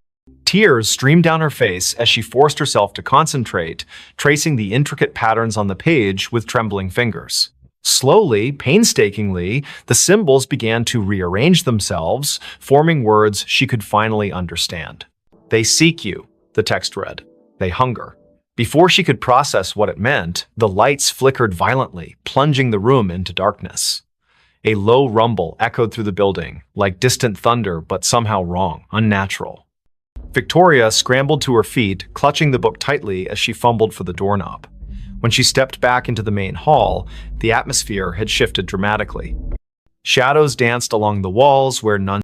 A: Tears streamed down her face as she forced herself to concentrate, tracing the intricate patterns on the page with trembling fingers. Slowly, painstakingly, the symbols began to rearrange themselves, forming words she could finally understand. "They seek you," the text read. "They hunger." Before she could process what it meant, the lights flickered violently, plunging the room into darkness. A low rumble echoed through the building, like distant thunder, but somehow wrong, unnatural. Victoria scrambled to her feet, clutching the book tightly as she fumbled for the doorknob. When she stepped back into the main hall, the atmosphere had shifted dramatically. Shadows danced along the walls where none